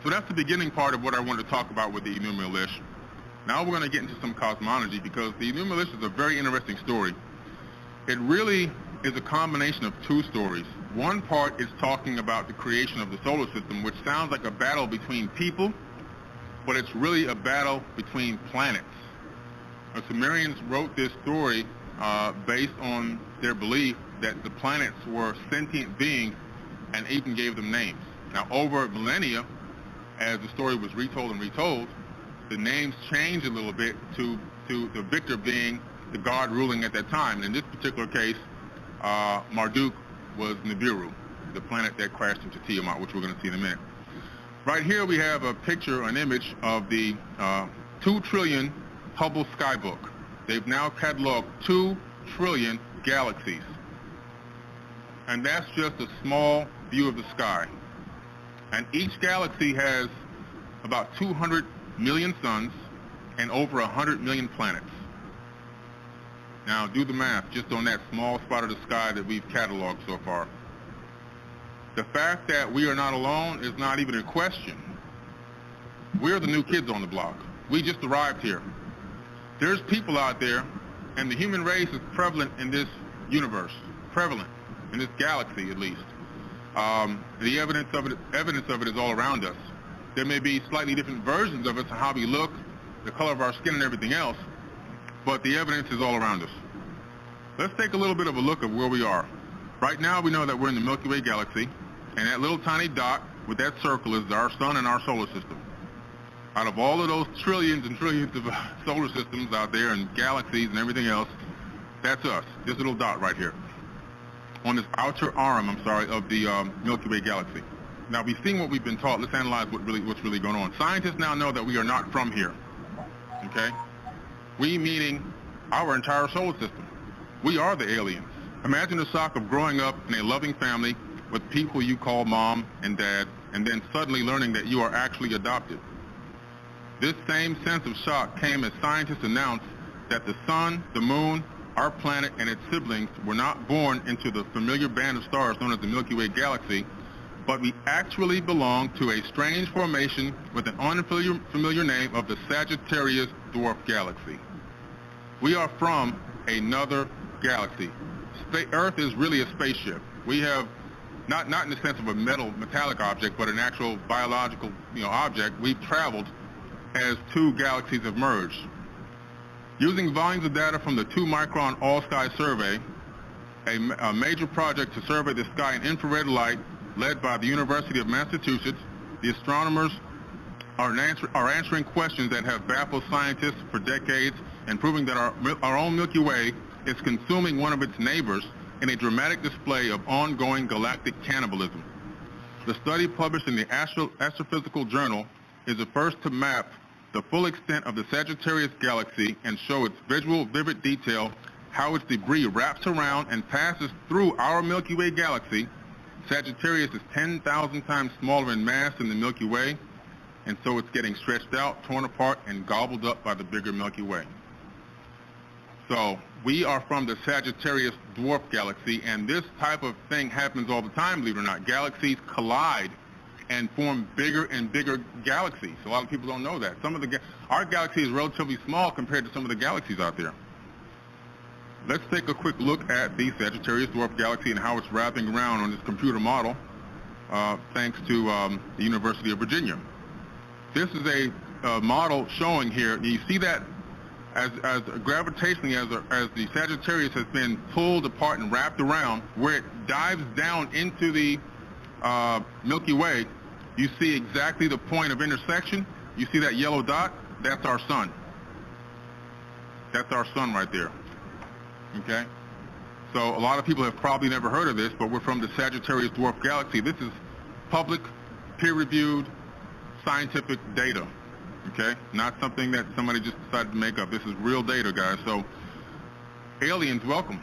R: So that's the beginning part of what I wanted to talk about with the Enuma Elish. Now we're going to get into some cosmology, because the Enuma Elish is a very interesting story. It really is a combination of two stories. One part is talking about the creation of the solar system, which sounds like a battle between people, but it's really a battle between planets. The Sumerians wrote this story based on their belief that the planets were sentient beings and even gave them names. Now, over millennia, as the story was retold and retold, the names changed a little bit to the victor being the god ruling at that time. And in this particular case, Marduk was Nibiru, the planet that crashed into Tiamat, which we're going to see in a minute. Right here we have a picture, an image of the 2 trillion Hubble Skybook. They've now cataloged 2 trillion galaxies. And that's just a small view of the sky. And each galaxy has about 200 million suns and over 100 million planets. Now do the math just on that small spot of the sky that we've cataloged so far. The fact that we are not alone is not even a question. We're the new kids on the block. We just arrived here. There's people out there, and the human race is prevalent in this universe, prevalent in this galaxy at least. The evidence of it is all around us. There may be slightly different versions of us, how we look, the color of our skin and everything else, but the evidence is all around us. Let's take a little bit of a look at where we are. Right now we know that we're in the Milky Way galaxy, and that little tiny dot with that circle is our sun and our solar system. Out of all of those trillions and trillions of solar systems out there and galaxies and everything else, that's us, this little dot right here, on this outer arm, of the Milky Way galaxy. Now we've seen what we've been taught. Let's analyze what's really going on. Scientists now know that we are not from here, okay? We meaning our entire solar system. We are the aliens. Imagine the shock of growing up in a loving family with people you call mom and dad, and then suddenly learning that you are actually adopted. This same sense of shock came as scientists announced that the sun, the moon, our planet, and its siblings were not born into the familiar band of stars known as the Milky Way galaxy, but we actually belong to a strange formation with an unfamiliar name of the Sagittarius Dwarf Galaxy. We are from another galaxy. Earth is really a spaceship. We have, not in the sense of a metallic object, but an actual biological object. We've traveled as two galaxies have merged. Using volumes of data from the 2-micron all-sky survey, a major project to survey the sky in infrared light led by the University of Massachusetts, the astronomers are answering questions that have baffled scientists for decades and proving that our own Milky Way is consuming one of its neighbors in a dramatic display of ongoing galactic cannibalism. The study published in the Astrophysical Journal is the first to map the full extent of the Sagittarius galaxy and show its visual, vivid detail, how its debris wraps around and passes through our Milky Way galaxy. Sagittarius is 10,000 times smaller in mass than the Milky Way, and so it's getting stretched out, torn apart, and gobbled up by the bigger Milky Way. So we are from the Sagittarius Dwarf Galaxy, and this type of thing happens all the time, believe it or not. Galaxies collide and form bigger and bigger galaxies. A lot of people don't know that. Our galaxy is relatively small compared to some of the galaxies out there. Let's take a quick look at the Sagittarius Dwarf Galaxy and how it's wrapping around on this computer model, thanks to the University of Virginia. This is a model showing here. You see that as gravitationally as the Sagittarius has been pulled apart and wrapped around, where it dives down into the Milky Way, you see exactly the point of intersection. You see that yellow dot? That's our sun. That's our sun right there. Okay? So a lot of people have probably never heard of this, but we're from the Sagittarius Dwarf Galaxy. This is public, peer-reviewed, scientific data. Okay? Not something that somebody just decided to make up. This is real data, guys. So aliens, welcome.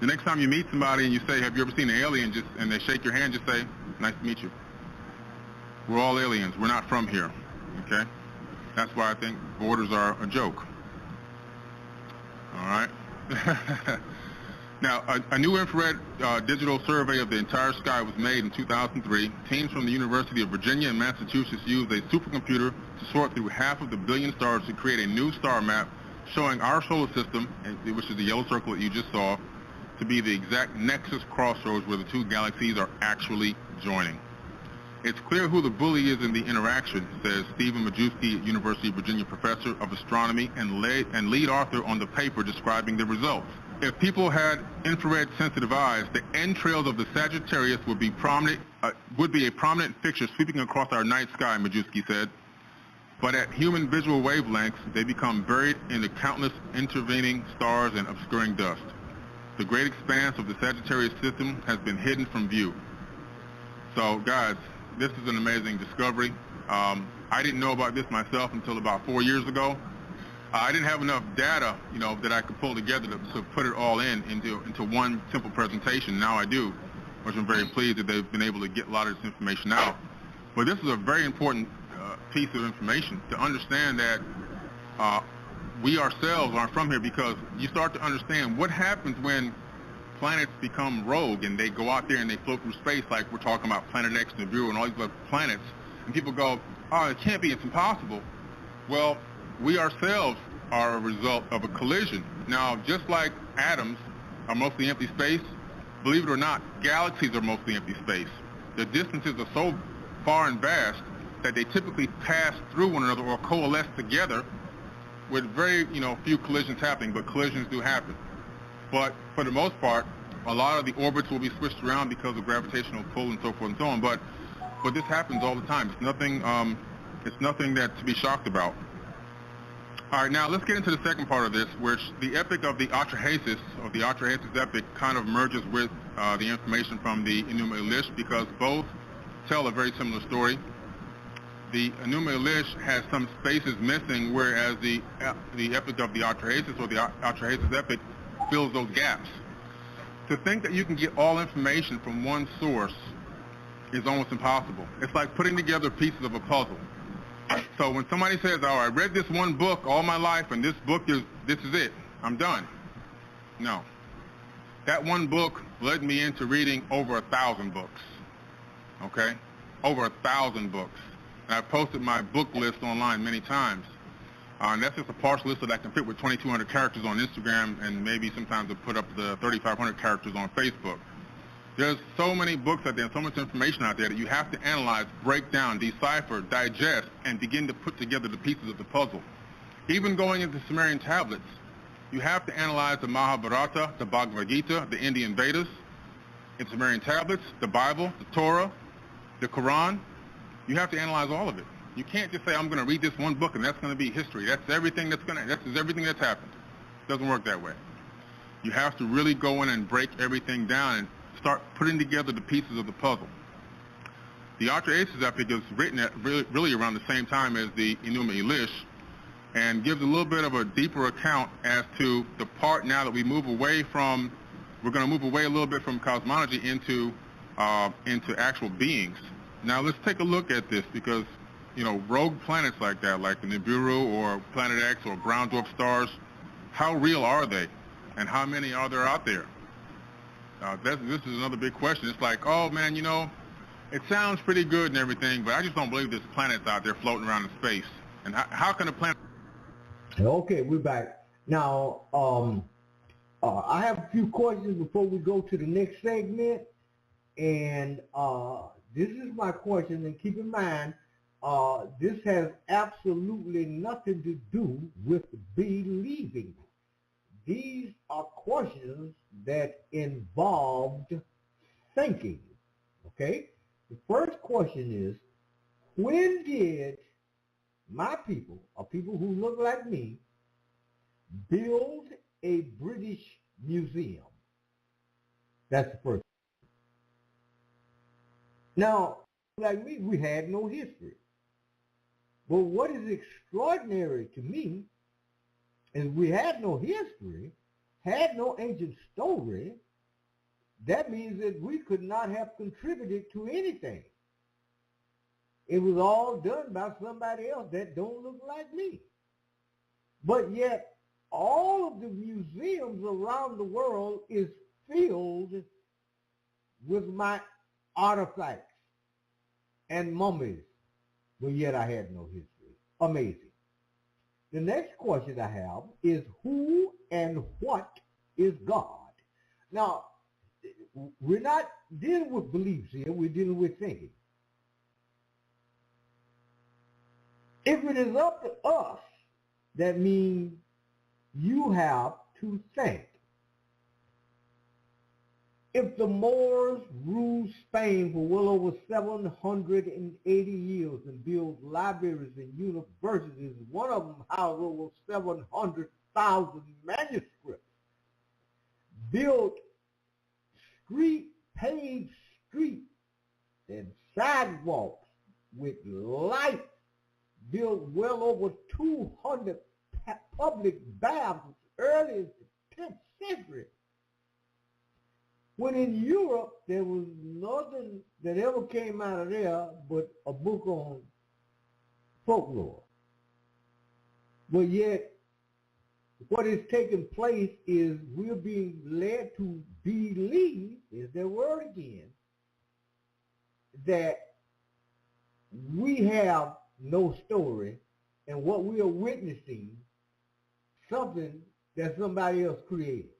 R: The next time you meet somebody and you say, have you ever seen an alien, and they shake your hand, just say, nice to meet you. We're all aliens. We're not from here. Okay? That's why I think borders are a joke. All right? Now, a new infrared digital survey of the entire sky was made in 2003. Teams from the University of Virginia and Massachusetts used a supercomputer to sort through half of the billion stars to create a new star map showing our solar system, which is the yellow circle that you just saw, to be the exact nexus crossroads where the two galaxies are actually joining. It's clear who the bully is in the interaction, says Stephen Majewski, University of Virginia professor of astronomy and lead author on the paper describing the results. If people had infrared sensitive eyes, the entrails of the Sagittarius would be a prominent fixture sweeping across our night sky, Majewski said. But at human visual wavelengths, they become buried in the countless intervening stars and obscuring dust. The great expanse of the Sagittarius system has been hidden from view. So, guys, this is an amazing discovery. I didn't know about this myself until about 4 years ago. I didn't have enough data, that I could pull together to put it all into one simple presentation. Now I do. which I'm very pleased that they've been able to get a lot of this information out. But this is a very important piece of information to understand that we ourselves aren't from here, because you start to understand what happens when planets become rogue and they go out there and they float through space, like we're talking about Planet X, Nibiru, and all these other planets, and people go, oh, it can't be, it's impossible. Well, we ourselves are a result of a collision. Now, just like atoms are mostly empty space, believe it or not, galaxies are mostly empty space. The distances are so far and vast that they typically pass through one another or coalesce together with very, few collisions happening, but collisions do happen. But for the most part, a lot of the orbits will be switched around because of gravitational pull and so forth and so on. But this happens all the time. It's nothing that to be shocked about. All right, now let's get into the second part of this, which the epic of the Atrahasis, or the Atrahasis epic, kind of merges with the information from the Enuma Elish, because both tell a very similar story. The Enuma Elish has some spaces missing, whereas the epic of the Atrahasis, or the Atrahasis epic, fills those gaps. To think that you can get all information from one source is almost impossible. It's like putting together pieces of a puzzle. So when somebody says, oh, I read this one book all my life, and this is it, I'm done. No. That one book led me into reading over 1,000 books, okay? Over 1,000 books. And I've posted my book list online many times. And that's just a partial list that I can fit with 2,200 characters on Instagram, and maybe sometimes I'll put up the 3,500 characters on Facebook. There's so many books out there, and so much information out there that you have to analyze, break down, decipher, digest, and begin to put together the pieces of the puzzle. Even going into Sumerian tablets, you have to analyze the Mahabharata, the Bhagavad Gita, the Indian Vedas, in Sumerian tablets, the Bible, the Torah, the Quran. You have to analyze all of it. You can't just say, I'm going to read this one book and that's going to be history. That's everything that's happened. It doesn't work that way. You have to really go in and break everything down and start putting together the pieces of the puzzle. The Atrahasis epic is written at really around the same time as the Enuma Elish, and gives a little bit of a deeper account as to the part now that we're going to move away a little bit from cosmology into actual beings. Now let's take a look at this, because rogue planets like that, like the Nibiru or Planet X or brown dwarf stars, how real are they, and how many are there out there? This is another big question. It's like, oh man, it sounds pretty good and everything, but I just don't believe there's planets out there floating around in space. And how can a planet...
B: Okay, we're back. Now, I have a few questions before we go to the next segment. And this is my question, and keep in mind, this has absolutely nothing to do with believing. These are questions that involved thinking, okay? The first question is, when did my people, or people who look like me, build a British museum? That's the first. Now, like me, we had no history. But what is extraordinary to me is we had no history, had no ancient story. That means that we could not have contributed to anything. It was all done by somebody else that don't look like me. But yet, all of the museums around the world is filled with my artifacts and mummies. But yet I had no history. Amazing. The next question I have is, who and what is God? Now, we're not dealing with beliefs here, we're dealing with thinking. If it is up to us, that means you have to think. If the Moors ruled Spain for well over 780 years and built libraries and universities, one of them housed over 700,000 manuscripts, built paved streets and sidewalks with lights, built well over 200 public baths as early as the 10th century. When in Europe, there was nothing that ever came out of there but a book on folklore. But yet, what is taking place is we're being led to believe, is their word again, that we have no story, and what we are witnessing, something that somebody else created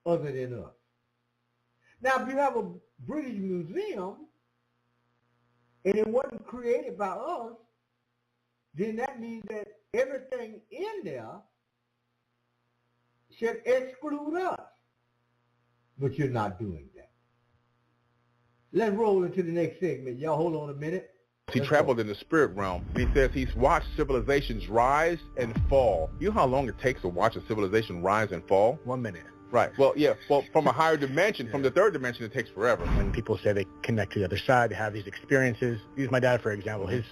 B: other than us. Now, if you have a British museum, and it wasn't created by us, then that means that everything in there should exclude us. But you're not doing that. Let's roll into the next segment. Y'all hold on a minute.
S: He traveled in the spirit realm. He says he's watched civilizations rise and fall. You know how long it takes to watch a civilization rise and fall?
T: 1 minute.
S: Right. Well, yeah. Well, from a higher dimension, from the third dimension, it takes forever.
T: When people say they connect to the other side, they have these experiences. Use my dad for example. His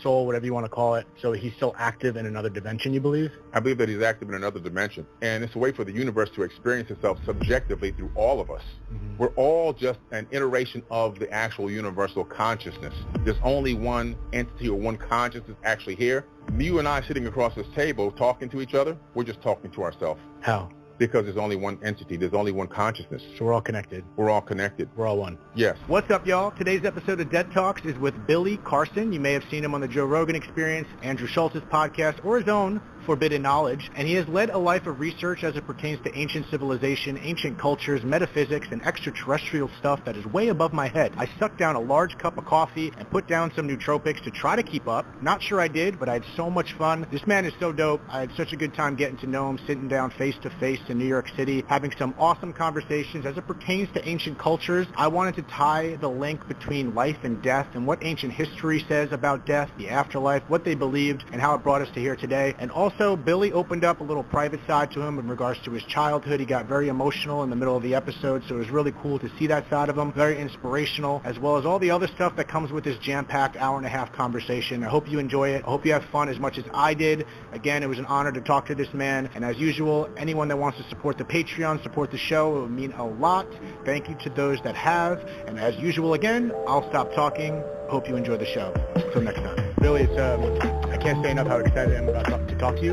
T: soul, whatever you want to call it. So he's still active in another dimension, you believe?
S: I believe that he's active in another dimension. And it's a way for the universe to experience itself subjectively through all of us. Mm-hmm. We're all just an iteration of the actual universal consciousness. There's only one entity or one consciousness actually here. You and I sitting across this table talking to each other, we're just talking to ourselves.
T: How?
S: Because there's only one entity. There's only one consciousness.
T: So we're all connected.
S: We're all connected.
T: We're all one.
S: Yes.
T: What's up, y'all? Today's episode of Dead Talks is with Billy Carson. You may have seen him on the Joe Rogan Experience, Andrew Schultz's podcast, or his own Forbidden Knowledge, and he has led a life of research as it pertains to ancient civilization, ancient cultures, metaphysics, and extraterrestrial stuff that is way above my head. I sucked down a large cup of coffee and put down some nootropics to try to keep up. Not sure I did, but I had so much fun. This man is so dope. I had such a good time getting to know him, sitting down face to face in New York City, having some awesome conversations as it pertains to ancient cultures. I wanted to tie the link between life and death and what ancient history says about death, the afterlife, what they believed, and how it brought us to here today. And also, Billy opened up a little private side to him in regards to his childhood. He got very emotional in the middle of the episode, so it was really cool to see that side of him. Very inspirational, as well as all the other stuff that comes with this jam-packed hour-and-a-half conversation. I hope you enjoy it. I hope you have fun as much as I did. Again, it was an honor to talk to this man. And as usual, anyone that wants to support the Patreon, support the show, it would mean a lot. Thank you to those that have. And as usual, again, I'll stop talking. Hope you enjoy the show. Till next time. Billy, I can't say enough how excited I am about to talk to you.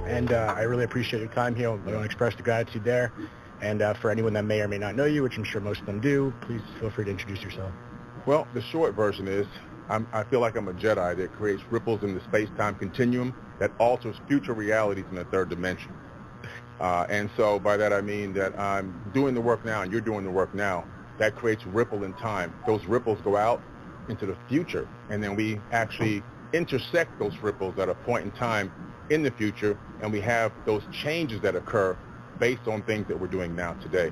T: And I really appreciate your time here. I want to express the gratitude there. And for anyone that may or may not know you, which I'm sure most of them do, please feel free to introduce yourself.
S: Well, the short version is I feel like I'm a Jedi that creates ripples in the space-time continuum that alters future realities in the third dimension. And so by that I mean that I'm doing the work now and you're doing the work now. That creates ripple in time. Those ripples go out into the future, and then we actually intersect those ripples at a point in time in the future, and we have those changes that occur based on things that we're doing now today.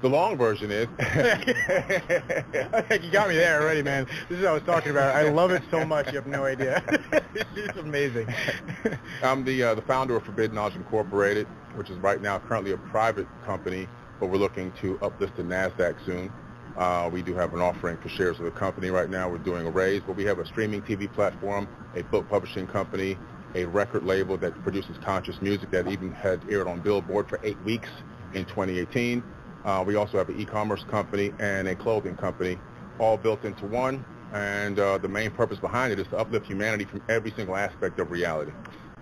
S: The long version is...
T: You got me there already, man. This is what I was talking about. I love it so much, you have no idea. It's amazing.
S: I'm the founder of Forbidden Knowledge Incorporated, which is right now currently a private company, but we're looking to uplist to NASDAQ soon. We do have an offering for shares of the company right now. We're doing a raise, but we have a streaming TV platform, a book publishing company, a record label that produces conscious music that even had aired on Billboard for 8 weeks in 2018. We also have an e-commerce company and a clothing company, all built into one. And the main purpose behind it is to uplift humanity from every single aspect of reality.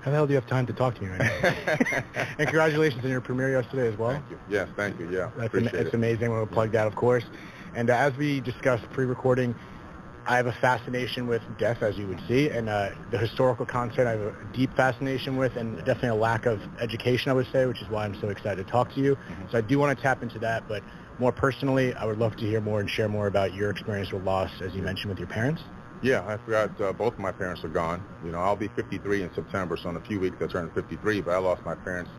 T: How the hell do you have time to talk to me right now? And congratulations on your premiere yesterday as well.
S: Thank you. Yes, thank you. Yeah,
T: It's amazing. We'll plug that, of course. And as we discussed pre-recording, I have a fascination with death, as you would see, and the historical content I have a deep fascination with, and definitely a lack of education, I would say, which is why I'm so excited to talk to you. Mm-hmm. So I do want to tap into that, but more personally, I would love to hear more and share more about your experience with loss, as you mentioned, with your parents.
S: Yeah, I forgot both of my parents are gone. You know, I'll be 53 in September, so in a few weeks I turn 53, but I lost my parents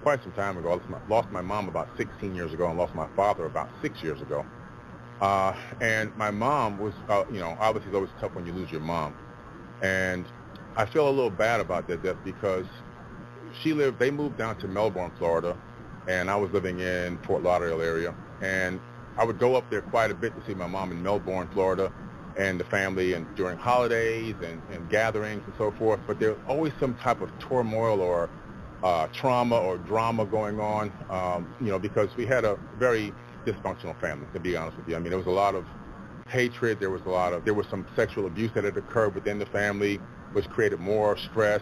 S: quite some time ago. I lost my mom about 16 years ago and lost my father about 6 years ago. And my mom was, obviously it's always tough when you lose your mom. And I feel a little bad about that death because they moved down to Melbourne, Florida, and I was living in Fort Lauderdale area. And I would go up there quite a bit to see my mom in Melbourne, Florida, and the family, and during holidays and gatherings and so forth. But there's always some type of turmoil or trauma or drama going on, because we had a very dysfunctional family, to be honest with you. I mean, there was a lot of hatred. There was some sexual abuse that had occurred within the family, which created more stress.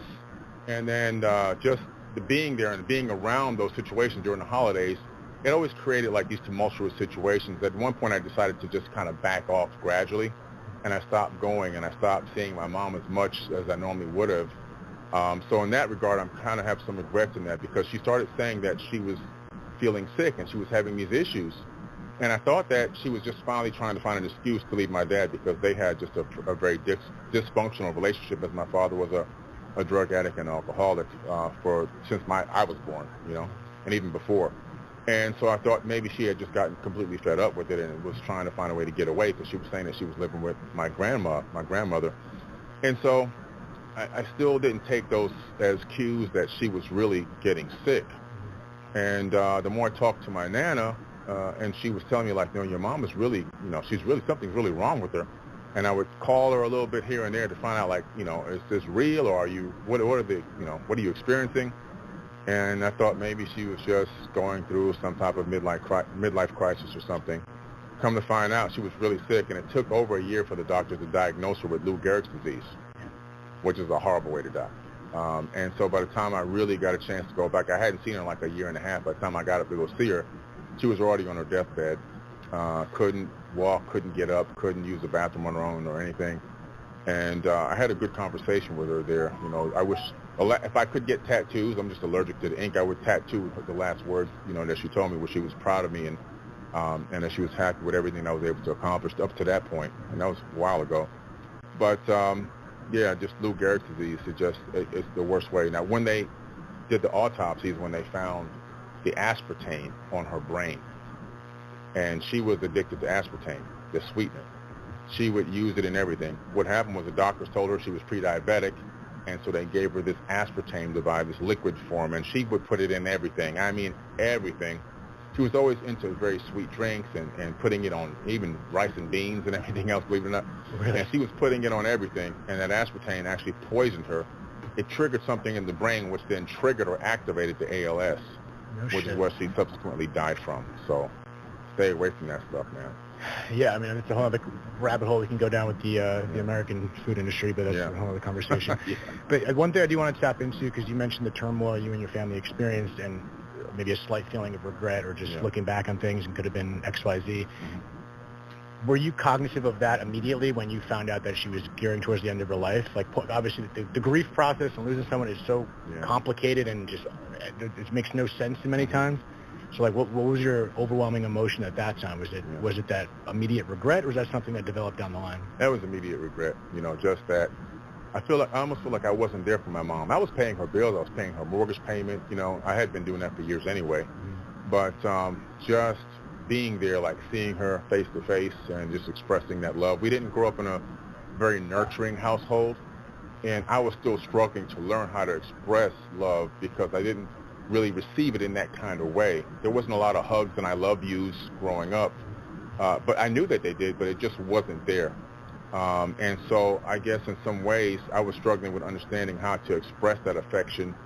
S: And then just the being there and being around those situations during the holidays, it always created like these tumultuous situations. At one point, I decided to just kind of back off gradually, and I stopped going, and I stopped seeing my mom as much as I normally would have. So in that regard, I kind of have some regrets in that, because she started saying that she was feeling sick and she was having these issues. And I thought that she was just finally trying to find an excuse to leave my dad, because they had just a very dysfunctional relationship, as my father was a drug addict and alcoholic since I was born, you know, and even before. And so I thought maybe she had just gotten completely fed up with it and was trying to find a way to get away, because she was saying that she was living with my grandmother. And so I still didn't take those as cues that she was really getting sick. And the more I talked to my Nana, and she was telling me, like, you know, your mom is really, you know, something's really wrong with her. And I would call her a little bit here and there to find out, like, you know, is this real, or what are you experiencing? And I thought maybe she was just going through some type of midlife crisis or something. Come to find out, she was really sick, and it took over a year for the doctors to diagnose her with Lou Gehrig's disease, which is a horrible way to die. And so by the time I really got a chance to go back, I hadn't seen her in like a year and a half. By the time I got up to go see her, she was already on her deathbed. Couldn't walk, couldn't get up, couldn't use the bathroom on her own or anything. And I had a good conversation with her there. You know, I wish, if I could get tattoos, I'm just allergic to the ink, I would tattoo the last words, you know, that she told me, where she was proud of me and that she was happy with everything I was able to accomplish up to that point. And that was a while ago. But yeah, just Lou Gehrig's disease, it's the worst way. Now, when they did the autopsies, when they found the aspartame on her brain, and she was addicted to aspartame, the sweetener. She would use it in everything. What happened was the doctors told her she was pre-diabetic, and so they gave her this aspartame device, this liquid form, and she would put it in everything. I mean, everything. She was always into very sweet drinks and putting it on even rice and beans and everything else, believe it or not. Really? And she was putting it on everything, and that aspartame actually poisoned her. It triggered something in the brain, which then triggered or activated the ALS, which is where she subsequently died from. So stay away from that stuff, man.
T: Yeah, I mean, it's a whole other rabbit hole we can go down with the American food industry, but that's a whole other conversation. But one thing I do want to tap into, because you mentioned the turmoil you and your family experienced, and maybe a slight feeling of regret or just looking back on things and could have been X, Y, Z. Were you cognizant of that immediately when you found out that she was gearing towards the end of her life? Like, obviously, the grief process and losing someone is so complicated and just it makes no sense many times. So, like, what was your overwhelming emotion at that time? Was it that immediate regret, or was that something that developed down the line?
S: That was immediate regret. You know, just that I almost feel like I wasn't there for my mom. I was paying her bills. I was paying her mortgage payment. You know, I had been doing that for years anyway. But just being there, like seeing her face to face and just expressing that love. We didn't grow up in a very nurturing household, and I was still struggling to learn how to express love because I didn't really receive it in that kind of way. There wasn't a lot of hugs and I love yous growing up, but I knew that they did, but it just wasn't there. And so I guess in some ways I was struggling with understanding how to express that affection,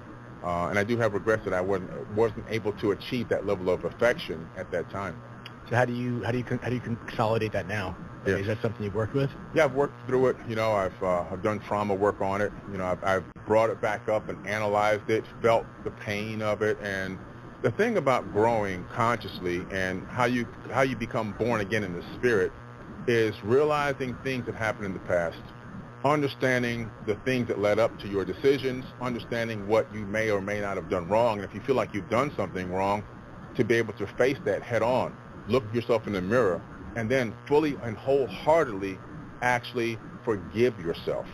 S: and I do have regrets that I wasn't able to achieve that level of affection at that time.
T: So how do you consolidate that now?
S: Yeah.
T: Is that something you've worked with?
S: Yeah, I've worked through it. You know, I've done trauma work on it. You know, I've brought it back up and analyzed it, felt the pain of it. And the thing about growing consciously and how you become born again in the spirit is realizing things that happened in the past, understanding the things that led up to your decisions, understanding what you may or may not have done wrong. And if you feel like you've done something wrong, to be able to face that head on, look yourself in the mirror, and then fully and wholeheartedly actually forgive yourself.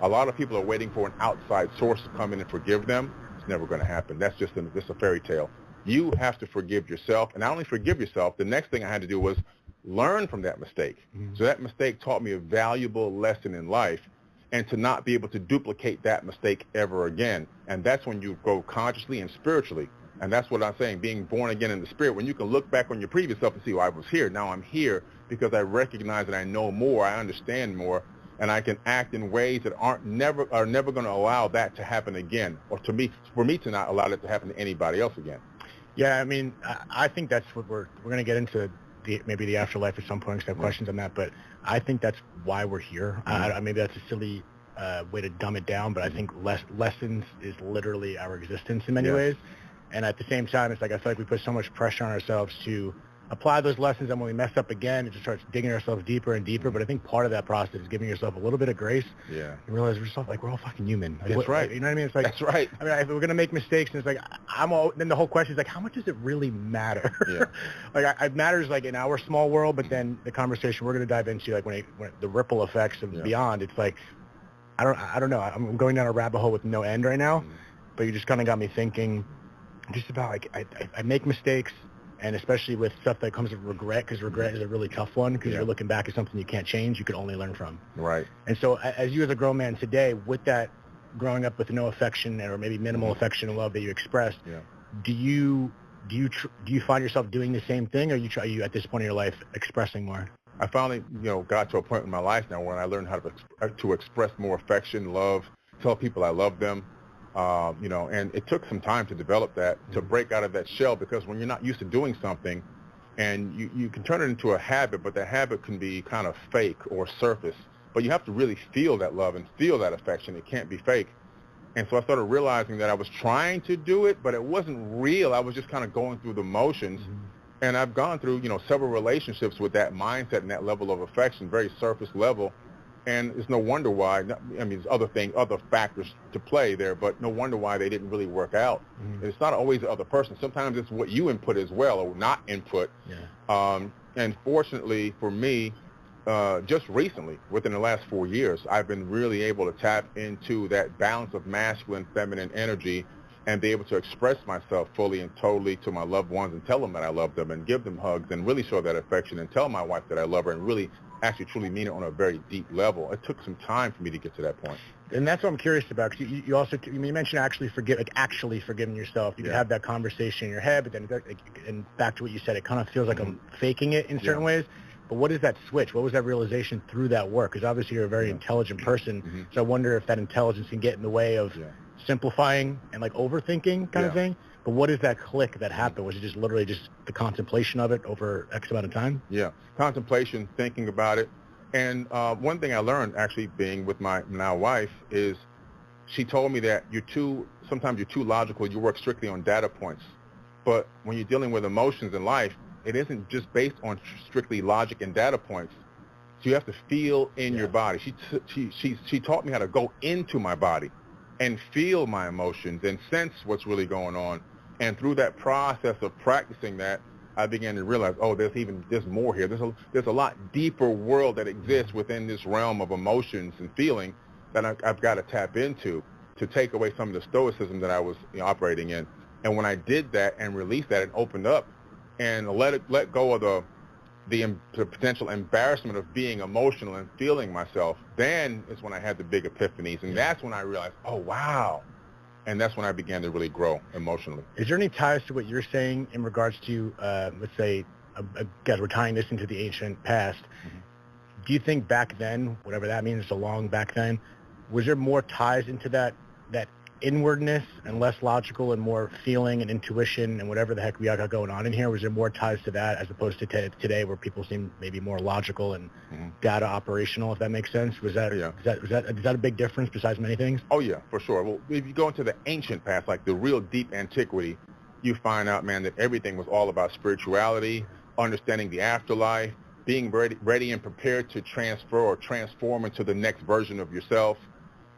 S: A lot of people are waiting for an outside source to come in and forgive them. It's never going to happen. That's just a fairy tale. You have to forgive yourself, and not only forgive yourself, the next thing I had to do was learn from that mistake. So that mistake taught me a valuable lesson in life, and to not be able to duplicate that mistake ever again. And that's when you grow consciously and spiritually. And that's what I'm saying, being born again in the spirit, when you can look back on your previous self and see, well, I was here, now I'm here because I recognize that I know more, I understand more, and I can act in ways that are never going to allow that to happen again, or for me to not allow that to happen to anybody else again.
T: Yeah, I mean, I think that's what we're going to get into maybe the afterlife at some point, because I have questions on that, but I think that's why we're here. Maybe that's a silly way to dumb it down, but I think lessons is literally our existence in many ways. And at the same time, it's like I feel like we put so much pressure on ourselves to apply those lessons, and when we mess up again, it just starts digging ourselves deeper and deeper. But I think part of that process is giving yourself a little bit of grace.
S: Yeah.
T: And realize we're all fucking human.
S: That's right.
T: You know what I mean? It's like,
S: that's right.
T: I mean, if we're gonna make mistakes, and it's like then the whole question is like, how much does it really matter?
S: Yeah.
T: Like it matters like in our small world, but then the conversation we're gonna dive into, like when the ripple effects of beyond, it's like, I don't know. I'm going down a rabbit hole with no end right now, but you just kind of got me thinking, just about like I make mistakes. And especially with stuff that comes with regret, because regret is a really tough one, because you're looking back at something you can't change, you could only learn from.
S: Right.
T: And so as you as a grown man today, with that growing up with no affection or maybe minimal affection and love that you expressed, do you find yourself doing the same thing, or are you at this point in your life expressing more?
S: I finally, got to a point in my life now when I learned how to express more affection, love, tell people I love them. And it took some time to develop that, to break out of that shell, because when you're not used to doing something, and you can turn it into a habit, but that habit can be kind of fake or surface. But you have to really feel that love and feel that affection. It can't be fake. And so I started realizing that I was trying to do it, but it wasn't real. I was just kind of going through the motions. And I've gone through, several relationships with that mindset and that level of affection, very surface level. And it's no wonder why. I mean, there's other factors to play there, but no wonder why they didn't really work out. It's not always the other person. Sometimes it's what you input as well, or not input. And fortunately for me, just recently, within the last 4 years, I've been really able to tap into that balance of masculine, feminine energy, and be able to express myself fully and totally to my loved ones, and tell them that I love them, and give them hugs, and really show that affection, and tell my wife that I love her, and really actually truly mean it on a very deep level. It took some time for me to get to that point.
T: And that's what I'm curious about, because you also you mentioned actually forgiving yourself. You could have that conversation in your head, but then and back to what you said, it kind of feels like I'm faking it in certain ways. But what is that switch? What was that realization through that work? Because obviously you're a very intelligent person, so I wonder if that intelligence can get in the way of simplifying and like overthinking kind of thing. But what is that click that happened? Was it just literally just the contemplation of it over X amount of time?
S: Yeah, contemplation, thinking about it. And one thing I learned actually being with my now wife is she told me that sometimes you're too logical. You work strictly on data points. But when you're dealing with emotions in life, it isn't just based on strictly logic and data points. So you have to feel in your body. She taught me how to go into my body and feel my emotions and sense what's really going on. And through that process of practicing that, I began to realize, there's more here. There's a lot deeper world that exists within this realm of emotions and feeling that I've got to tap into to take away some of the stoicism that I was operating in. And when I did that and released that and opened up and let go of the potential embarrassment of being emotional and feeling myself, then is when I had the big epiphanies. And that's when I realized, oh, wow. And that's when I began to really grow emotionally.
T: Is there any ties to what you're saying in regards to, let's say, guys, we're tying this into the ancient past. Do you think back then, whatever that means, so long back then, was there more ties into that inwardness and less logical and more feeling and intuition and whatever the heck we got going on in here? Was there more ties to that as opposed to today where people seem maybe more logical and data operational, if that makes sense? Is that a big difference besides many things?
S: Oh, yeah, for sure. Well, if you go into the ancient past, like the real deep antiquity, you find out, man, that everything was all about spirituality, understanding the afterlife, being ready and prepared to transfer or transform into the next version of yourself,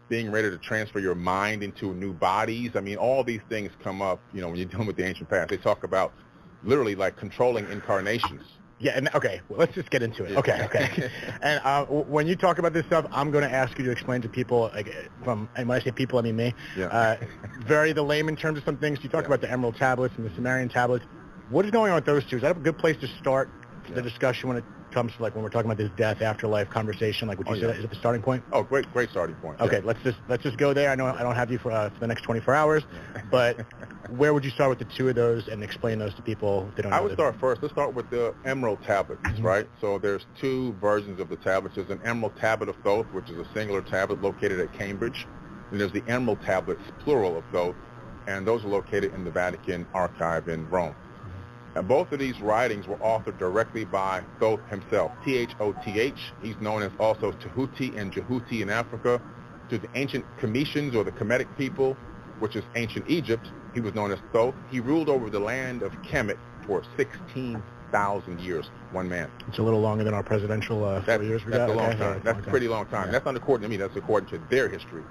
S: being ready to transfer your mind into new bodies. I mean, all these things come up, when you're dealing with the ancient past. They talk about literally like controlling incarnations.
T: Yeah, and okay, well, let's just get into it. Okay. And when you talk about this stuff, I'm going to ask you to explain to people, and when I say people, I mean me, very the layman terms of some things. You talk about the Emerald Tablets and the Sumerian Tablets. What is going on with those two? Is that a good place to start the discussion when it comes to when we're talking about this death afterlife conversation? Like what you said, is it the starting point?
S: Oh, great starting point.
T: Okay, let's just go there. I know I don't have you for the next 24 hours, but where would you start with the two of those and explain those to people if they don't know?
S: I would start first. Let's start with the Emerald Tablets, right? So there's two versions of the tablets. There's an Emerald Tablet of Thoth, which is a singular tablet located at Cambridge, and there's the Emerald Tablets, plural, of Thoth, and those are located in the Vatican Archive in Rome. And both of these writings were authored directly by Thoth himself, Thoth. He's known as also Tahuti and Jehuti in Africa. To the ancient Cometians or the Kemetic people, which is ancient Egypt, he was known as Thoth. He ruled over the land of Kemet for 16,000 years, one man.
T: It's a little longer than our presidential 4 years we got.
S: That's a long
T: Okay,
S: time. That's a pretty long time.
T: Yeah.
S: That's not according to me. That's according to their history.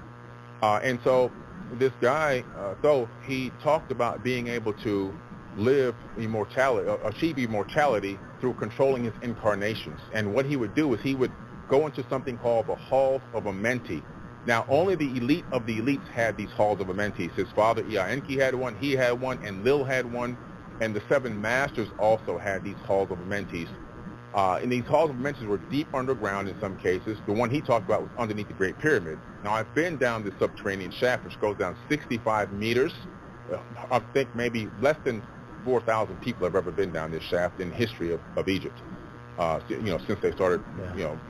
S: And so this guy, Thoth, he talked about being able to live immortality, achieve immortality through controlling his incarnations. And what he would do is he would go into something called the Halls of Amenti. Now, only the elite of the elites had these Halls of Amenti. His father, Ea Enki, had one, he had one, and Lil had one, and the seven masters also had these Halls of Amenti. And these Halls of Amenti were deep underground in some cases. The one he talked about was underneath the Great Pyramid. Now, I've been down this subterranean shaft, which goes down 65 meters. I think maybe less than 4,000 people have ever been down this shaft in the history of Egypt, since they started,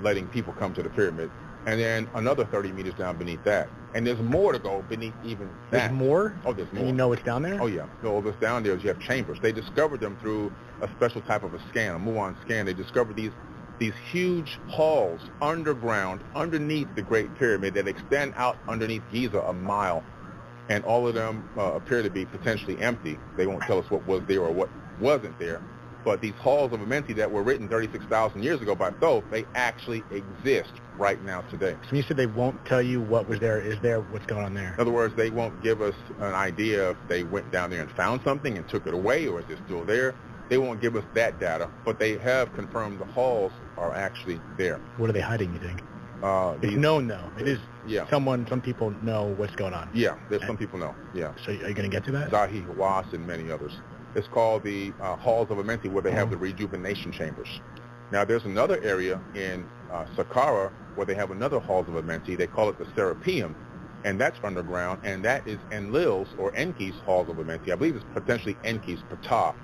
S: letting people come to the pyramid. And then another 30 meters down beneath that. And there's more to go beneath even that.
T: There's more?
S: Oh, there's more.
T: And you know it's down there?
S: Oh, yeah. All that's down there is you have chambers. They discovered them through a special type of a scan, a muon scan. They discovered these huge halls underground, underneath the Great Pyramid that extend out underneath Giza a mile. And all of them appear to be potentially empty. They won't tell us what was there or what wasn't there. But these Halls of Amenti that were written 36,000 years ago by Thoth, they actually exist right now today.
T: So you said they won't tell you what was there. Is there what's going on there?
S: In other words, they won't give us an idea if they went down there and found something and took it away, or is it still there. They won't give us that data, but they have confirmed the halls are actually there.
T: What are they hiding, you think? It's known, though. It is.
S: Yeah.
T: Some people know what's going on.
S: Yeah, there's some people know. Yeah.
T: So are you going to get to that?
S: Zahi Hawass and many others. It's called the Halls of Amenti, where they have the rejuvenation chambers. Now, there's another area in Saqqara where they have another Halls of Amenti. They call it the Serapeum, and that's underground, and that is Enlil's or Enki's Halls of Amenti. I believe it's potentially Enki's Ptah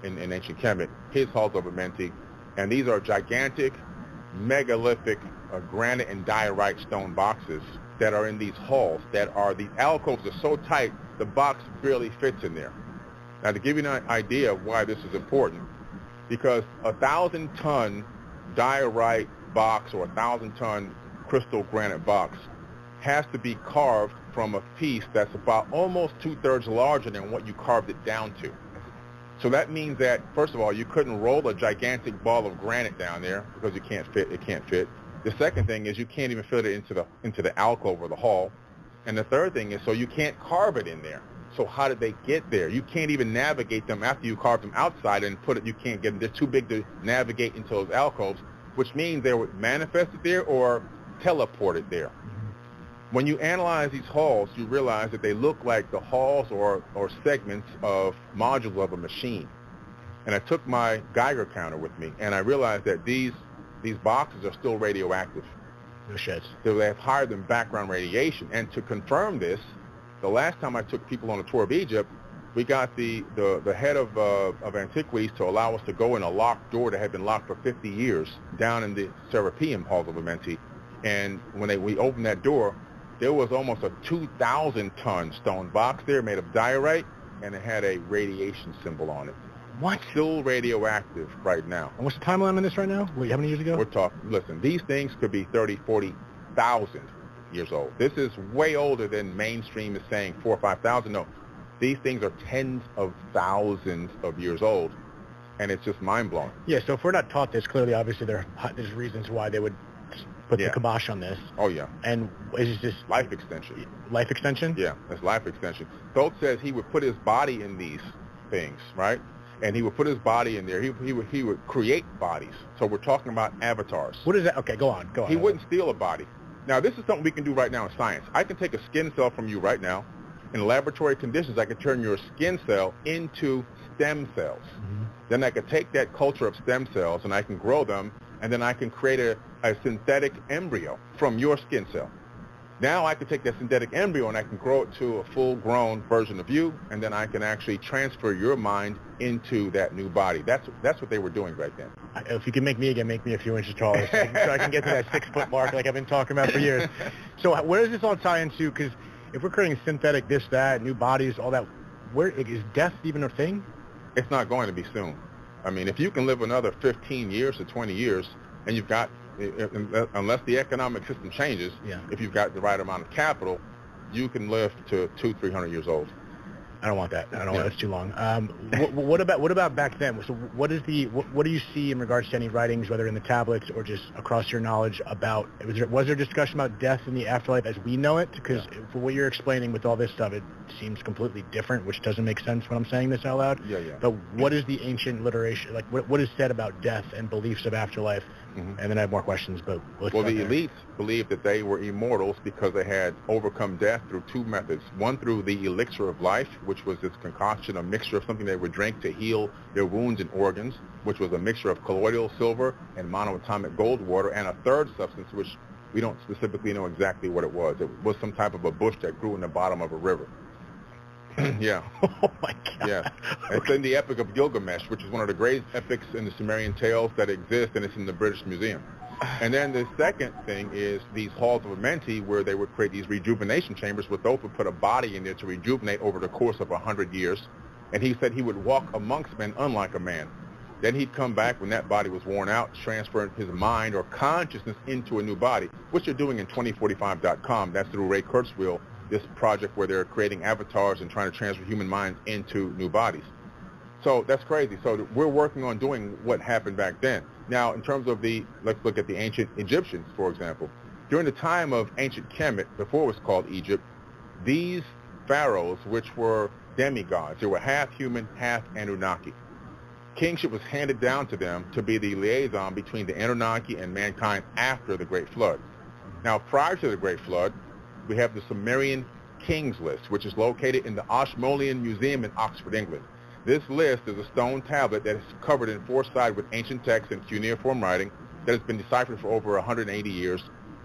S: in ancient Kemet, his Halls of Amenti. And these are gigantic, megalithic granite and diorite stone boxes that are in these halls that are, these alcoves are so tight, the box barely fits in there. Now, to give you an idea of why this is important, because a 1,000-ton diorite box or a 1,000-ton crystal granite box has to be carved from a piece that's about almost 2/3 larger than what you carved it down to. So that means that, first of all, you couldn't roll a gigantic ball of granite down there because it can't fit. The second thing is you can't even fit it into the alcove or the hall. And the third thing is, so you can't carve it in there. So how did they get there? You can't even navigate them after you carve them outside and put it. You can't get them. They're too big to navigate into those alcoves, which means they were manifested there or teleported there. When you analyze these halls, you realize that they look like the halls or segments of modules of a machine. And I took my Geiger counter with me, and I realized that these boxes are still radioactive.
T: No shit.
S: So they have higher than background radiation. And to confirm this, the last time I took people on a tour of Egypt, we got the head of antiquities to allow us to go in a locked door that had been locked for 50 years down in the Serapeum Halls of Amenti. And when we opened that door, there was almost a 2,000-ton stone box there made of diorite, and it had a radiation symbol on it.
T: What?
S: Still radioactive right now.
T: And what's the timeline on this right now? How many years ago?
S: We're talking, listen, these things could be 30, 40,000 years old. This is way older than mainstream is saying 4,000 or 5,000. No, these things are tens of thousands of years old, and it's just mind-blowing.
T: Yeah, so if we're not taught this, clearly, obviously, there's reasons why they would put the kibosh on this.
S: Oh, yeah.
T: And is this
S: life extension?
T: Life extension?
S: Yeah, it's life extension. Thoth says he would put his body in these things, right? And he would put his body in there. He would create bodies. So we're talking about avatars.
T: What is that? Okay, go on.
S: He wouldn't steal a body. Now, this is something we can do right now in science. I can take a skin cell from you right now. In laboratory conditions, I can turn your skin cell into stem cells. Mm-hmm. Then I could take that culture of stem cells and I can grow them, and then I can create a synthetic embryo from your skin cell. Now I can take that synthetic embryo and I can grow it to a full-grown version of you, and then I can actually transfer your mind into that new body. That's what they were doing right then.
T: If you can make me again, make me a few inches taller so I can get to that 6-foot mark like I've been talking about for years. So where does this all tie into? Because if we're creating synthetic this, that, new bodies, all that, where is death even a thing?
S: It's not going to be soon. I mean, if you can live another 15 years to 20 years, and you've got, unless the economic system changes, if you've got the right amount of capital, you can live to 200-300 years old.
T: I don't want that. I don't want that's too long. What about back then? So what do you see in regards to any writings, whether in the tablets or just across your knowledge about, was there discussion about death in the afterlife as we know it? Because for what you're explaining with all this stuff, it seems completely different, which doesn't make sense when I'm saying this out loud. But what is the ancient literature, like what is said about death and beliefs of afterlife? And then I have more questions, but let's
S: the elites believed that they were immortals because they had overcome death through two methods. One, through the elixir of life, which was this concoction, a mixture of something they would drink to heal their wounds and organs, which was a mixture of colloidal silver and monoatomic gold water, and a third substance, which we don't specifically know exactly what it was. It was some type of a bush that grew in the bottom of a river. Yeah.
T: Oh my God.
S: Yeah. It's in the Epic of Gilgamesh, which is one of the great epics in the Sumerian tales that exist, and it's in the British Museum. And then the second thing is these halls of Amenti, where they would create these rejuvenation chambers, where those would put a body in there to rejuvenate over the course of 100 years. And he said he would walk amongst men unlike a man. Then he'd come back when that body was worn out, transferring his mind or consciousness into a new body, which they're doing in 2045.com. That's through Ray Kurzweil, this project where they're creating avatars and trying to transfer human minds into new bodies. So that's crazy. So we're working on doing what happened back then. Now, in terms of let's look at the ancient Egyptians, for example. During the time of ancient Kemet, before it was called Egypt, these pharaohs, which were demigods, they were half human, half Anunnaki. Kingship was handed down to them to be the liaison between the Anunnaki and mankind after the Great Flood. Now, prior to the Great Flood, we have the Sumerian Kings List, which is located in the Ashmolean Museum in Oxford, England. This list is a stone tablet that is covered in four sides with ancient text and cuneiform writing that has been deciphered for over 180 years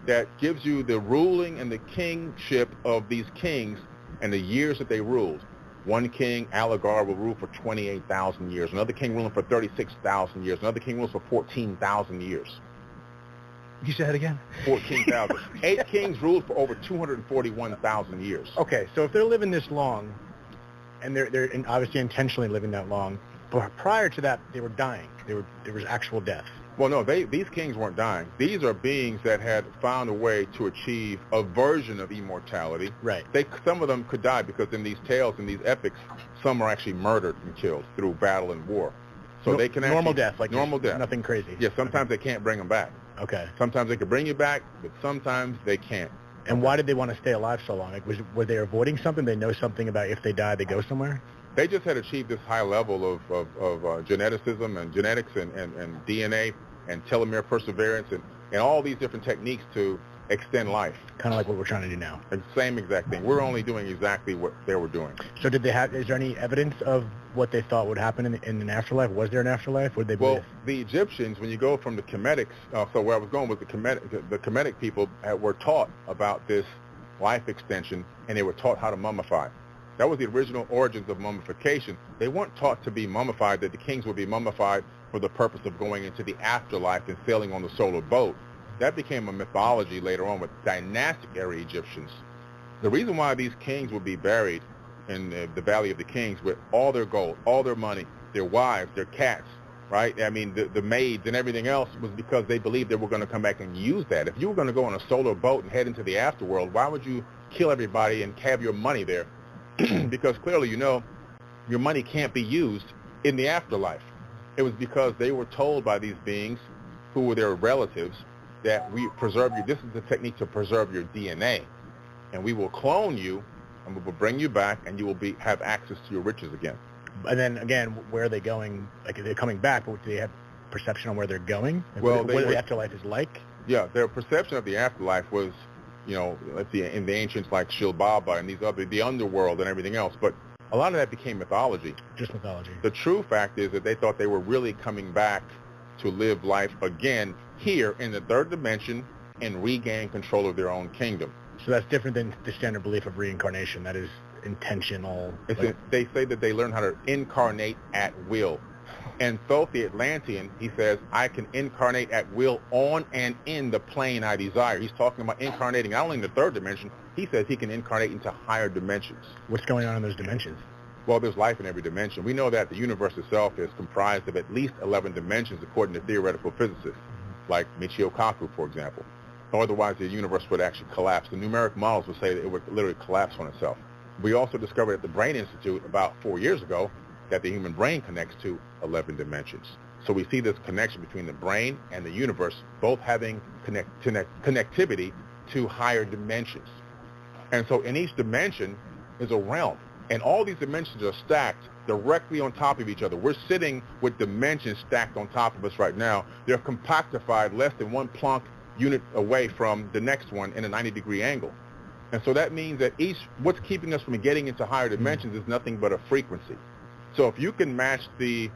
S: that gives you the ruling and the kingship of these kings and the years that they ruled. One king, Alagar, will rule for 28,000 years. Another king ruling for 36,000 years. Another king rules for 14,000 years.
T: You said it again?
S: 14,000. 8 kings ruled for over 241,000 years.
T: Okay, so if they're living this long, and they're obviously intentionally living that long, but prior to that, they were dying. There was actual death.
S: Well, no, these kings weren't dying. These are beings that had found a way to achieve a version of immortality.
T: Right.
S: Some of them could die because in these tales, in these epics, some are actually murdered and killed through battle and war. So they can
T: normal death, like
S: normal death,
T: nothing crazy.
S: Yeah, sometimes they can't bring them back.
T: Okay.
S: Sometimes they can bring you back, but sometimes they can't.
T: And why did they want to stay alive so long? Like, were they avoiding something? They know something about if they die, they go somewhere?
S: They just had achieved this high level of geneticism and genetics and DNA and telomere perseverance and all these different techniques to extend life.
T: Kind of like what we're trying to do now.
S: Same exact thing. We're only doing exactly what they were doing.
T: So is there any evidence of what they thought would happen in an afterlife? Was there an afterlife? Would they believe?
S: Well, the Egyptians, when you go from the Kemetics, so where I was going with the Kemetic people were taught about this life extension, and they were taught how to mummify. That was the original origins of mummification. They weren't taught to be mummified, that the kings would be mummified for the purpose of going into the afterlife and sailing on the solar boat. That became a mythology later on with dynastic era Egyptians. The reason why these kings would be buried in the Valley of the Kings with all their gold, all their money, their wives, their cats, right? I mean, the maids and everything else was because they believed they were going to come back and use that. If you were going to go on a solar boat and head into the afterworld, why would you kill everybody and have your money there? Because clearly, you know, your money can't be used in the afterlife. It was because they were told by these beings, who were their relatives, that we preserve you. This is the technique to preserve your DNA, and we will clone you, and we will bring you back, and you will have access to your riches again.
T: And then again, where are they going? Like, they're coming back, but do they have perception on where they're going? Like,
S: well,
T: what the afterlife is like?
S: Yeah, their perception of the afterlife was, you know, let's see, in the ancients like Shilbaba and these other, the underworld and everything else, but a lot of that became mythology.
T: Just mythology.
S: The true fact is that they thought they were really coming back to live life again here in the third dimension and regain control of their own kingdom.
T: So that's different than the standard belief of reincarnation. That is intentional.
S: They say that they learn how to incarnate at will. And Thoth the Atlantean, he says, I can incarnate at will on and in the plane I desire. He's talking about incarnating not only in the third dimension, he says he can incarnate into higher dimensions.
T: What's going on in those dimensions?
S: Well, there's life in every dimension. We know that the universe itself is comprised of at least 11 dimensions according to theoretical physicists, like Michio Kaku, for example. Otherwise, the universe would actually collapse. The numeric models would say that it would literally collapse on itself. We also discovered at the Brain Institute about 4 years ago that the human brain connects to 11 dimensions. So we see this connection between the brain and the universe, both having connectivity to higher dimensions. And so in each dimension is a realm. And all these dimensions are stacked directly on top of each other. We're sitting with dimensions stacked on top of us right now. They're compactified less than one Planck unit away from the next one in a 90-degree angle. And so that means that what's keeping us from getting into higher dimensions is nothing but a frequency. So if you can match the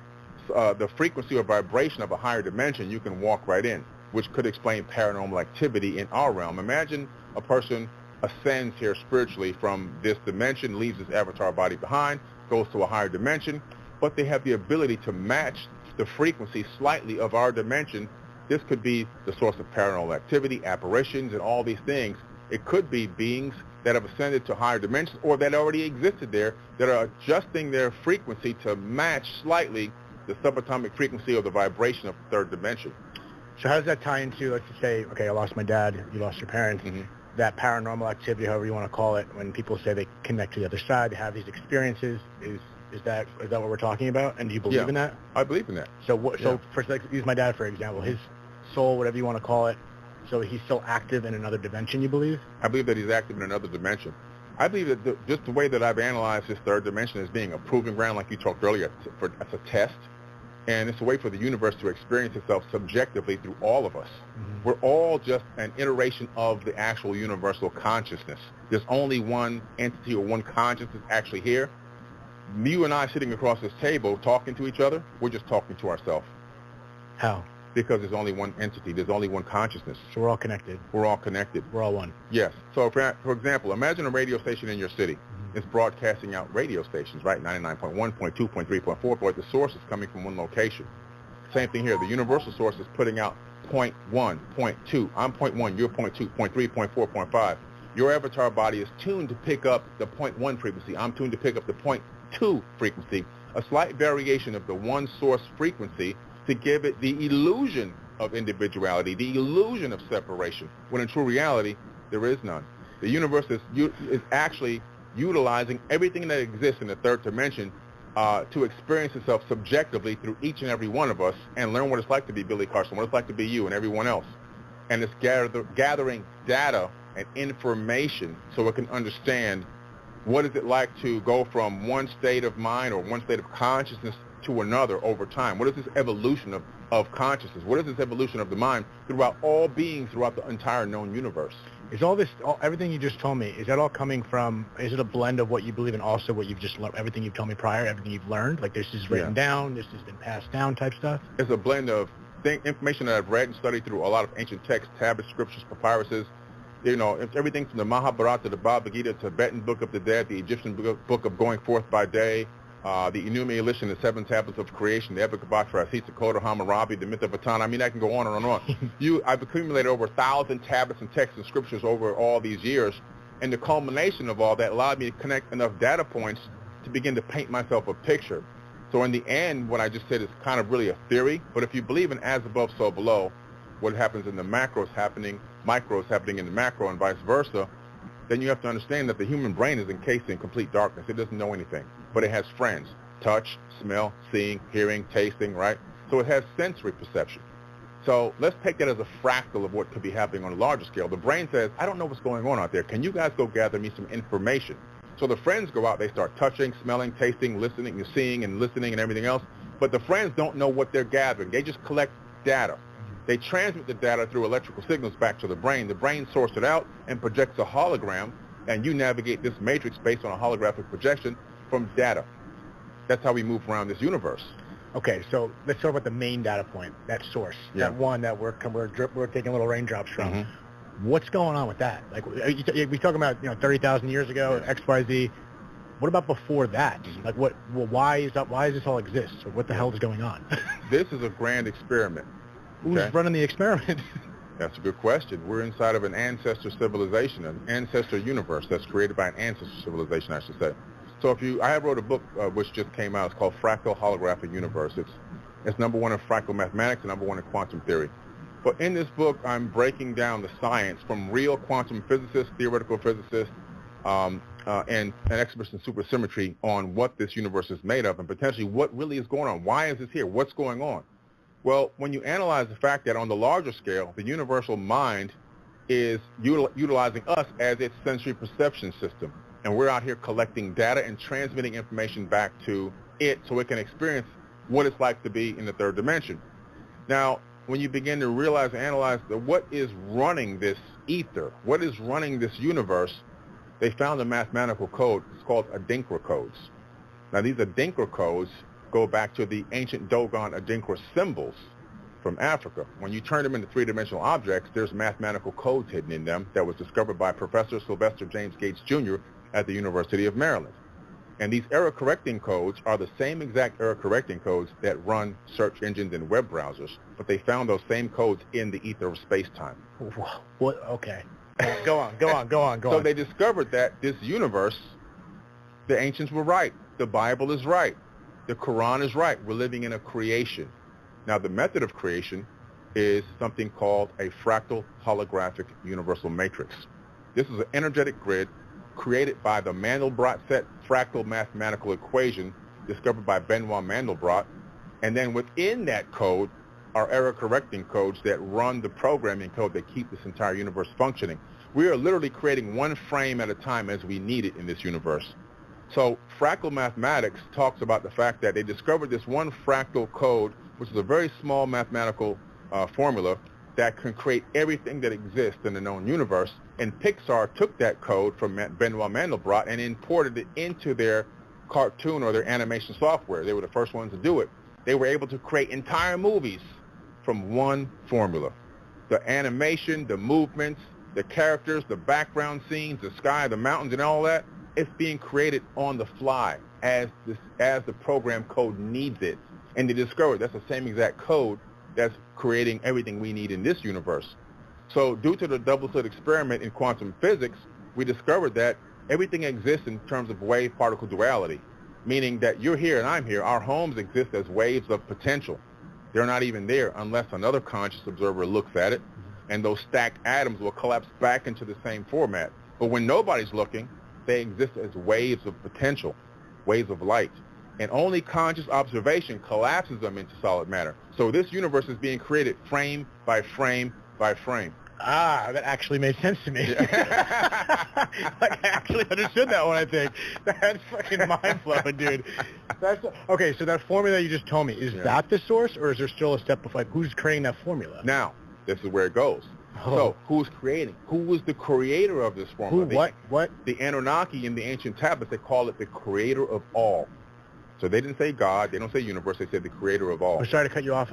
S: frequency or vibration of a higher dimension, you can walk right in, which could explain paranormal activity in our realm. Imagine a person ascends here spiritually from this dimension, leaves his avatar body behind, goes to a higher dimension, but they have the ability to match the frequency slightly of our dimension. This could be the source of paranormal activity, apparitions, and all these things. It could be beings that have ascended to higher dimensions or that already existed there that are adjusting their frequency to match slightly the subatomic frequency of the vibration of the third dimension.
T: So how does that tie into, let's just say, okay, I lost my dad, you lost your parents, that paranormal activity, however you want to call it, when people say they connect to the other side, they have these experiences, is that what we're talking about? And do you believe in that?
S: I believe in that.
T: So use my dad for example. His soul, whatever you want to call it, so he's still active in another dimension, you believe?
S: I believe that he's active in another dimension. I believe that just the way that I've analyzed this third dimension as being a proving ground, like you talked earlier, as a test. And it's a way for the universe to experience itself subjectively through all of us. We're all just an iteration of the actual universal consciousness. There's only one entity or one consciousness actually here. You and I sitting across this table talking to each other, we're just talking to ourselves.
T: How?
S: Because there's only one entity. There's only one consciousness.
T: So we're all connected.
S: We're all connected.
T: We're all one.
S: Yes. So for example, imagine a radio station in your city. It's broadcasting out radio stations, right? 99.1, 0.2, 0.3, 0.4, but the source is coming from one location. Same thing here. The universal source is putting out 0.1, 0.2. I'm 0.1, you're 0.2, 0.3, 0.4, 0.5. Your avatar body is tuned to pick up the 0.1 frequency. I'm tuned to pick up the 0.2 frequency, a slight variation of the one source frequency to give it the illusion of individuality, the illusion of separation, when in true reality, there is none. The universe is actually utilizing everything that exists in the third dimension to experience itself subjectively through each and every one of us and learn what it's like to be Billy Carson, what it's like to be you and everyone else. And it's gathering data and information so it can understand what is it like to go from one state of mind or one state of consciousness to another over time. What is this evolution of consciousness? What is this evolution of the mind throughout all beings throughout the entire known universe?
T: Is everything you just told me, is that all coming from, is it a blend of what you believe and also what you've just learned, everything you've told me prior, everything you've learned? Like this is written down, this has been passed down type stuff?
S: It's a blend of information that I've read and studied through a lot of ancient texts, tablets, scriptures, papyruses. You know, it's everything from the Mahabharata, the Bhagavad Gita, Tibetan Book of the Dead, the Egyptian Book of Going Forth by Day, the Enuma Elish and the Seven Tablets of Creation, the Epic of Atrahasis, Koda Hammurabi, the Myth of Atana. I mean, I can go on and on. I've accumulated over 1,000 tablets and texts and scriptures over all these years, and the culmination of all that allowed me to connect enough data points to begin to paint myself a picture. So in the end, what I just said is kind of really a theory, but if you believe in as above, so below, what happens in the micro is happening in the macro and vice versa, then you have to understand that the human brain is encased in complete darkness. It doesn't know anything, but it has friends: touch, smell, seeing, hearing, tasting, right? So it has sensory perception. So let's take that as a fractal of what could be happening on a larger scale. The brain says, I don't know what's going on out there. Can you guys go gather me some information? So the friends go out, they start touching, smelling, tasting, listening, and seeing and listening and everything else, but the friends don't know what they're gathering. They just collect data. They transmit the data through electrical signals back to the brain. The brain sorts it out and projects a hologram, and you navigate this matrix based on a holographic projection from data. That's how we move around this universe.
T: Okay, so let's talk about the main data point, that source, that one that we're taking little raindrops from. What's going on with that? Like, we talking about 30,000 years ago, X, Y, Z. What about before that? Like, why is this all exist? Or what the hell is going on?
S: This is a grand experiment.
T: Who's running the experiment?
S: That's a good question. We're inside of an ancestor civilization, an ancestor universe that's created by an ancestor civilization, I should say. So I wrote a book which just came out. It's called Fractal Holographic Universe. It's number one in fractal mathematics and number one in quantum theory. But in this book, I'm breaking down the science from real quantum physicists, theoretical physicists, and experts in supersymmetry on what this universe is made of and potentially what really is going on. Why is this here? What's going on? Well, when you analyze the fact that on the larger scale, the universal mind is utilizing us as its sensory perception system. And we're out here collecting data and transmitting information back to it so it can experience what it's like to be in the third dimension. Now, when you begin to realize and analyze what is running this ether, what is running this universe, they found a mathematical code. It's called Adinkra codes. Now, these Adinkra codes go back to the ancient Dogon Adinkra symbols from Africa. When you turn them into three-dimensional objects, there's mathematical codes hidden in them that was discovered by Professor Sylvester James Gates Jr. at the University of Maryland. And these error-correcting codes are the same exact error-correcting codes that run search engines and web browsers, but they found those same codes in the ether of space-time.
T: What? Okay. Go on.
S: So they discovered that this universe, the ancients were right. The Bible is right. The Quran is right. We're living in a creation. Now, the method of creation is something called a fractal holographic universal matrix. This is an energetic grid created by the Mandelbrot set fractal mathematical equation discovered by Benoit Mandelbrot. And then within that code are error-correcting codes that run the programming code that keep this entire universe functioning. We are literally creating one frame at a time as we need it in this universe. So fractal mathematics talks about the fact that they discovered this one fractal code, which is a very small mathematical formula that can create everything that exists in the known universe. And Pixar took that code from Benoit Mandelbrot and imported it into their cartoon or their animation software. They were the first ones to do it. They were able to create entire movies from one formula. The animation, the movements, the characters, the background scenes, the sky, the mountains, and all that, it's being created on the fly as the program code needs it. And they discovered that's the same exact code that's creating everything we need in this universe. So due to the double-slit experiment in quantum physics, we discovered that everything exists in terms of wave-particle duality, meaning that you're here and I'm here. Our homes exist as waves of potential. They're not even there unless another conscious observer looks at it, and those stacked atoms will collapse back into the same format. But when nobody's looking, they exist as waves of potential, waves of light. And only conscious observation collapses them into solid matter. So this universe is being created frame by frame by frame.
T: Ah, that actually made sense to me. Like, I actually understood that one, I think. That's fucking mind-blowing, dude. Okay, so that formula you just told me, is that the source, or is there still a step of, like, who's creating that formula?
S: Now, this is where it goes. So, who's creating? Who was the creator of this formula?
T: Who, what?
S: The Anunnaki in the ancient tablets, they call it the creator of all. So they didn't say God, they don't say universe, they said the creator of all.
T: I'm sorry to cut you off.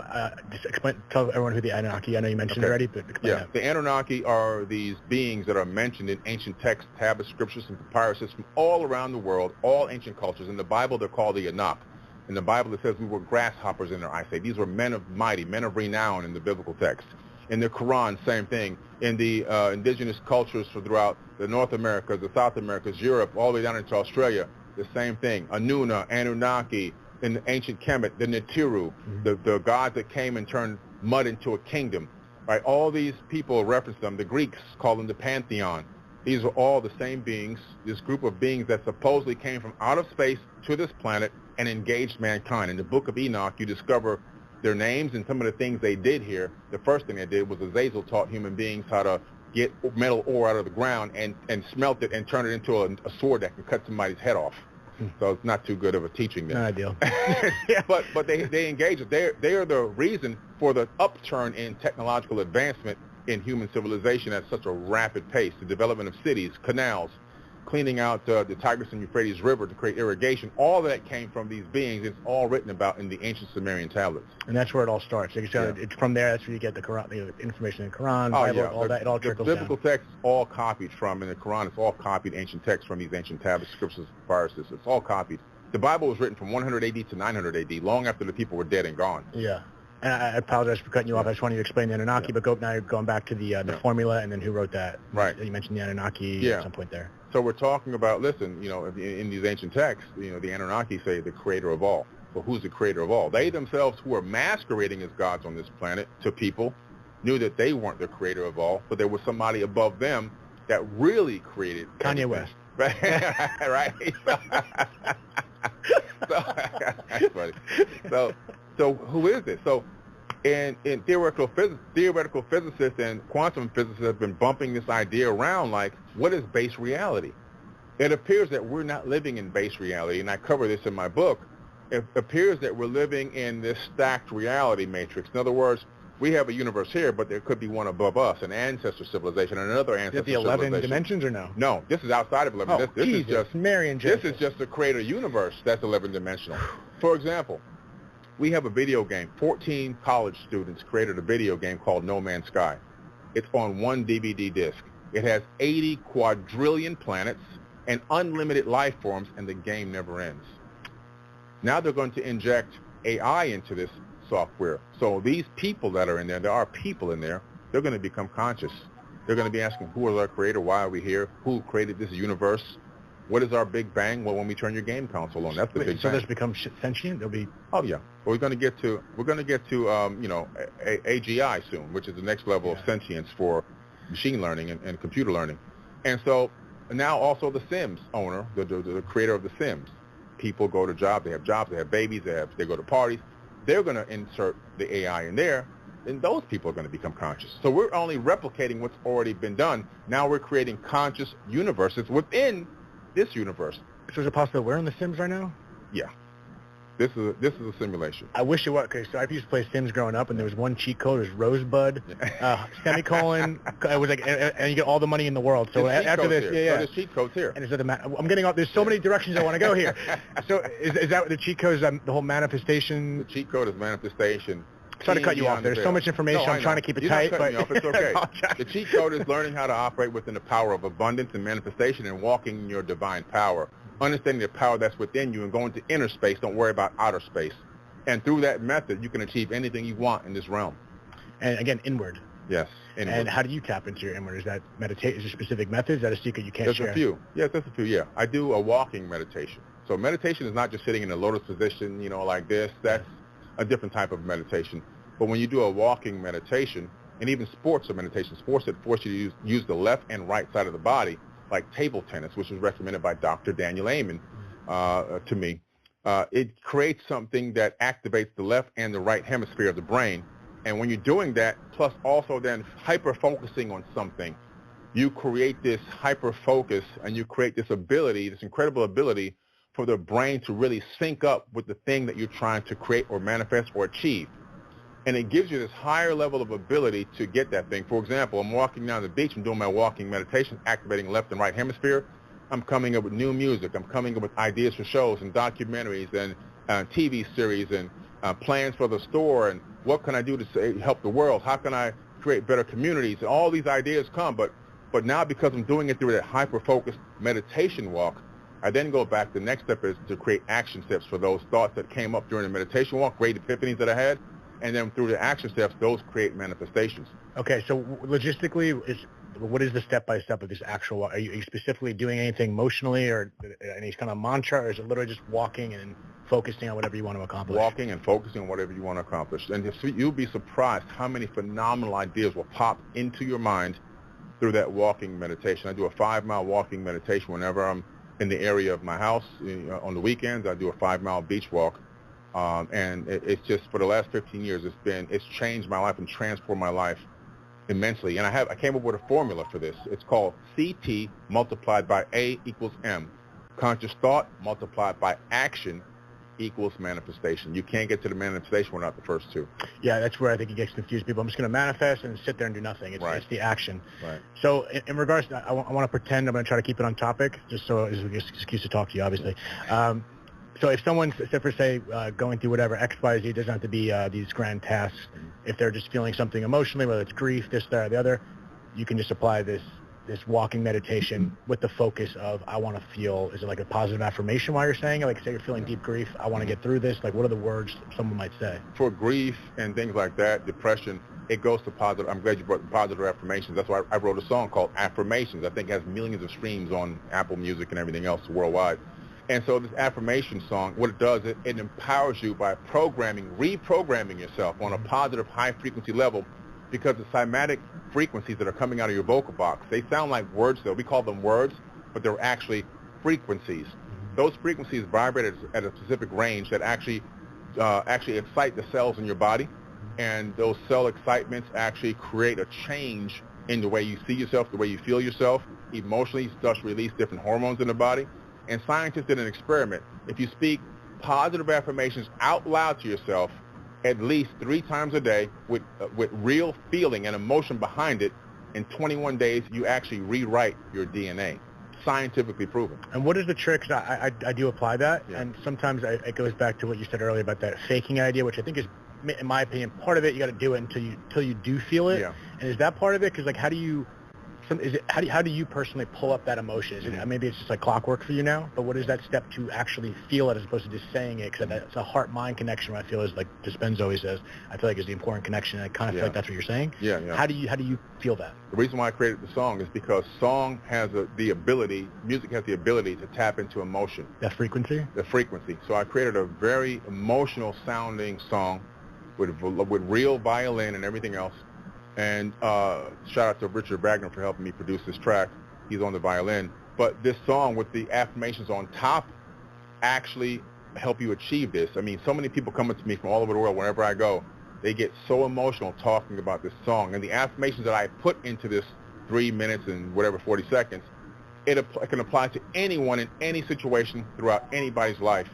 T: Just tell everyone who the Anunnaki, I know you mentioned it already, but explain that.
S: The Anunnaki are these beings that are mentioned in ancient texts, tablets, scriptures, and papyruses from all around the world, all ancient cultures. In the Bible, they're called the Anak. In the Bible, it says we were grasshoppers in their eyesight. These were men of mighty, men of renown in the biblical text. In the Quran, same thing. In the indigenous cultures throughout the North Americas, the South Americas, Europe, all the way down into Australia, the same thing. Anuna, Anunnaki, in the ancient Kemet, the Netiru, the gods that came and turned mud into a kingdom. Right? All these people reference them. The Greeks call them the Pantheon. These are all the same beings, this group of beings that supposedly came from out of space to this planet and engaged mankind. In the book of Enoch, you discover their names and some of the things they did here. The first thing they did was Azazel taught human beings how to get metal ore out of the ground and smelt it and turn it into a sword that can cut somebody's head off. So it's not too good of a teaching there.
T: Not ideal.
S: But they engage it. They are the reason for the upturn in technological advancement in human civilization at such a rapid pace. The development of cities, canals, cleaning out the Tigris and Euphrates River to create irrigation. All that came from these beings. It's all written about in the ancient Sumerian tablets.
T: And that's where it all starts. Like you said, it's from there. That's where you get the Quran, the information in the Quran, Bible, all that. It all trickles down.
S: The biblical text is all copied from, in the Quran, it's all copied ancient texts from these ancient tablets, scriptures, papyruses. It's all copied. The Bible was written from 100 AD to 900 AD, long after the people were dead and gone.
T: Yeah. And I apologize for cutting you off. I just wanted you to explain the Anunnaki, but now you're going back to the formula and then who wrote that.
S: Right.
T: You mentioned the Anunnaki at some point there.
S: So we're talking about, listen, you know, in these ancient texts, you know, the Anunnaki say the creator of all. Well, who's the creator of all? They themselves, who are masquerading as gods on this planet to people, knew that they weren't the creator of all, but there was somebody above them that really created
T: Kanye
S: everything.
T: West.
S: Right? So, that's funny. So who is it? So in theoretical physicists and quantum physicists have been bumping this idea around, like, what is base reality? It appears that we're not living in base reality, and I cover this in my book. It appears that we're living in this stacked reality matrix. In other words, we have a universe here, but there could be one above us, an ancestor civilization, and another ancestor
T: Is it the 11
S: civilization.
T: dimensions or no?
S: No, this is outside of 11.
T: Oh,
S: This
T: Jesus,
S: is just
T: Mary and
S: this
T: Joseph.
S: is just a creator universe that's 11-dimensional. For example, we have a video game. 14 college students created a video game called No Man's Sky. It's on one DVD disc. It has 80 quadrillion planets and unlimited life forms, and the game never ends. Now they're going to inject AI into this software. So these people that are in there are people in there, they're going to become conscious. They're going to be asking, who is our creator? Why are we here? Who created this universe? What is our big bang? Well, when we turn your game console on, that's the big
T: so
S: bang.
T: this becomes sentient? They'll be...
S: Oh yeah. Well, we're going to get to you know, AGI soon, which is the next level of sentience for machine learning and computer learning. And so now also the Sims owner, the creator of the Sims, people go to jobs, they have babies, they go to parties. They're going to insert the AI in there, and those people are going to become conscious. So we're only replicating what's already been done. Now we're creating conscious universes within this universe.
T: So is it possible we're in the Sims right now?
S: Yeah. This is a simulation.
T: I wish it was, because I used to play Sims growing up, and there was one cheat code, it was Rosebud, semicolon, it was like, and you get all the money in the world. So after this,
S: So there's cheat codes here.
T: And I'm getting off, there's so many directions I want to go here. So is that what the cheat code is, the whole manifestation?
S: The cheat code is manifestation.
T: Sorry to cut you off. There's so much information. I'm trying to keep it tight.
S: You're not cutting me off. It's okay. The cheat code is learning how to operate within the power of abundance and manifestation and walking in your divine power. Understanding the power that's within you and going to inner space. Don't worry about outer space. And through that method, you can achieve anything you want in this realm.
T: And again, inward.
S: Yes, inward.
T: And how do you tap into your inward? Is that meditate? Is there specific methods? Is that a secret you can't share?
S: There's a few. Yes, there's a few, yeah. I do a walking meditation. So meditation is not just sitting in a lotus position, you know, like this. That's a different type of meditation. But when you do a walking meditation, and even sports are meditation, sports that force you to use the left and right side of the body, like table tennis, which was recommended by Dr. Daniel Amen to me, it creates something that activates the left and the right hemisphere of the brain. And when you're doing that, plus also then hyper-focusing on something, you create this hyper-focus and you create this ability, this incredible ability for the brain to really sync up with the thing that you're trying to create or manifest or achieve. And it gives you this higher level of ability to get that thing. For example, I'm walking down the beach, I'm doing my walking meditation, activating left and right hemisphere. I'm coming up with new music. I'm coming up with ideas for shows and documentaries and TV series and plans for the store and what can I do to help the world? How can I create better communities? And all these ideas come, but now because I'm doing it through that hyper-focused meditation walk, I then go back. The next step is to create action steps for those thoughts that came up during the meditation walk, great epiphanies that I had. And then through the action steps, those create manifestations.
T: Okay, so logistically, what is the step-by-step of this actual walk? Are you specifically doing anything emotionally or any kind of mantra, or is it literally just walking and focusing on whatever you want to accomplish?
S: Walking and focusing on whatever you want to accomplish. And you'll be surprised how many phenomenal ideas will pop into your mind through that walking meditation. I do a 5-mile walking meditation whenever I'm in the area of my house. On the weekends, I do a 5-mile beach walk. And it's just, for the last 15 years, it's changed my life and transformed my life immensely. And I came up with a formula for this. It's called CT multiplied by A equals M. Conscious thought multiplied by action equals manifestation. You can't get to the manifestation without the first two.
T: Yeah, that's where I think it gets confused. People, I'm just going to manifest and sit there and do nothing. It's, it's the action.
S: Right.
T: So in regards to, I want to pretend I'm going to try to keep it on topic, just so it's an excuse to talk to you, obviously. So if someone's, say, going through whatever, X, Y, Z, it doesn't have to be these grand tasks. If they're just feeling something emotionally, whether it's grief, this, that, or the other, you can just apply this walking meditation with the focus of, I want to feel, is it like a positive affirmation while you're saying it? Like, say you're feeling deep grief, I want to get through this. Like, what are the words someone might say?
S: For grief and things like that, depression, it goes to positive. I'm glad you brought positive affirmations. That's why I wrote a song called Affirmations. I think it has millions of streams on Apple Music and everything else worldwide. And so this affirmation song, what it does, it empowers you by reprogramming yourself on a positive high-frequency level, because the cymatic frequencies that are coming out of your vocal box, they sound like words, though. We call them words, but they're actually frequencies. Those frequencies vibrate at a specific range that actually excite the cells in your body, and those cell excitements actually create a change in the way you see yourself, the way you feel yourself. Emotionally, thus release different hormones in the body. And scientists did an experiment. If you speak positive affirmations out loud to yourself at least 3 times a day with real feeling and emotion behind it, in 21 days, you actually rewrite your DNA. Scientifically proven.
T: And what is the trick? 'Cause I do apply that,
S: Yeah.
T: and sometimes it goes back to what you said earlier about that faking idea, which I think is, in my opinion, part of it. You got to do it until you do feel it.
S: Yeah.
T: And is that part of it? Because like, how do you personally pull up that emotion? Is it, maybe it's just like clockwork for you now, but what is that step to actually feel it as opposed to just saying it? Because it's a heart-mind connection. I feel is like Dispenza always says. I feel like is the important connection. And I kind of feel like that's what you're saying.
S: Yeah, yeah.
T: How do you feel that?
S: The reason why I created the song is because music has the ability to tap into emotion.
T: That frequency?
S: The frequency. So I created a very emotional sounding song with real violin and everything else. And shout out to Richard Wagner for helping me produce this track. He's on the violin. But this song with the affirmations on top actually help you achieve this. I mean, so many people come up to me from all over the world whenever I go. They get so emotional talking about this song. And the affirmations that I put into this 3 minutes and whatever, 40 seconds, it can apply to anyone in any situation throughout anybody's life.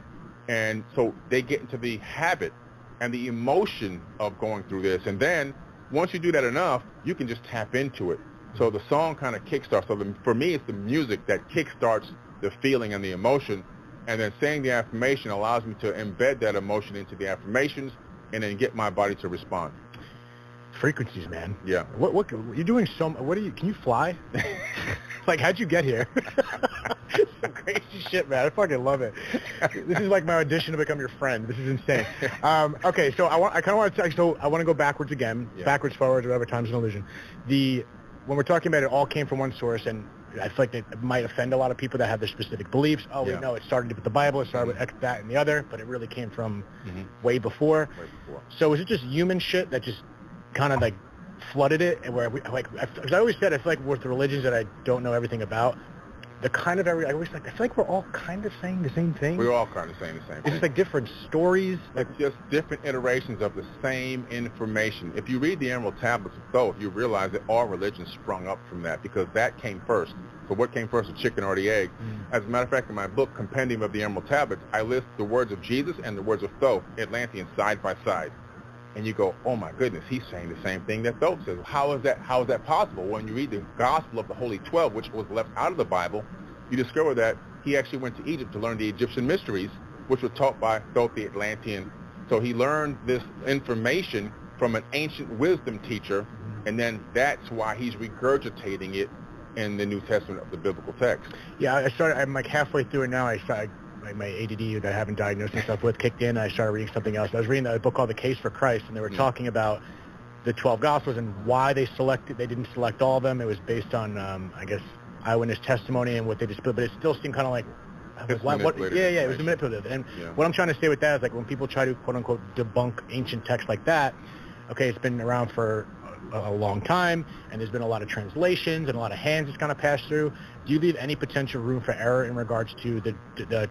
S: And so they get into the habit and the emotion of going through this. And then once you do that enough, you can just tap into it. So the song kind of kickstarts. So for me, it's the music that kickstarts the feeling and the emotion. And then saying the affirmation allows me to embed that emotion into the affirmations and then get my body to respond.
T: Frequencies, man.
S: Yeah.
T: What you're doing can you fly? Like, how'd you get here? Some crazy shit, man. I fucking love it. This is like my audition to become your friend. This is insane. Okay, so I want to go backwards again, backwards, forwards, whatever. Time's an illusion. When we're talking about it all came from one source, and I feel like it might offend a lot of people that have their specific beliefs. Oh, wait, no, it started with the Bible, it started with X, that, and the other, but it really came from way before. So is it just human shit that just kind of like flooded it, and where as I always said, I feel like with the religions that I don't know everything about, I feel like we're all kind of saying the same thing.
S: We're all kind of saying the same thing.
T: It's just like different stories.
S: It's just different iterations of the same information. If you read the Emerald Tablets of Thoth, you realize that all religions sprung up from that, because that came first. So what came first, the chicken or the egg? As a matter of fact, in my book, Compendium of the Emerald Tablets, I list the words of Jesus and the words of Thoth, Atlantean, side by side. And you go, oh my goodness, he's saying the same thing that Thoth says. How is that possible? When you read the Gospel of the Holy 12, which was left out of the Bible, you discover that he actually went to Egypt to learn the Egyptian mysteries, which were taught by Thoth the Atlantean. So he learned this information from an ancient wisdom teacher, and then that's why he's regurgitating it in the New Testament of the biblical text.
T: Yeah, I'm like halfway through it now. My ADD that I haven't diagnosed myself with kicked in, and I started reading something else. I was reading a book called The Case for Christ, and they were talking about the 12 Gospels and why they didn't select all of them. It was based on, I guess, eyewitness testimony and what they just put, but it still seemed kind of like, it was manipulative. And what I'm trying to say with that is, like, when people try to quote-unquote debunk ancient texts like that, okay, it's been around for a long time, and there's been a lot of translations and a lot of hands that's kind of passed through. Do you leave any potential room for error in regards to the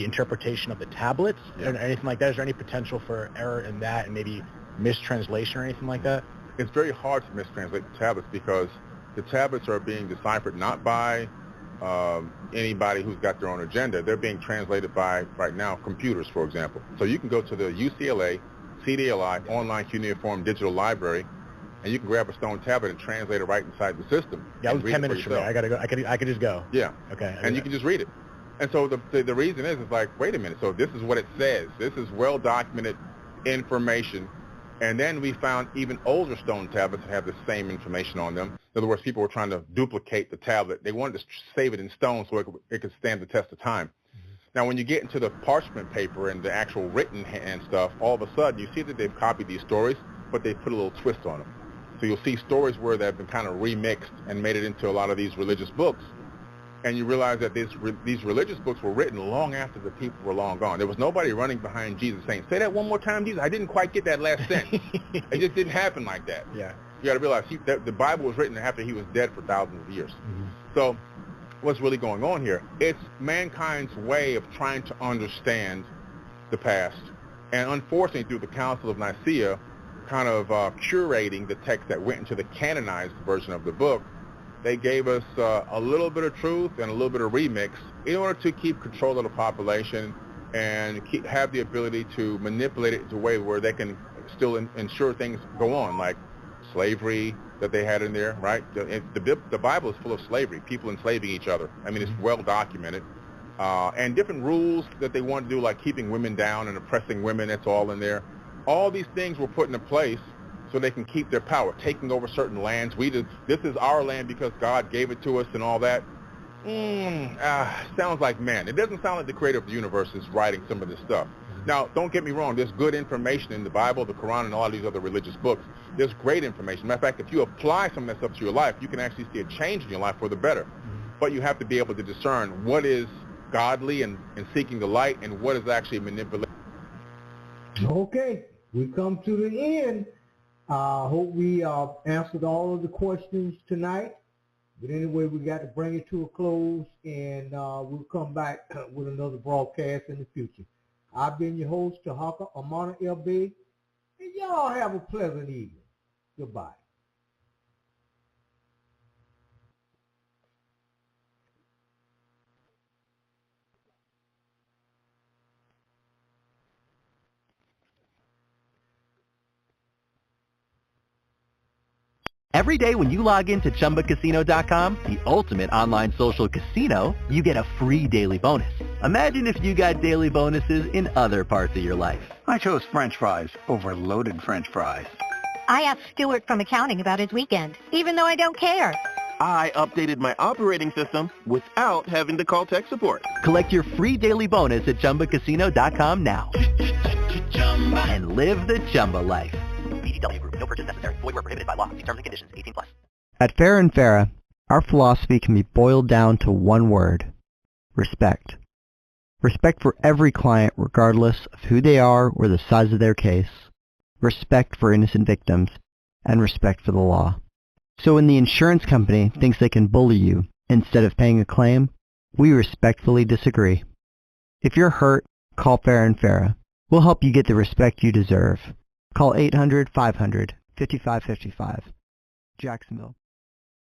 T: interpretation of the tablets or anything like that? Is there any potential for error in that and maybe mistranslation or anything like that?
S: It's very hard to mistranslate the tablets, because the tablets are being deciphered not by anybody who's got their own agenda. They're being translated by, right now, computers, for example. So you can go to the UCLA CDLI Online Cuneiform Digital Library, and you can grab a stone tablet and translate it right inside the system.
T: Yeah, it was 10 minutes from there. I gotta go. I could just go.
S: Yeah.
T: Okay.
S: And you can just read it. And so the reason is like, wait a minute. So this is what it says. This is well documented information. And then we found even older stone tablets that have the same information on them. In other words, people were trying to duplicate the tablet. They wanted to save it in stone so it could stand the test of time. Now, when you get into the parchment paper and the actual written hand stuff, all of a sudden you see that they've copied these stories, but they put a little twist on them. So you'll see stories where they've been kind of remixed and made it into a lot of these religious books. And you realize that these religious books were written long after the people were long gone. There was nobody running behind Jesus saying, say that one more time, Jesus. I didn't quite get that last sentence. It just didn't happen like that.
T: Yeah.
S: You got to realize that the Bible was written after he was dead for thousands of years. So what's really going on here? It's mankind's way of trying to understand the past. And unfortunately, through the Council of Nicaea, kind of curating the text that went into the canonized version of the book, they gave us a little bit of truth and a little bit of remix in order to keep control of the population and have the ability to manipulate it into a way where they can still ensure things go on, like slavery that they had in there, right? The Bible is full of slavery, people enslaving each other. I mean, it's well documented. And different rules that they want to do, like keeping women down and oppressing women, that's all in there. All these things were put into place so they can keep their power, taking over certain lands. This is our land because God gave it to us and all that. Sounds like man. It doesn't sound like the creator of the universe is writing some of this stuff. Now, don't get me wrong. There's good information in the Bible, the Quran, and all these other religious books. There's great information. Matter of fact, if you apply some of that stuff to your life, you can actually see a change in your life for the better. But you have to be able to discern what is godly and seeking the light and what is actually manipulated.
B: Okay, we come to the end. I hope we answered all of the questions tonight. But anyway, we got to bring it to a close, and we'll come back with another broadcast in the future. I've been your host, Tarhaka Amana LB, and y'all have a pleasant evening. Goodbye.
U: Every day when you log in to ChumbaCasino.com, the ultimate online social casino, you get a free daily bonus. Imagine if you got daily bonuses in other parts of your life.
V: I chose French fries over loaded French fries.
W: I asked Stuart from accounting about his weekend, even though I don't care.
X: I updated my operating system without having to call tech support.
U: Collect your free daily bonus at ChumbaCasino.com now. And live the Chumba life. BDW Group. No purchase necessary. Void where prohibited by law. See terms and conditions. 18+.
Y: At Farrah & Farrah, our philosophy can be boiled down to one word: respect. Respect for every client regardless of who they are or the size of their case. Respect for innocent victims. And respect for the law. So when the insurance company thinks they can bully you instead of paying a claim, we respectfully disagree. If you're hurt, call Farrah & Farrah. We'll help you get the respect you deserve. Call 800-500-5555. Jacksonville.